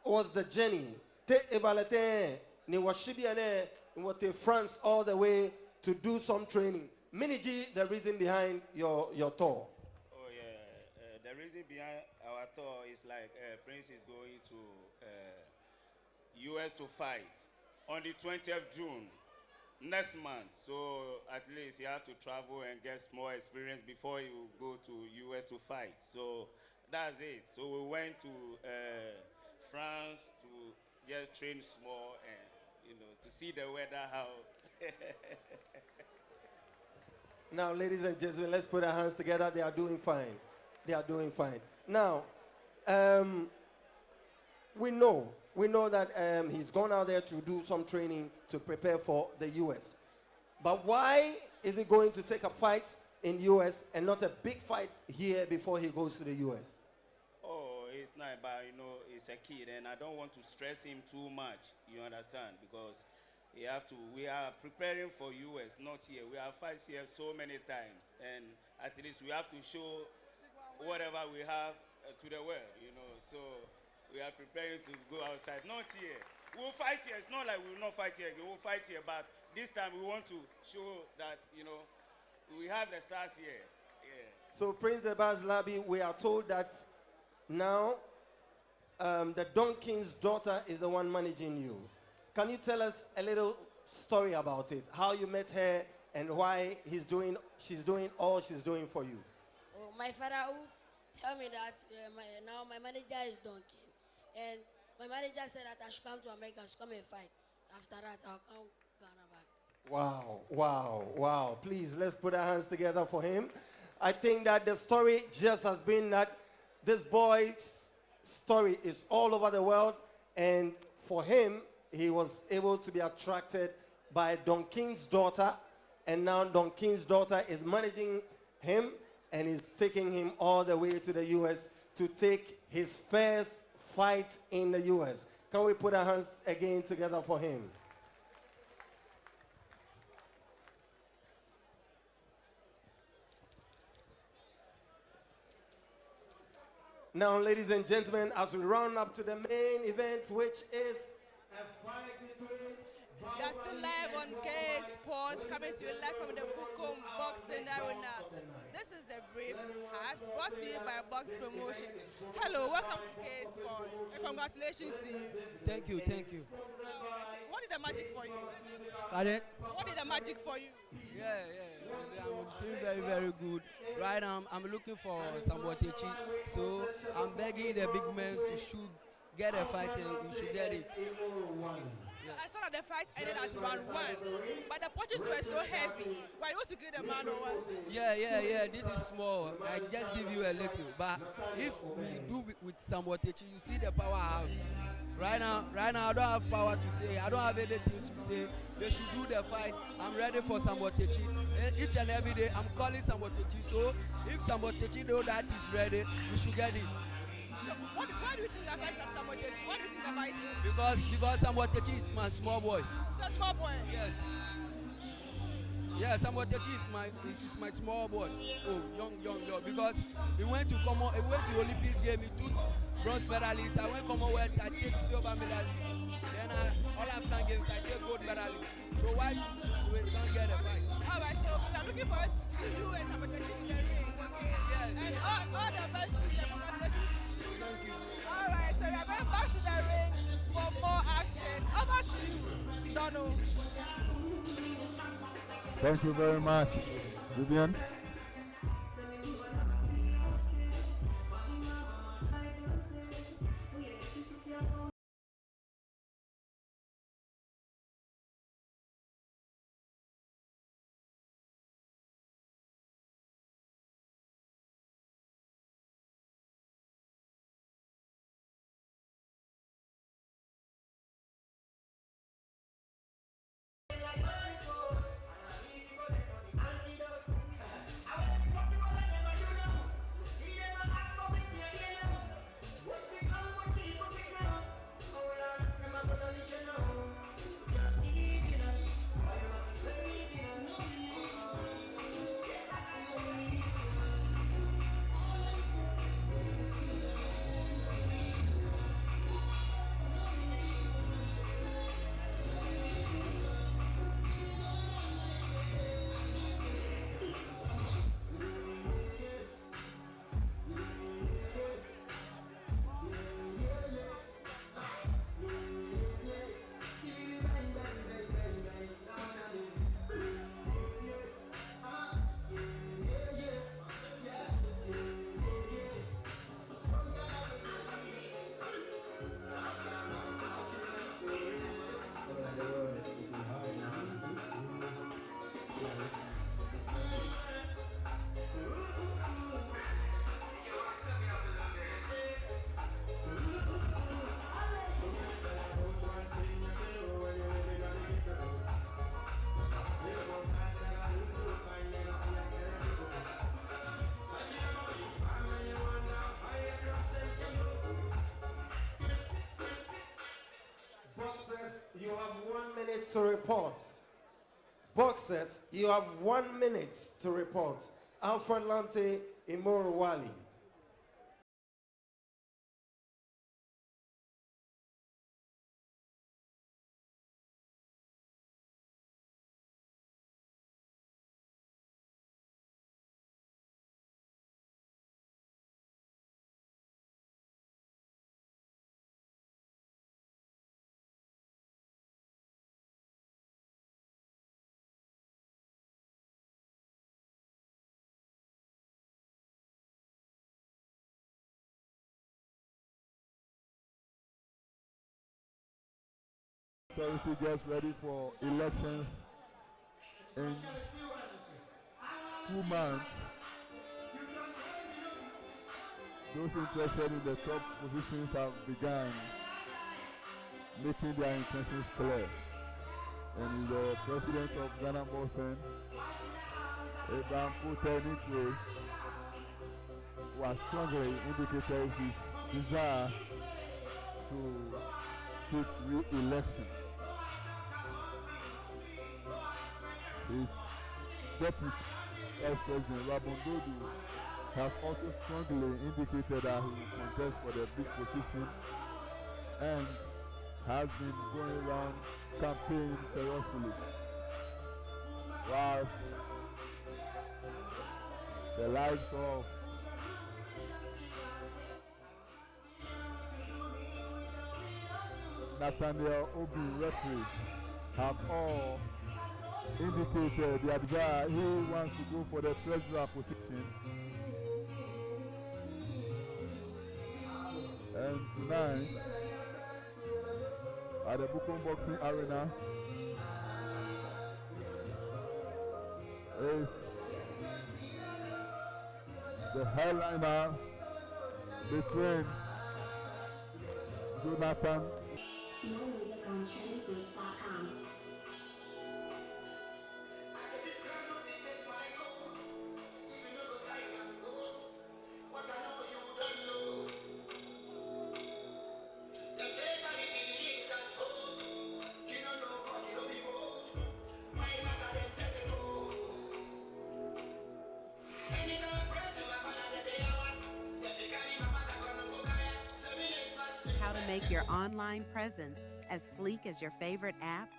was the journey? Te ebalete ni washibiane in France all the way to do some training. Miniji, the reason behind your tour. Oh yeah, the reason behind our tour is like Prince is going to US to fight on the 20th June next month. So at least you have to travel and get more experience before you go to US to fight. So that's it. So we went to France to just train small and to see the weather how. Now, ladies and gentlemen, let's put our hands together. They are doing fine. They are doing fine. Now, we know that he's gone out there to do some training to prepare for the U.S. But why is he going to take a fight in U.S. and not a big fight here before he goes to the U.S.? Oh, it's not, but he's a kid, and I don't want to stress him too much. You understand? Because we are preparing for US, not here. We have fights here so many times, and at least we have to show whatever we have to the world, So we are preparing to go outside, not here. We'll fight here. It's not like we will not fight here. We'll fight here, but this time we want to show that, we have the stars here. Yeah. So, Prince the Baz Labi, we are told that now the Don King's daughter is the one managing you. Can you tell us a little story about it? How you met her and why she's doing all she's doing for you? Oh, my father would tell me that now my manager is Don King. And my manager said that I should come to America to come and fight. After that, I'll come Ghana back. Wow, wow, wow. Please, let's put our hands together for him. I think that the story just has been that this boy's story is all over the world, and for him, he was able to be attracted by Don King's daughter, and now Don King's daughter is managing him and is taking him all the way to the U.S. to take his first fight in the U.S. Can we put our hands again together for him? Now, ladies and gentlemen, as we round up to the main event, which is a fight between You are still live on K Sports, coming to you live from the Bukom Boxing Arena. This is the Brave Heart, brought to you by Box Promotions. Hello, welcome to K Sports, and congratulations to you. Thank you, thank you. What did the magic for you? Pardon? What did the magic for you? Yeah. I'm feeling very, very good. Right now, I'm looking for Sambotechi. So I'm begging the big men to should get a fight and you should get it. I saw that the fight ended at round 1, but the punches were so heavy. Were you able to get the man or what? Yeah. This is small. I just give you a little. But if we do with Sambotechi, you see the power I have. Right now, I don't have power to say. I don't have anything to say. They should do the fight. I'm ready for Sambotechi. Each and every day, I'm calling Sambotechi. So if Sambotechi know that is ready, we should get it. So why do you think I fight Sambotechi? Why do you think I fight him? Because Sambotechi is my small boy. He's a small boy? Yes. Yeah, Sambotechi is my small boy. Oh, young. Because he went to Olympics game. He took bronze medalist. I went Commonwealth. I take silver medalist. Then all African games I take gold medalist. So why should we not get a fight? All right. So we are looking forward to see you and Sambotechi in the ring. Yes. And all the best to you. Congratulations. Thank you. All right. So we are going back to the ring for more action. Over to you, Donald. Thank you very much, Vivian. You have 1 minute to report. Boxers, you have 1 minute to report. Alfred Lante, Imoru Wali. Authority gets ready for elections in 2 months. Those interested in the top positions have begun making their intentions clear. And the president of Ghana Boxing, Abraham Pote, was strongly indicated his desire to seek re-election. His deputy Vice President Rabon Dodu has also strongly indicated that he will contest for the big position and has been going around campaigning seriously. While the likes of Nathaniel Obi referee have all indicated the desire he wants to go for the treasurer position. And tonight, at the Bukom Boxing Arena, is the headliner between Jonathan How to make your online presence as sleek as your favorite app?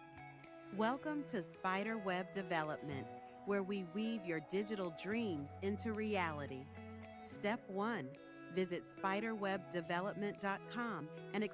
Welcome to Spiderweb Development, where we weave your digital dreams into reality. Step 1. Visit spiderwebdevelopment.com and